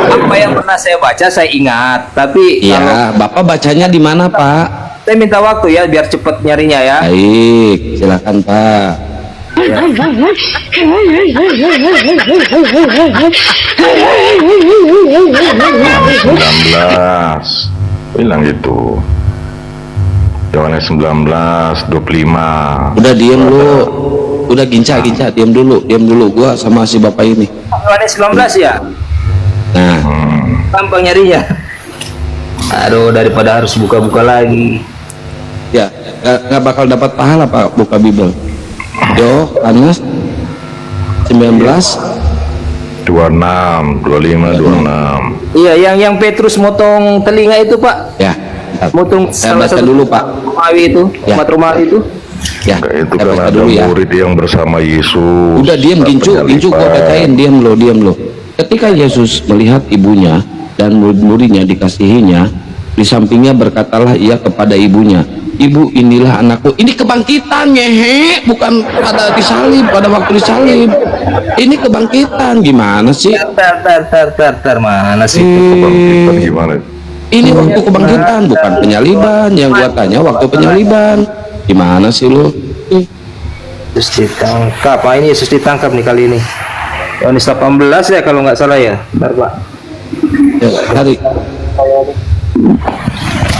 apa yang pernah saya baca saya ingat, tapi kalau Iya, Bapak bacanya di mana Pak? saya minta waktu ya biar cepet nyarinya ya. Baik, silakan Pak. Ya. 19 bilang gitu. Yohanes 19:25. Udah diem lu. Udah ginca diam dulu gua sama si Bapak ini. Yohanes 19 ya? Nah, Gampang nyarinya. Aduh, daripada harus buka-buka lagi. ya nggak bakal dapat pahala Pak buka Bible. Yohanes 19 26, 25, 26. Iya, yang Petrus motong telinga itu, Pak. Ya. Motong Saya salah baca satu dulu Pak. Romawi itu, Ya. umat Romawi itu. Ya, Itu saya kan baca ada dulu ya. murid yang bersama Yesus. Udah diam gincu gua bacain, diam lo. Ketika Yesus melihat ibunya dan murid-muridnya dikasihinya, di sampingnya berkatalah ia kepada ibunya, "Ibu, inilah anakku." Ini kebangkitan ngehe, bukan pada disalib, pada waktu disalib. Ini kebangkitan gimana sih? Tar, mana sih? Kebangkitan gimana? Ini waktu kebangkitan, bukan penyaliban. Yang gua tanya waktu penyaliban. Gimana sih lo? Yesus ditangkap. Ah, ini Yesus ditangkap nih kali ini. Yohanes 18 ya kalau nggak salah ya. Bentar, Pak. Ya, cari.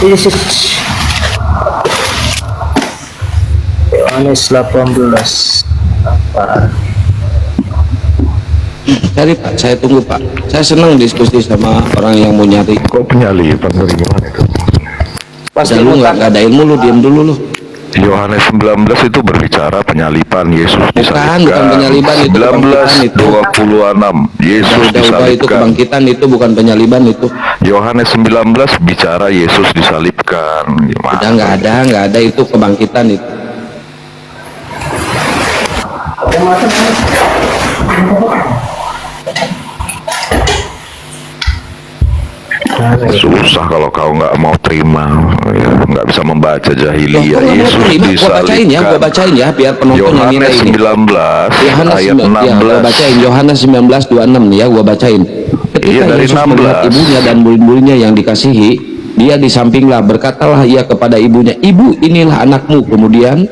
Yesus. Yohanes 18. Apa? Cari Pak, saya tunggu Pak. Saya senang diskusi sama orang yang mau nyari. Kok penyaliban dari gimana itu? Pas lu nggak ada ilmu lu diam dulu lu. Yohanes 19 itu berbicara penyaliban Yesus disalibkan. Bukan penyaliban itu. 19:26 Yesus Udah, itu disalibkan. kebangkitan itu bukan penyaliban itu. Yohanes 19 bicara Yesus disalibkan. Gimana? Udah nggak ada itu kebangkitan itu. Susah kalau kau nggak mau terima, ya, nggak bisa membaca jahiliyah. Yesus disalibkan. Gua bacain ya biar penonton yang nilai Yohanes ini. 19 ayat 16. Ya, gua bacain Yohanes 19:26 nih ya, gua bacain. Ketika Iya, dari Yesus melihat 16. ibunya dan murid-muridnya yang dikasihi, dia di sampinglah, berkatalah ia kepada ibunya, "Ibu, inilah anakmu." Kemudian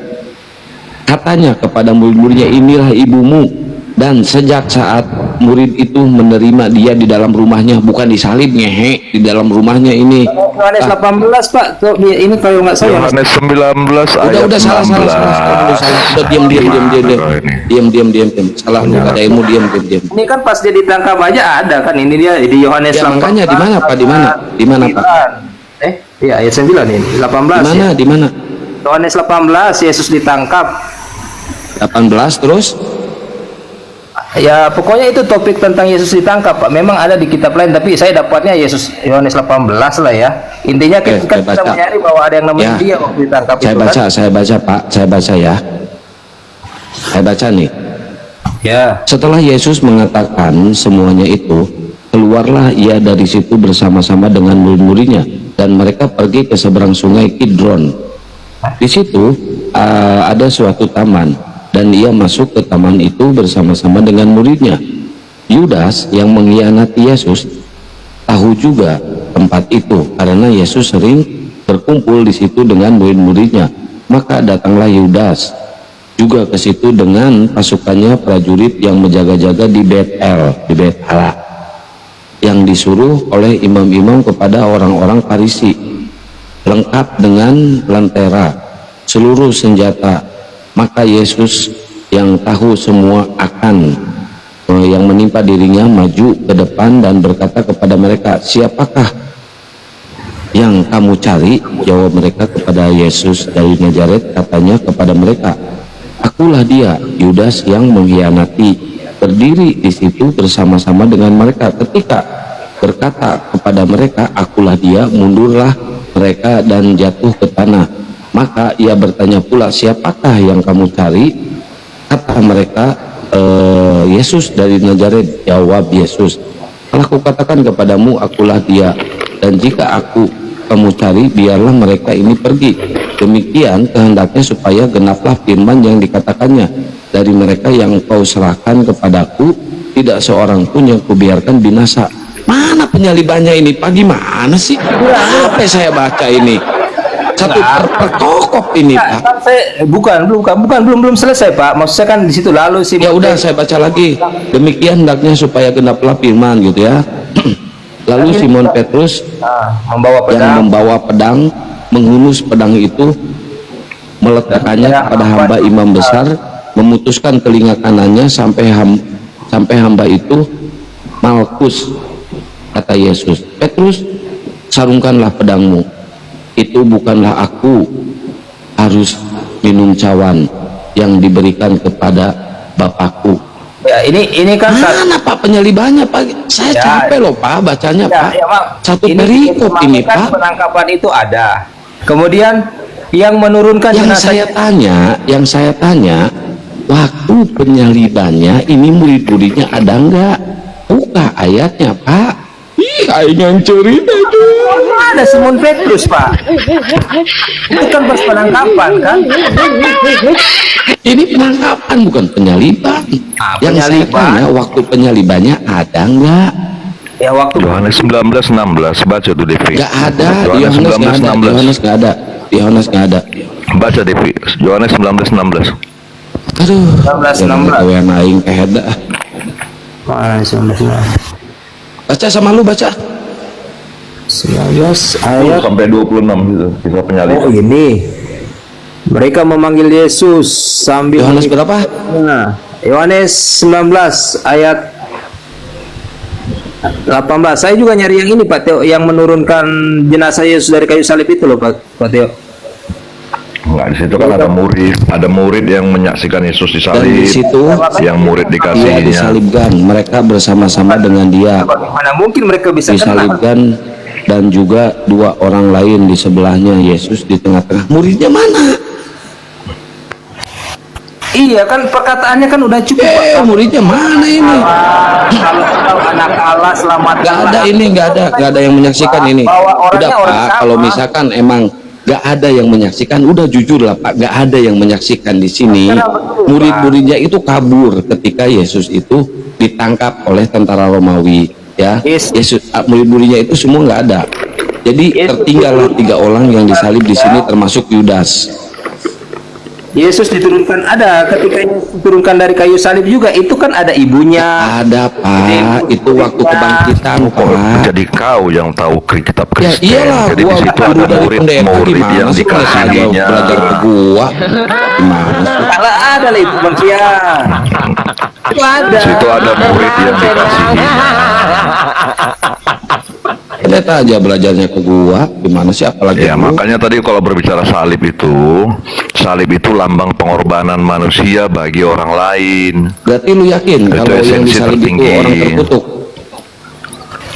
katanya kepada murid-muridnya, "Inilah ibumu." Dan sejak saat murid itu menerima dia di dalam rumahnya, bukan disalib ngehe, di dalam rumahnya ini. Yohanes 18 Pak. Tuh, ini kalau nggak salah. Yohanes 19 ayat Udah salah. 16. Udah diam. Salah lu nggak ada ilmu, diam. Ini kan pas dia ditangkap aja ada kan ini dia di Yohanes Ya 18. makanya di mana Pak? Di mana Pak? Iya ayat 9 ini 18 Di mana? ya. Di mana? Yohanes 18 Yesus ditangkap. 18 terus? Ya pokoknya itu topik tentang Yesus ditangkap Pak. Memang ada di kitab lain tapi saya dapatnya Yesus Yohanes 18 lah ya. Intinya Oke, kita saya baca. mencari bahwa ada yang namanya Ya. dia waktu ditangkap Saya itu baca, kan. saya baca Pak, saya baca ya. Saya baca nih. Ya. Setelah Yesus mengatakan semuanya itu, keluarlah ia dari situ bersama-sama dengan murid-muridnya dan mereka pergi ke seberang sungai Kidron. Di situ ada suatu taman dan ia masuk ke taman itu bersama-sama dengan muridnya. Yudas yang mengkhianati Yesus tahu juga tempat itu karena Yesus sering berkumpul di situ dengan murid-muridnya. Maka datanglah Yudas juga ke situ dengan pasukannya prajurit yang menjaga-jaga di Bet-El, yang disuruh oleh imam-imam kepada orang-orang Farisi, lengkap dengan lentera, seluruh senjata. Maka Yesus yang tahu semua akan yang menimpa dirinya maju ke depan dan berkata kepada mereka, "Siapakah yang kamu cari?" Jawab mereka kepada Yesus dari Nazaret. Katanya kepada mereka, "Akulah dia." Yudas yang mengkhianati berdiri di situ bersama-sama dengan mereka. Ketika berkata kepada mereka, "Akulah dia," mundurlah mereka dan jatuh ke tanah. Maka ia bertanya pula, "Siapakah yang kamu cari?" Kata mereka, "Yesus dari Nazaret." Jawab Yesus, Telah kukatakan kepadamu, akulah dia, dan jika aku kamu cari, biarlah mereka ini pergi. Demikian kehendaknya supaya genaplah firman yang dikatakannya, dari mereka yang kau serahkan kepadaku, tidak seorang pun yang kubiarkan binasa. Mana penyalibannya ini Pak? Gimana sih? Apa yang saya baca ini? Satu perkokok ini Pak. Belum selesai Pak. Maksud saya kan di situ lalu sih. Ya udah saya baca lagi. Demikian hendaknya supaya genaplah firman gitu ya. Lalu Simon Petrus yang membawa pedang menghunus pedang itu, meletakkannya kepada hamba imam besar, memutuskan telinga kanannya sampai hamba itu Malkus. Kata Yesus, Petrus, sarungkanlah pedangmu. Itu bukanlah aku harus minum cawan yang diberikan kepada Bapakku. Ya, ini kan mana Pak penyalibannya Pak? Saya capek loh Pak bacanya Pak. Satu perikop ini kan Pak. Penangkapan itu ada. Kemudian yang menurunkan yang saya tanya, waktu penyalibannya ini murid-muridnya ada enggak? Buka ayatnya Pak. Ih, yang cerita tuh. Ada Simon Petrus Pak. Itu kan pas penangkapan kan? Ini penangkapan bukan penyaliban. Yang saya tanya, waktu penyalibannya ada enggak? Ya waktu Yohanes 19:16 baca tuh Devi. Enggak ada. Yohanes 19:16. Yohanes enggak ada. Yohanes enggak ada. Baca Devi. Yohanes 19:16. Aduh. 19:16. Yang aing keheda. Baca sama lu baca. 19 ayat sampai 26 gitu. Kisah penyaliban. Oh ini. Mereka memanggil Yesus sambil Yohanes berapa? Nah, Yohanes 19 ayat 18. Saya juga nyari yang ini Pak Teo, yang menurunkan jenazah Yesus dari kayu salib itu loh Pak Teo. Enggak, di situ kan ada murid yang menyaksikan Yesus disalib. Dan di situ yang murid dia dikasihinya. disalibkan, mereka bersama-sama dengan dia. Bagaimana mungkin mereka bisa disalibkan, dan juga dua orang lain di sebelahnya, Yesus di tengah-tengah. Muridnya mana? Iya kan perkataannya kan udah cukup. Muridnya mana ini? Kalau anak Allah selamat. Nggak ada yang menyaksikan ini. Udah Pak, kalau misalkan emang nggak ada yang menyaksikan, udah jujur lah Pak, nggak ada yang menyaksikan di sini. Murid-muridnya itu kabur ketika Yesus itu ditangkap oleh tentara Romawi, ya. Yesus, murid-muridnya itu semua nggak ada. Jadi tertinggallah 3 orang yang disalib di sini, termasuk Yudas. Yesus diturunkan ada ketika diturunkan dari kayu salib juga, itu kan ada ibunya. Ada Pak, itu waktu kebangkitan Pak. Jadi kau yang tahu kitab Kristen. Ya iyalah, jadi di situ ada murid yang dikasihinya. Belajar ke gua. Gimana sih? Kalau ada lah itu Bang Tia. Itu ada. Di situ ada murid yang dikasihinya. Ternyata aja belajarnya ke gua, gimana sih apalagi ya makanya tadi kalau berbicara salib itu lambang pengorbanan manusia bagi orang lain. Berarti lu yakin itu kalau yang esensi disalib itu orang terkutuk?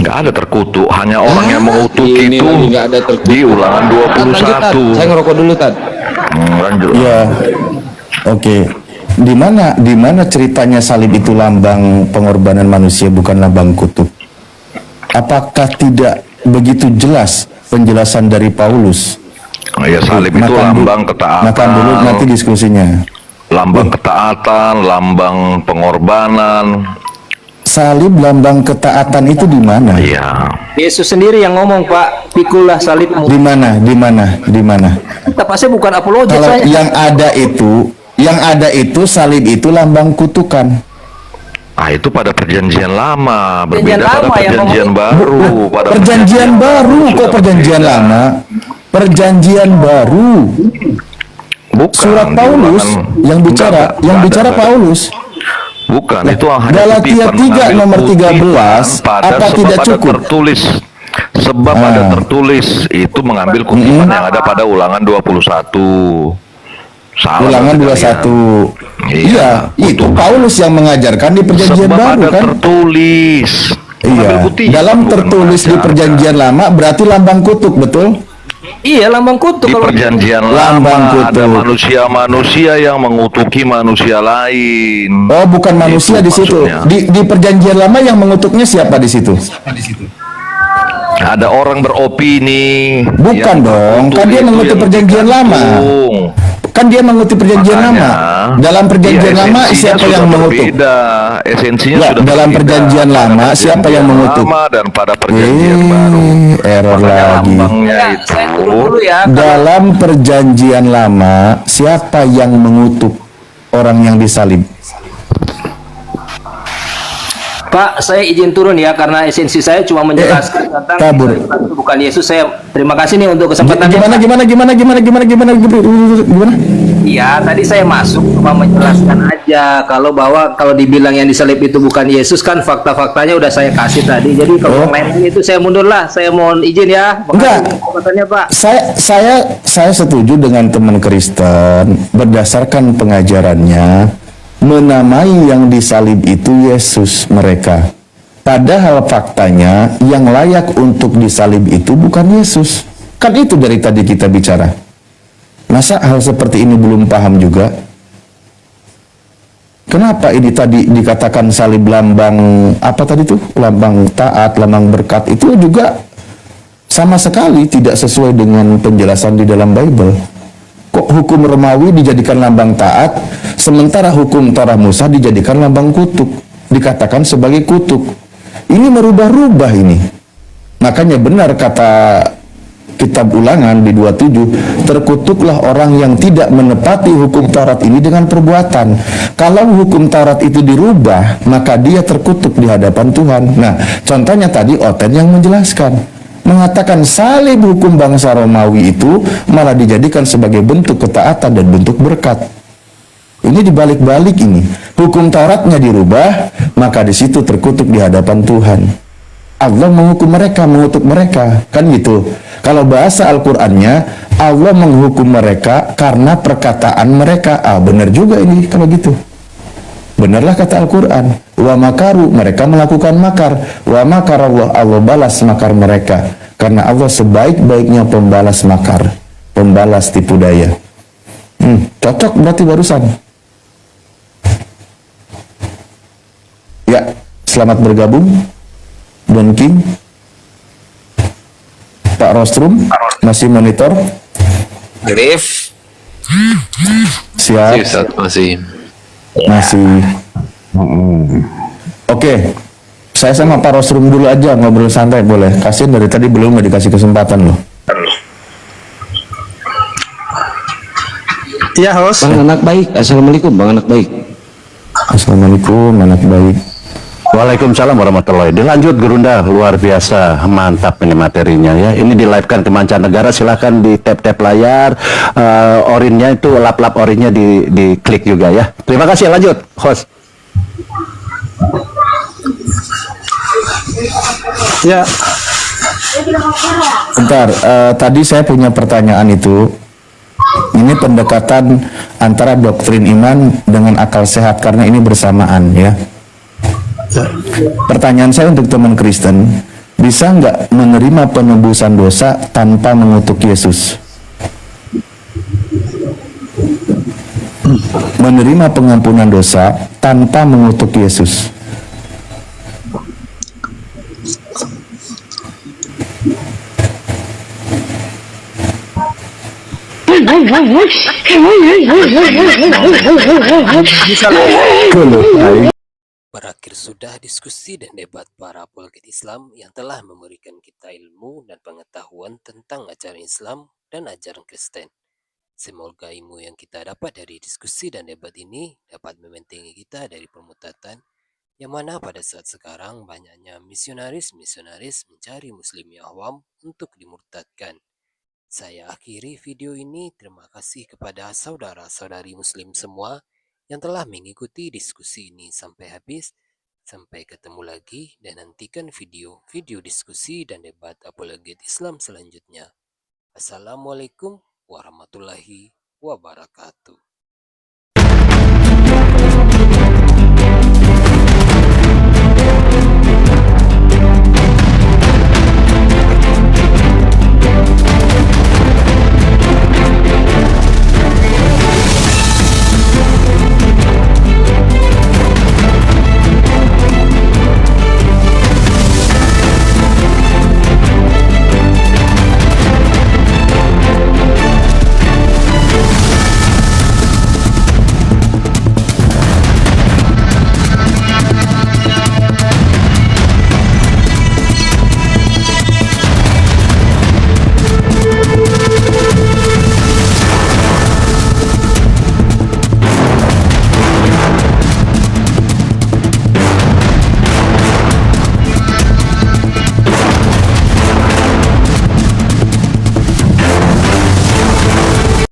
Nggak ada terkutuk, hanya orang yang mengutuk itu ada di Ulangan 21. Saya ngerokok dulu Tad. Lanjut. Ya, oke. Di mana ceritanya salib itu lambang pengorbanan manusia bukan lambang kutuk? Apakah tidak begitu jelas penjelasan dari Paulus? Ya salib itu lambang ketaatan. Makan dulu nanti diskusinya. Lambang ketaatan, lambang pengorbanan. Salib lambang ketaatan itu di mana? Iya. Yesus sendiri yang ngomong Pak, pikulah salibmu. Di mana? Tapi saya bukan apologet. Kalau saya. yang ada itu salib itu lambang kutukan. Itu pada perjanjian lama, berbeda pada perjanjian baru. Perjanjian baru kok perjanjian lama? Perjanjian baru. Bukan. Surat Paulus yang bicara Paulus. Bukan, itu hanya Galatia 3 nomor 13. Apa tidak cukup? Sebab ada tertulis itu mengambil kutipan yang ada pada Ulangan 21. Ulangan 21. Iya, itu Paulus yang mengajarkan di perjanjian baru kan? Tertulis. Iya. Dalam tertulis di perjanjian lama berarti lambang kutuk, betul? Iya, lambang kutuk. Di Kalau perjanjian Lambang lama ada kutuk. manusia-manusia yang mengutuki manusia lain. Oh, bukan manusia Itu di situ. maksudnya. Di perjanjian lama yang mengutuknya siapa di situ? Ada orang beropini. Bukan yang dong, terkutuk kan dia itu mengutip yang perjanjian lama. digantung. Kan dia mengutip perjanjian Makanya, lama. Dalam perjanjian iya, lama esensinya siapa sudah yang mengutuk? berbeda. Esensinya Ya, sudah dalam berbeda. perjanjian Pada lama siapa perjanjian yang mengutuk? lama dan pada perjanjian baru. Error Makanya lagi. lambangnya itu saya turun dulu ya. Dalam perjanjian lama siapa yang mengutuk orang yang disalib? Pak, saya izin turun ya karena esensi saya cuma menjelaskan tentang kabur. itu bukan Yesus. Saya terima kasih nih untuk kesempatannya. Gimana? Iya, tadi saya masuk cuma menjelaskan aja kalau dibilang yang disalib itu bukan Yesus kan fakta-faktanya udah saya kasih tadi. Jadi kalau yang lain itu saya mundur lah. Saya mohon izin ya. Enggak. Kesempatannya, Pak. Saya setuju dengan teman Kristen berdasarkan pengajarannya menamai yang disalib itu Yesus mereka. Padahal faktanya yang layak untuk disalib itu bukan Yesus. Kan itu dari tadi kita bicara. Masa hal seperti ini belum paham juga? Kenapa ini tadi dikatakan salib lambang apa tadi tuh? Lambang taat, lambang berkat itu juga sama sekali tidak sesuai dengan penjelasan di dalam Bible. Kok hukum Romawi dijadikan lambang taat, sementara hukum Torah Musa dijadikan lambang kutuk, dikatakan sebagai kutuk. Ini merubah-rubah ini. Makanya benar kata kitab Ulangan di 27, terkutuklah orang yang tidak menepati hukum Taurat ini dengan perbuatan. Kalau hukum Taurat itu dirubah, maka dia terkutuk di hadapan Tuhan. Nah, contohnya tadi Oten yang menjelaskan. Mengatakan salib hukum bangsa Romawi itu malah dijadikan sebagai bentuk ketaatan dan bentuk berkat. Ini dibalik-balik ini. Hukum Tauratnya dirubah, maka di situ terkutuk di hadapan Tuhan. Allah menghukum mereka, mengutuk mereka, kan gitu. Kalau bahasa Al-Qur'annya, Allah menghukum mereka karena perkataan mereka. Benar juga ini kalau gitu. Benarlah kata Al-Quran. Wa makaru, mereka melakukan makar. Wa makar Allah balas makar mereka. Karena Allah sebaik-baiknya pembalas makar, pembalas tipu daya. Cocok berarti barusan. Ya, selamat bergabung Don King. Pak Rostrum masih monitor. Grif. Siap. Masih. Oke, saya sama Pak Rostrum dulu aja ngobrol santai boleh. Kasihin dari tadi belum nggak dikasih kesempatan loh. Iya, host. Bang anak baik. Assalamualaikum, Bang anak baik. Assalamualaikum, anak baik. Waalaikumsalam warahmatullahi. Dilanjut Gerunda, luar biasa, mantap ini materinya ya. Ini di live kan ke mancanegara, silahkan di tap layar, orinnya itu lap orinnya di klik juga ya. Terima kasih, lanjut host. Ya. Bentar, tadi saya punya pertanyaan itu. Ini pendekatan antara doktrin iman dengan akal sehat karena ini bersamaan ya. Pertanyaan saya untuk teman Kristen, bisa nggak menerima penebusan dosa tanpa mengutuk Yesus? Menerima pengampunan dosa tanpa mengutuk Yesus. Berakhir sudah diskusi dan debat para apologet Islam yang telah memberikan kita ilmu dan pengetahuan tentang ajaran Islam dan ajaran Kristen. Semoga ilmu yang kita dapat dari diskusi dan debat ini dapat membentengi kita dari permutatan yang mana pada saat sekarang banyaknya misionaris mencari muslim yang awam untuk dimurtadkan. Saya akhiri video ini. Terima kasih kepada saudara-saudari muslim semua yang telah mengikuti diskusi ini sampai habis. Sampai ketemu lagi dan nantikan video diskusi dan debat apologet Islam selanjutnya. Assalamualaikum warahmatullahi wabarakatuh.